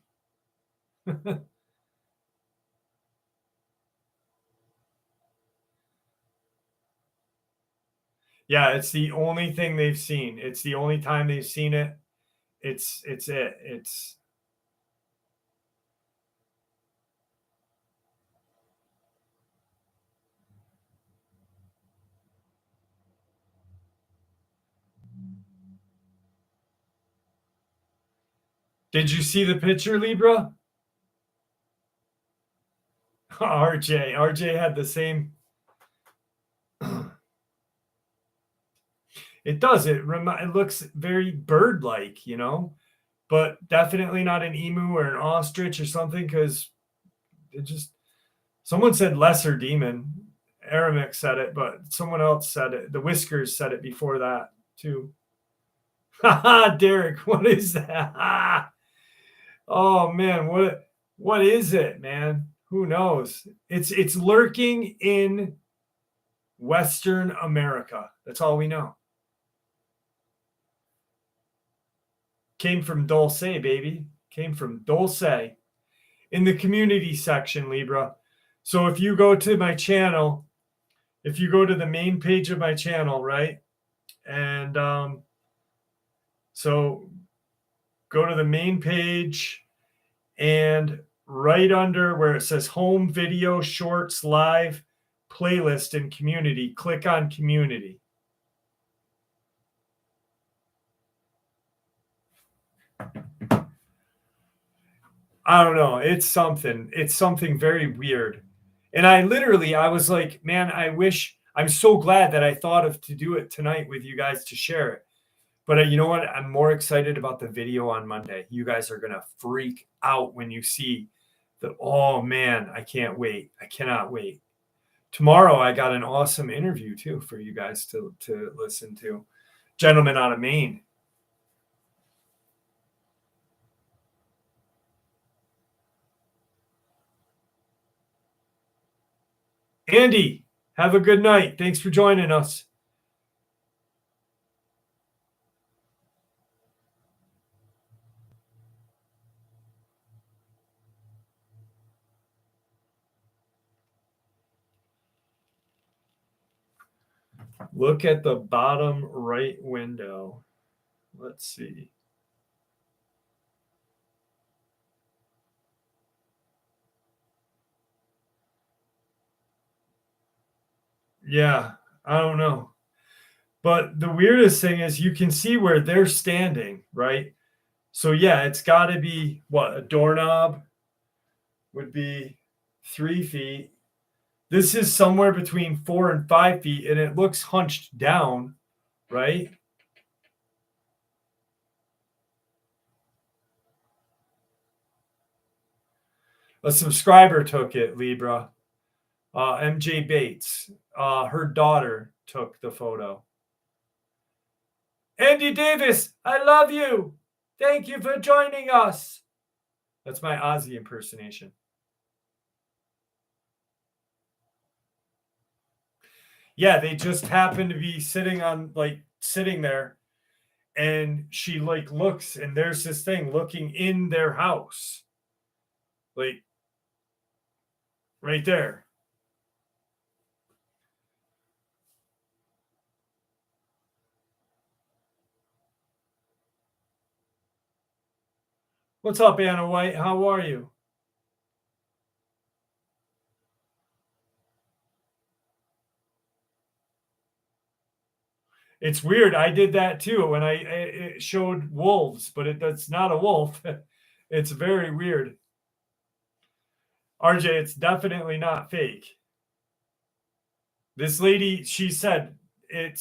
Yeah, it's the only thing they've seen. It's the only time they've seen it. It's it. It's Did you see the picture, Libra? RJ had the same. It does. It looks very bird-like, you know, but definitely not an emu or an ostrich or something because it just someone said lesser demon. Aramik said it, but someone else said it. The Whiskers said it before that too. Haha, Derek, what is that? Oh man, what is it, man? Who knows? It's lurking in Western America. That's all we know. Came from Dulce, baby. Came from Dulce in the community section, Libra. So if you go to my channel, if you go to the main page of my channel, right? And so go to the main page and right under where it says home video shorts live playlist and community, click on community. I don't know. It's something very weird. And I was like, man, I'm so glad that I thought of to do it tonight with you guys to share it. But you know what? I'm more excited about the video on Monday. You guys are going to freak out when you see the, oh man, I can't wait. I cannot wait. Tomorrow, I got an awesome interview too for you guys to listen to. Gentleman out of Maine. Andy, have a good night. Thanks for joining us. Look at the bottom right window. Let's see. Yeah, I don't know. But the weirdest thing is you can see where they're standing, right? So yeah, it's got to be what a doorknob would be 3 feet. This is somewhere between 4 and 5 feet, and it looks hunched down, right? A subscriber took it, Libra. MJ Bates. Her daughter took the photo. Andy Davis, I love you. Thank you for joining us. That's my Ozzy impersonation. Yeah, they just happen to be sitting there, and she looks, and there's this thing looking in their house, like right there. What's up, Anna White? How are you? It's weird. I did that too when it showed wolves, but that's not a wolf. It's very weird. RJ, it's definitely not fake. This lady, she said it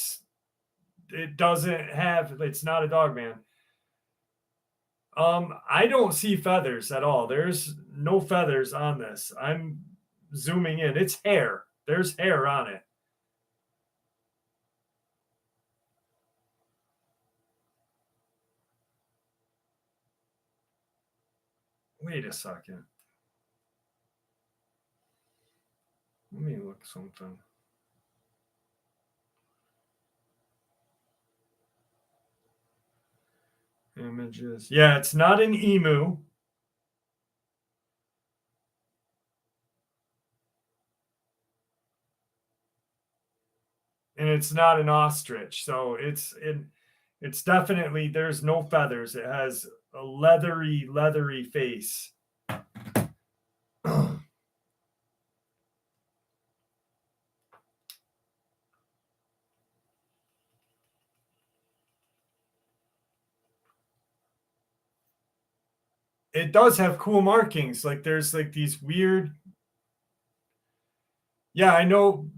doesn't have, it's not a Dogman. I don't see feathers at all. There's no feathers on this. I'm zooming in. It's hair. There's hair on it. Wait a second. Let me look something. Images. Yeah, it's not an emu. And it's not an ostrich. So it's definitely, there's no feathers. It has a leathery face. It does have cool markings. Like there's like these weird. Yeah, I know.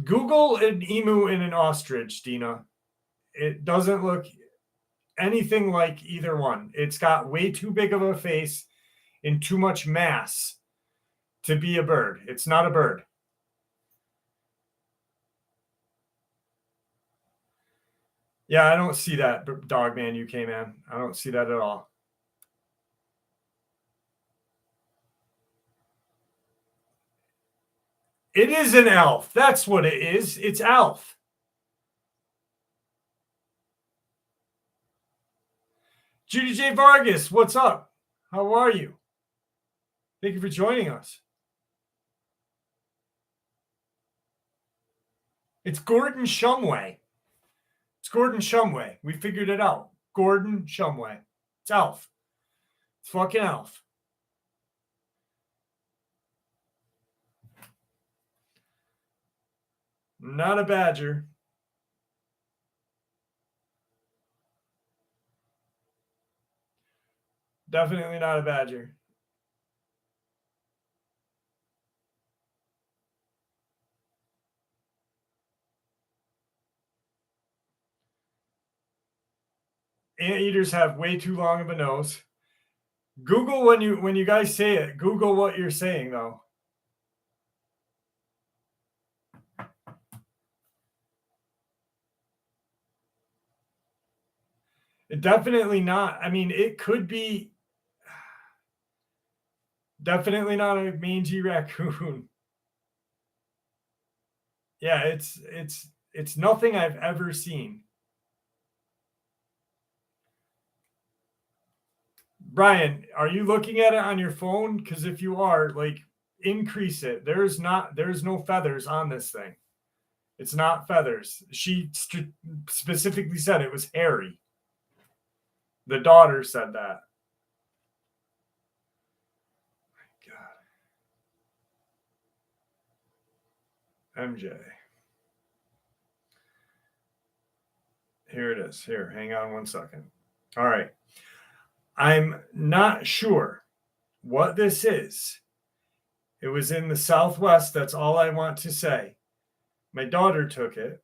Google an emu and an ostrich, Dina. It doesn't look anything like either one. It's got way too big of a face and too much mass to be a bird. It's not a bird. Yeah, I don't see that, Dogman UK man. I don't see that at all. It is an elf. That's what it is. It's Alf. Judy J. Vargas, what's up? How are you? Thank you for joining us. It's Gordon Shumway. It's Gordon Shumway. We figured it out. Gordon Shumway. It's Alf. It's fucking Alf. Not a badger. Definitely not a badger. Anteaters have way too long of a nose. Google when you guys say it. Google what you're saying though. Definitely not. I mean, it could be. Definitely not a mangy raccoon. Yeah, it's nothing I've ever seen. Brian, are you looking at it on your phone? Because if you are, like, increase it. There's no feathers on this thing. It's not feathers. She specifically said it was hairy. The daughter said that. God. MJ. Here it is. Here, hang on one second. All right. I'm not sure what this is. It was in the Southwest. That's all I want to say. My daughter took it.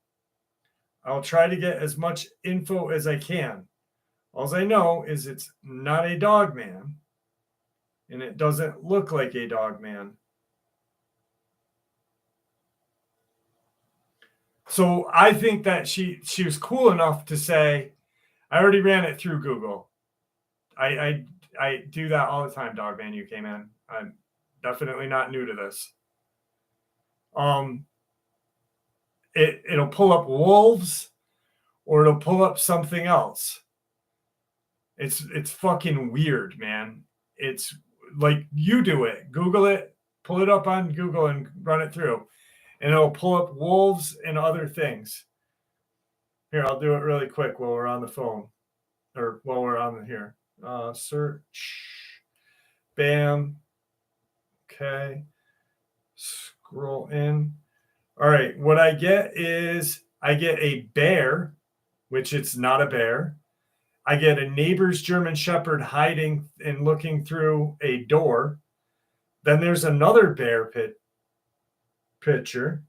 I'll try to get as much info as I can. All I know is it's not a Dogman, and it doesn't look like a Dogman. So I think that she was cool enough to say, I already ran it through Google. I do that all the time, Dogman UK, man. I'm definitely not new to this. It'll pull up wolves, or it'll pull up something else. It's fucking weird, man. It's like, you do it. Google it, pull it up on Google and run it through. And it'll pull up wolves and other things. Here, I'll do it really quick while we're on the phone. Or while we're on here. Search. Bam. Okay. Scroll in. All right. What I get is I get a bear, which it's not a bear. I get a neighbor's German Shepherd hiding and looking through a door. Then there's another bear picture.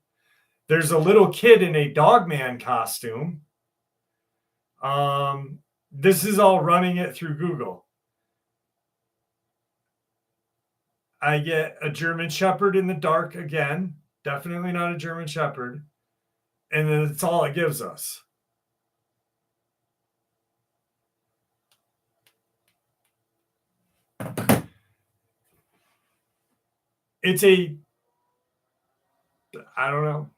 There's a little kid in a Dogman costume. This is all running it through Google. I get a German Shepherd in the dark again. Definitely not a German Shepherd. And then that's all it gives us. It's I don't know.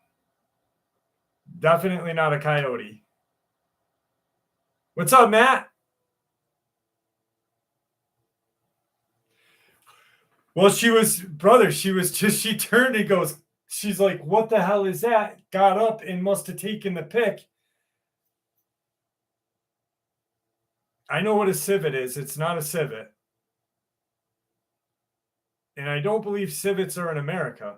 Definitely not a coyote. What's up, Matt? Well, she turned and goes, she's like, what the hell is that? Got up and must have taken the pic. I know what a civet is. It's not a civet. And I don't believe civets are in America.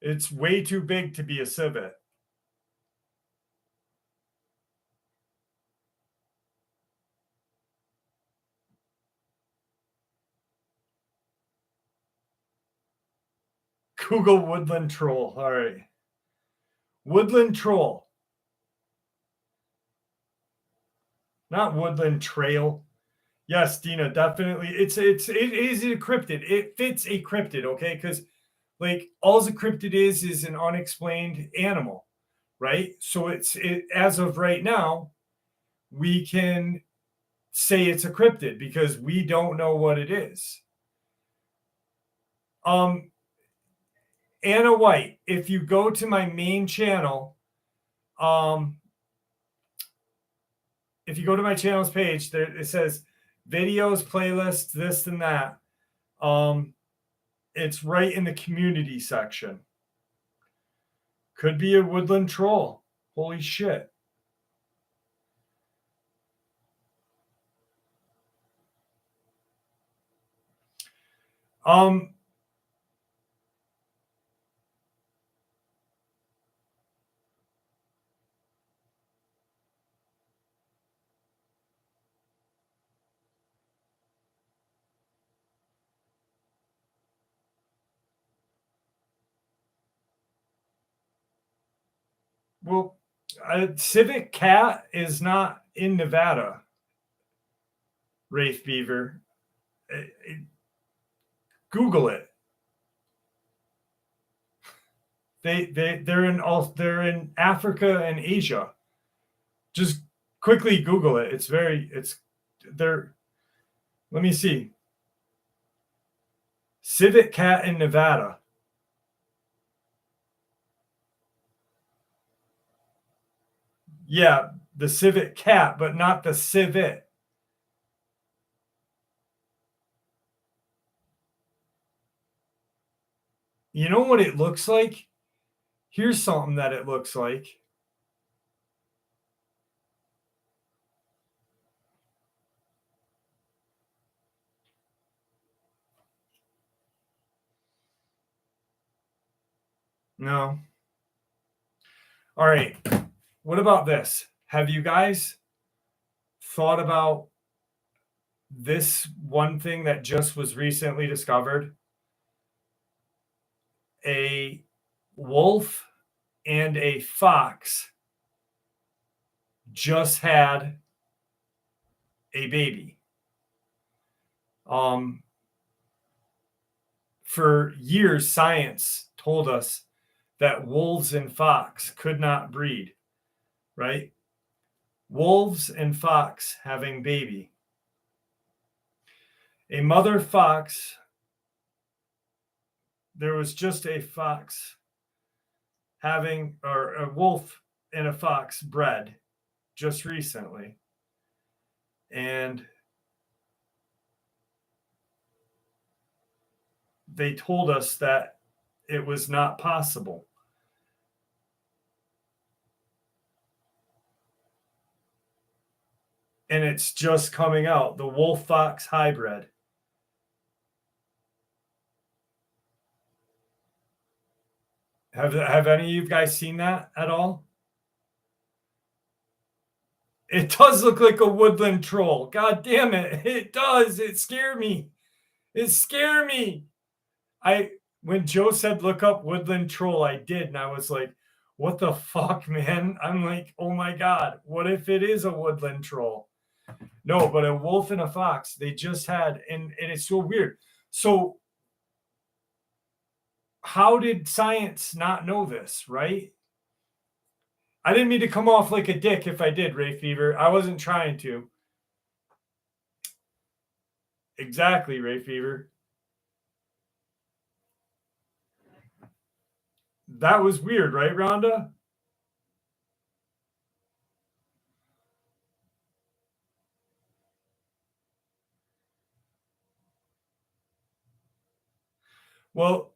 It's way too big to be a civet. Google woodland troll. All right. Woodland troll. Not woodland trail. Yes, Dina, definitely. It is a cryptid. It fits a cryptid, okay? Because like all a cryptid is an unexplained animal, right? So as of right now, we can say it's a cryptid because we don't know what it is. Anna White, if you go to my main channel, if you go to my channel's page, there it says videos, playlists, this and that. It's right in the community section. Could be a woodland troll. Holy shit. Well, a civet cat is not in Nevada. Rafe Beaver. Google it. They're in Africa and Asia. Just quickly Google it. Let me see. Civet cat in Nevada. Yeah, the civet cat, but not the civet. You know what it looks like? Here's something that it looks like. No. All right. What about this? Have you guys thought about this one thing that just was recently discovered? A wolf and a fox just had a baby. For years, science told us that wolves and fox could not breed, right? Wolves and fox having baby. A mother fox, there was just a fox having, or a wolf and a fox bred just recently. And they told us that it was not possible. And it's just coming out, the wolf fox hybrid. Have any of you guys seen that at all? It does look like a woodland troll. God damn it. It does. It scared me. It scared me. When Joe said look up woodland troll, I did, and I was like, what the fuck, man? I'm like, oh my God, what if it is a woodland troll? No, but a wolf and a fox, they just had, and it's so weird. So how did science not know this, right? I didn't mean to come off like a dick if I did, Ray Fever. I wasn't trying to. Exactly, Ray Fever. That was weird, right, Rhonda? Well,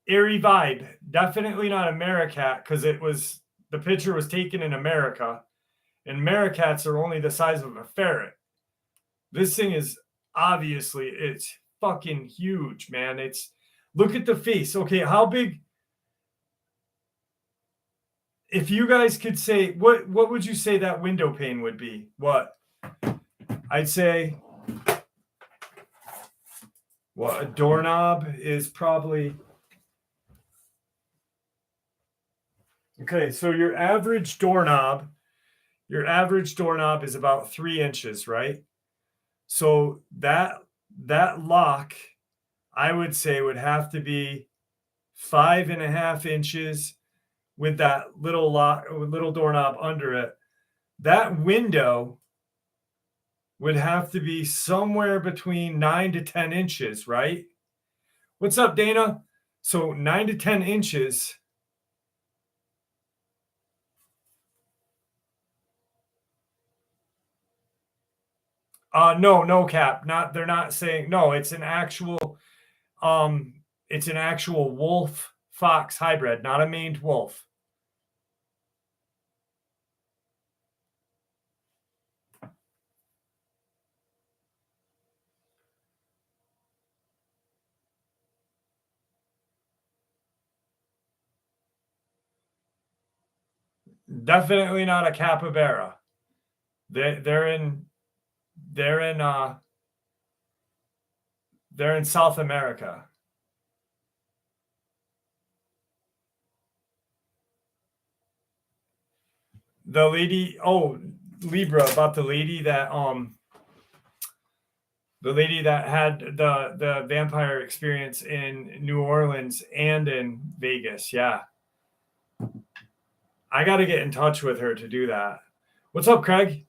eerie vibe. Definitely not a Americat because it was the picture was taken in America, and Americats are only the size of a ferret. This thing is obviously it's fucking huge, man. It's look at the face. Okay, how big? If you guys could say what would you say that window pane would be? What? I'd say what a doorknob is probably. Okay, so your average doorknob is about 3 inches, right? So that lock, I would say, would have to be 5.5 inches with that little doorknob under it. That window would have to be somewhere between 9 to 10 inches, right? What's up, Dana? So 9 to 10 inches. No cap. They're not saying no, it's an actual wolf fox hybrid, not a maned wolf. Definitely not a capybara. They're in South America. The lady, Libra, about the lady that had the vampire experience in New Orleans and in Vegas. Yeah. I got to get in touch with her to do that. What's up, Craig?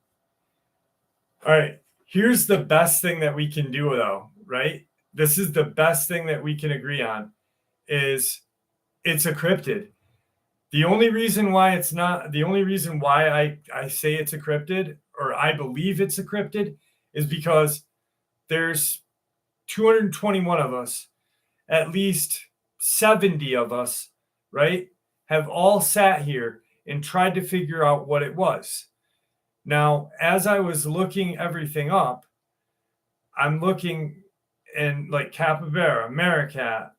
All right. Here's the best thing that we can do, though, right? This is the best thing that we can agree on is it's a cryptid. The only reason why it's not, the only reason why I say it's a cryptid, or I believe it's a cryptid, is because there's 221 of us, at least 70 of us, right, have all sat here and tried to figure out what it was. Now, as I was looking everything up, I'm looking in like capybara, meerkat,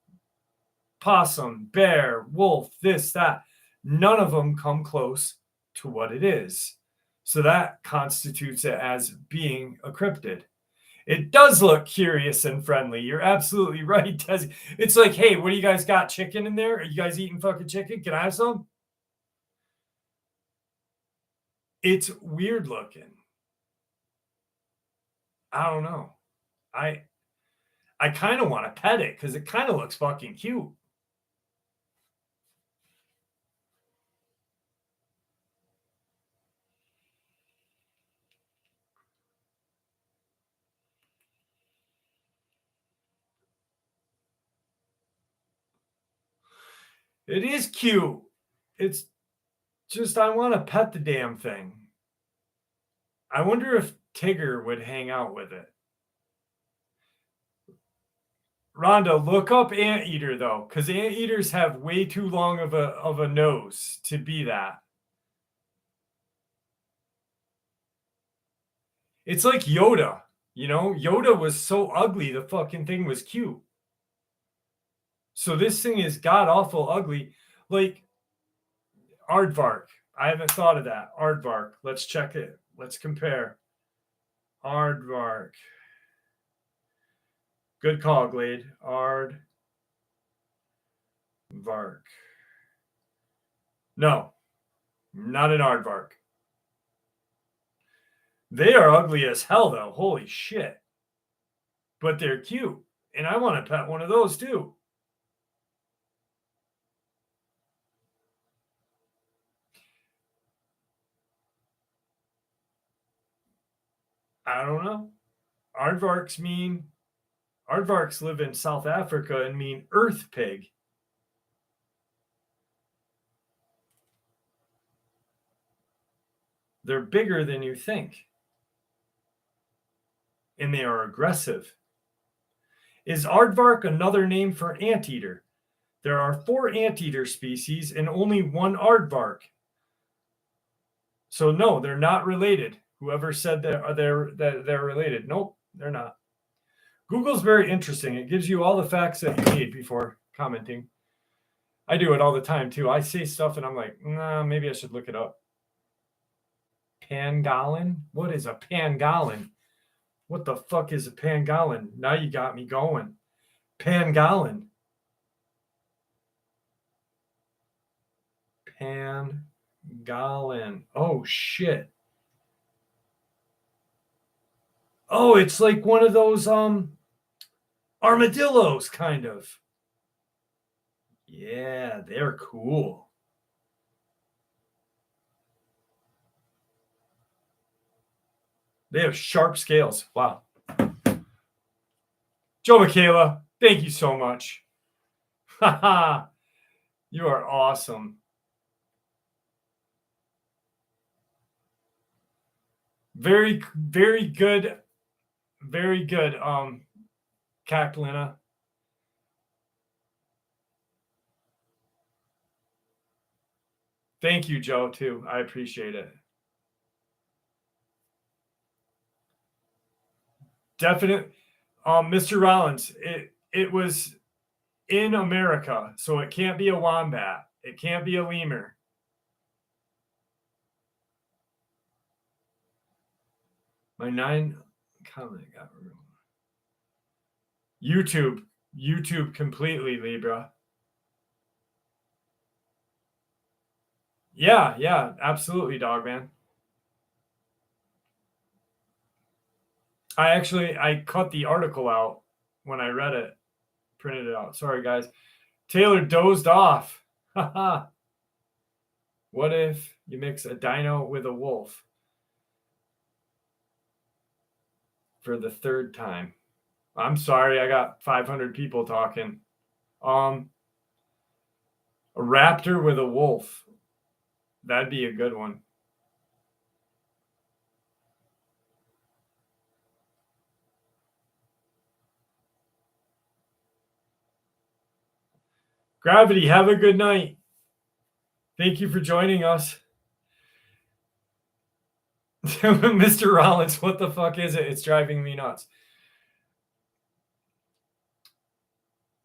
possum, bear, wolf, this, that. None of them come close to what it is. So that constitutes it as being a cryptid. It does look curious and friendly. You're absolutely right, Desi. It's like, hey, what do you guys got? Chicken in there? Are you guys eating fucking chicken? Can I have some? It's weird looking. I don't know. I kind of want to pet it because it kind of looks fucking cute. It is cute. It's just, I want to pet the damn thing. I wonder if Tigger would hang out with it. Rhonda, look up anteater though, because anteaters have way too long of a nose to be that. It's like Yoda, you know? Yoda was so ugly, the fucking thing was cute. So this thing is god awful ugly. Like aardvark. I haven't thought of that. Aardvark. Let's check it. Let's compare. Aardvark. Good call, Glade. Aardvark. No, not an aardvark. They are ugly as hell, though. Holy shit. But they're cute. And I want to pet one of those, too. I don't know. Aardvarks live in South Africa and mean earth pig. They're bigger than you think. And they are aggressive. Is aardvark another name for anteater? There are 4 anteater species and only 1 aardvark. So no, they're not related. Whoever said that they're related. Nope, they're not. Google's very interesting. It gives you all the facts that you need before commenting. I do it all the time too. I say stuff and I'm like, nah, maybe I should look it up. Pangolin? What is a pangolin? What the fuck is a pangolin? Now you got me going. Pangolin. Pangolin. Oh shit. Oh, it's like one of those armadillos, kind of. Yeah, they're cool. They have sharp scales. Wow. Joe Michaela, thank you so much. Haha. You are awesome. Very, very good. Very good, Cactlina. Thank you, Joe, too. I appreciate it. Definite. Mr. Rollins, it was in America, so it can't be a wombat. It can't be a lemur. My 9 comment got removed. YouTube completely, Libra. Yeah, absolutely, Dogman. I cut the article out when I read it, printed it out. Sorry, guys. Taylor dozed off. Haha. What if you mix a dino with a wolf for the 3rd time? I'm sorry, I got 500 people talking. A raptor with a wolf. That'd be a good one. Gravity, have a good night. Thank you for joining us. Mr. Rollins, what the fuck is it? It's driving me nuts.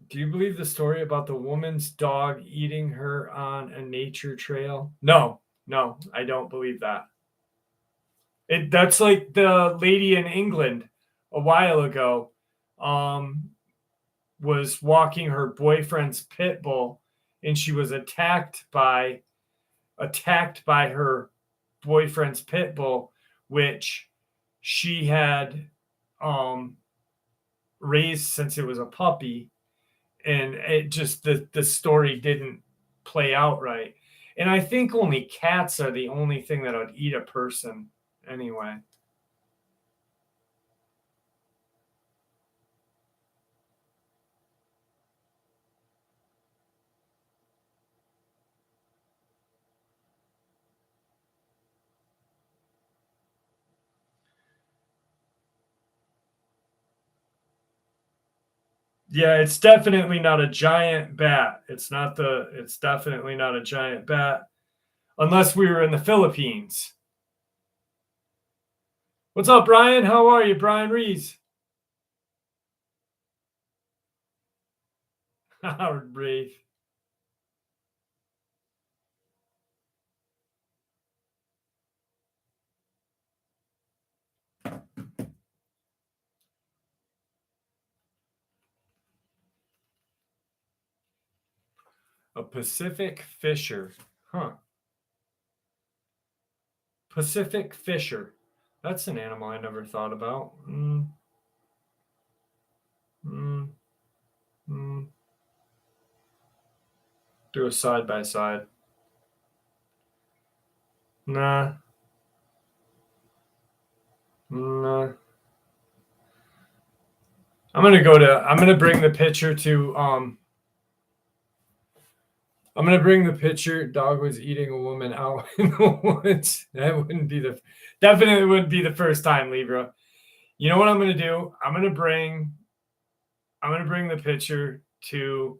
Do you believe the story about the woman's dog eating her on a nature trail? No, I don't believe that. That's like the lady in England a while ago was walking her boyfriend's pit bull, and she was attacked by her boyfriend's pit bull, which she had raised since it was a puppy, and it just the story didn't play out right. And I think only cats are the only thing that would eat a person anyway. Yeah, it's definitely not a giant bat. It's definitely not a giant bat unless we were in the Philippines. What's up, Brian? How are you, Brian Rees? Howard Brave. A Pacific fisher. Huh. Pacific fisher. That's an animal I never thought about. Do a side by side. Nah. Nah. I'm gonna bring the picture to I'm gonna bring the picture. Dog was eating a woman out in the woods. Definitely wouldn't be the first time, Libra. You know what I'm gonna do? I'm gonna bring the picture to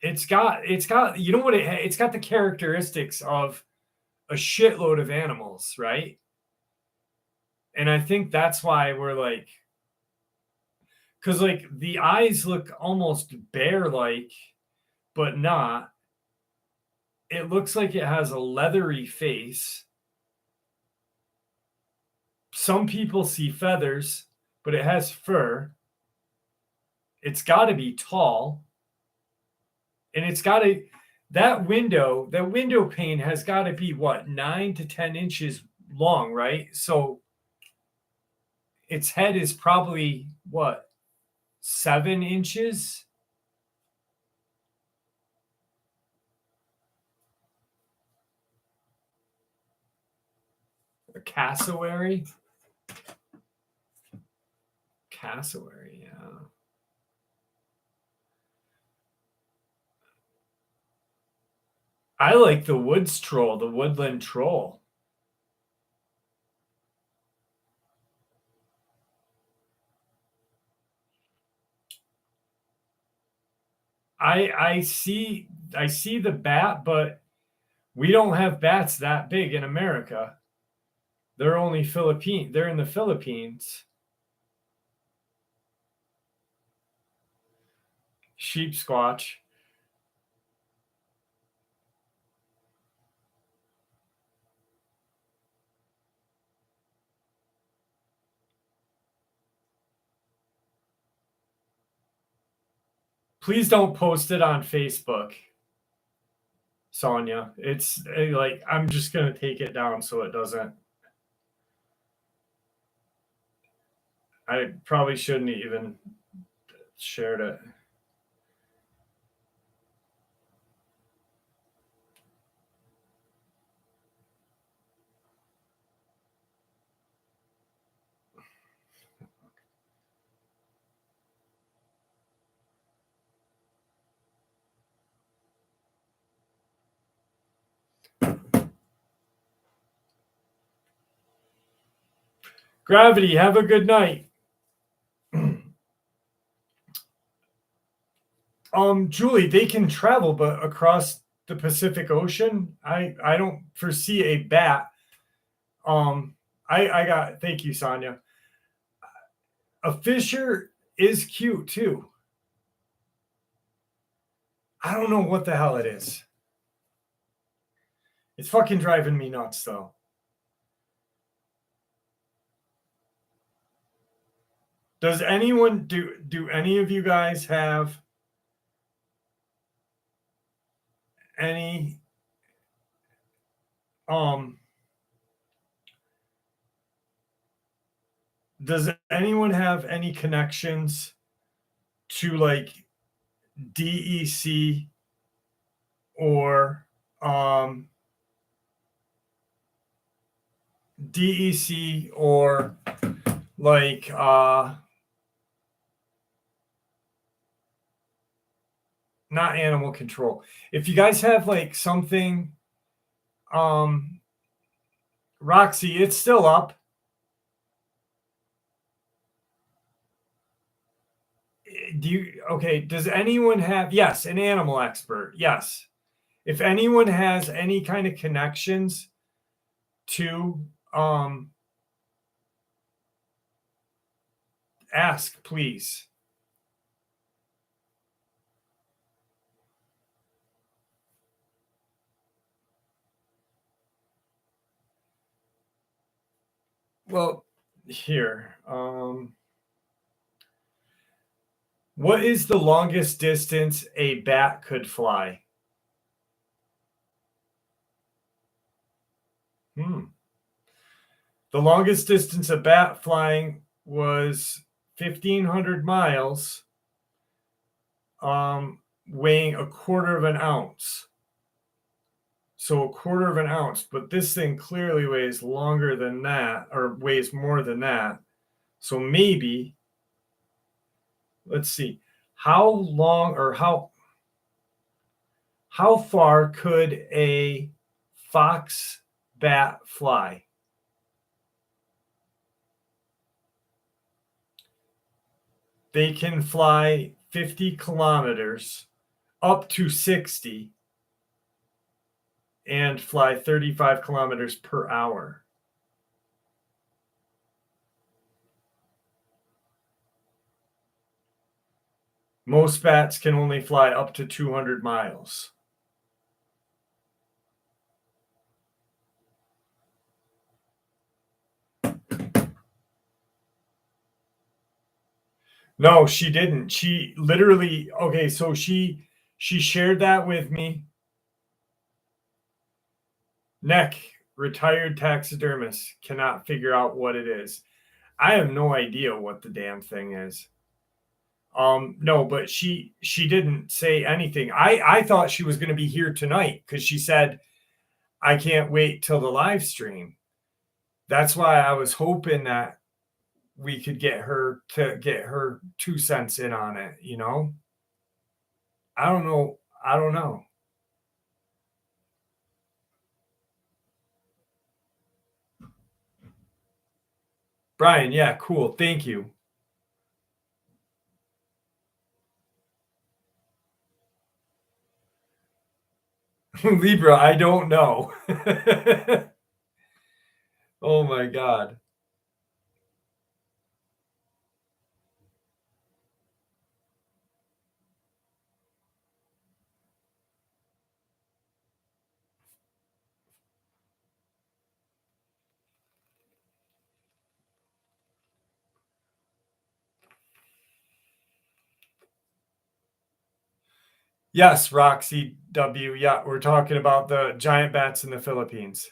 it's got you know what it's got the characteristics of a shitload of animals, right? And I think that's why we're like, because like the eyes look almost bear like, but not. It looks like it has a leathery face. Some people see feathers, but it has fur. It's got to be tall. And it's got to, that window pane has got to be what, 9 to 10 inches long, right? So its head is probably what, 7 inches? A cassowary? Cassowary, yeah. I like the woods troll, the woodland troll. I see the bat, but we don't have bats that big in America. They're only Philippine. They're in the Philippines. Sheep squatch. Please don't post it on Facebook, Sonia. It's like I'm just gonna take it down so it doesn't. I probably shouldn't even shared it. Gravity, have a good night. Julie, they can travel, but across the Pacific Ocean, I don't foresee a bat. Um, I got thank you, Sonia. A fisher is cute too. I don't know what the hell it is. It's fucking driving me nuts though. Does anyone do any of you guys have any um does anyone have any connections to like DEC or um DEC or like not animal control. If you guys have like something Roxy, it's still up. Do you okay, does anyone have yes, an animal expert. Yes. If anyone has any kind of connections to ask please. Well, here. What is the longest distance a bat could fly? Hmm. The longest distance a bat flying was 1,500 miles, weighing a quarter of an ounce. So a quarter of an ounce, but this thing clearly weighs longer than that, or weighs more than that. So maybe, let's see, how long or how far could a fox bat fly? They can fly 50 kilometers up to 60 and fly 35 kilometers per hour. Most bats can only fly up to 200 miles. No, she didn't. She literally okay, so she shared that with me. Neck, retired taxidermist, cannot figure out what it is. I have no idea what the damn thing is. No, but she didn't say anything. I thought she was going to be here tonight because she said I can't wait till the live stream. That's why I was hoping that we could get her to get her 2 cents in on it, you know? I don't know. I don't know. Brian, yeah, cool. Thank you. Libra, I don't know. Oh my God. Yes, Roxy W. Yeah, we're talking about the giant bats in the Philippines.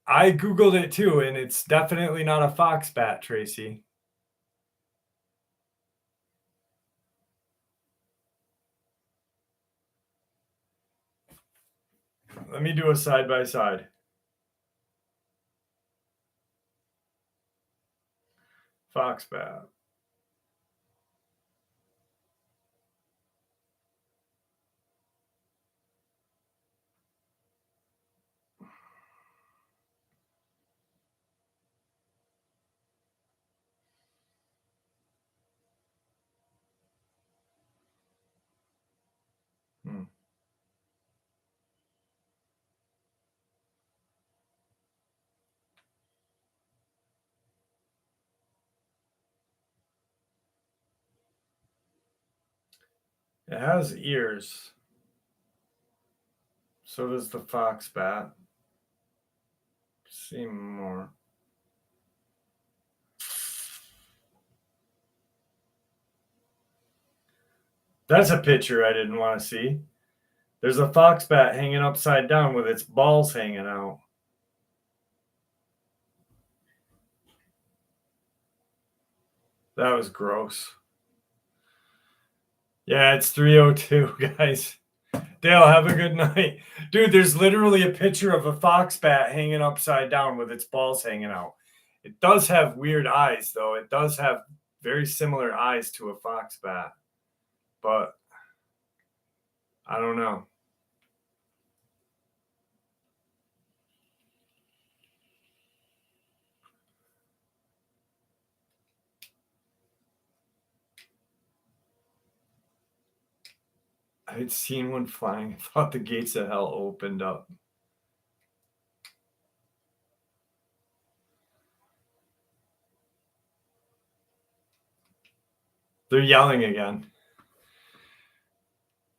I Googled it too, and it's definitely not a fox bat, Tracy. Let me do a side by side. fox bat. Hmm. It has ears. So does the fox bat. See more. That's a picture I didn't want to see. There's a fox bat hanging upside down with its balls hanging out. That was gross. Yeah, it's 3:02, guys. Dale, have a good night. Dude, there's literally a picture of a fox bat hanging upside down with its balls hanging out. It does have weird eyes, though. It does have very similar eyes to a fox bat. But I don't know. I had seen one flying. I thought the gates of hell opened up. They're yelling again.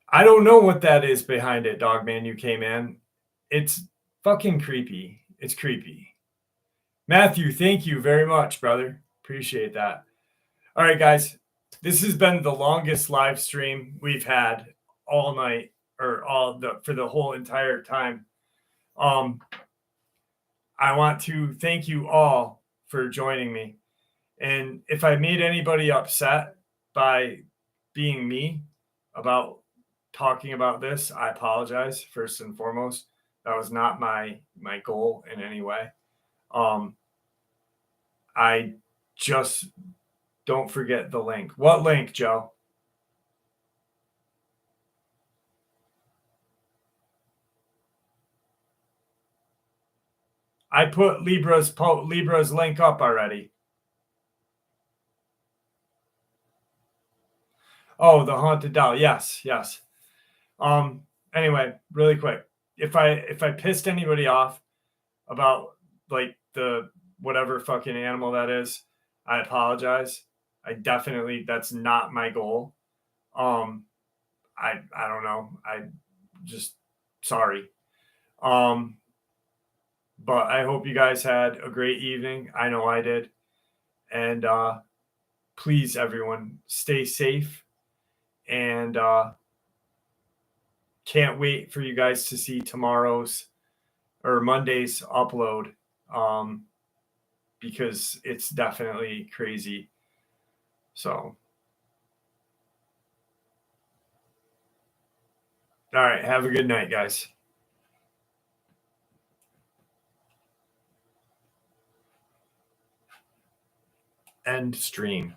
I don't know what that is behind it, Dogman. You came in. It's fucking creepy. It's creepy. Matthew, thank you very much, brother. Appreciate that. All right, guys. This has been the longest live stream we've had all night or for the whole entire time. I want to thank you all for joining me. And if I made anybody upset by being me about talking about this, I apologize first and foremost. That was not my goal in any way. I just don't forget the link. What link, Joe? I put Libra's link up already. Oh, the haunted doll. Yes. Anyway, really quick. If I pissed anybody off about like the whatever fucking animal that is, I apologize. That's not my goal. I don't know. I just sorry. But I hope you guys had a great evening. I know I did. And please everyone stay safe and can't wait for you guys to see tomorrow's or Monday's upload because it's definitely crazy. So, all right, have a good night, guys. End stream.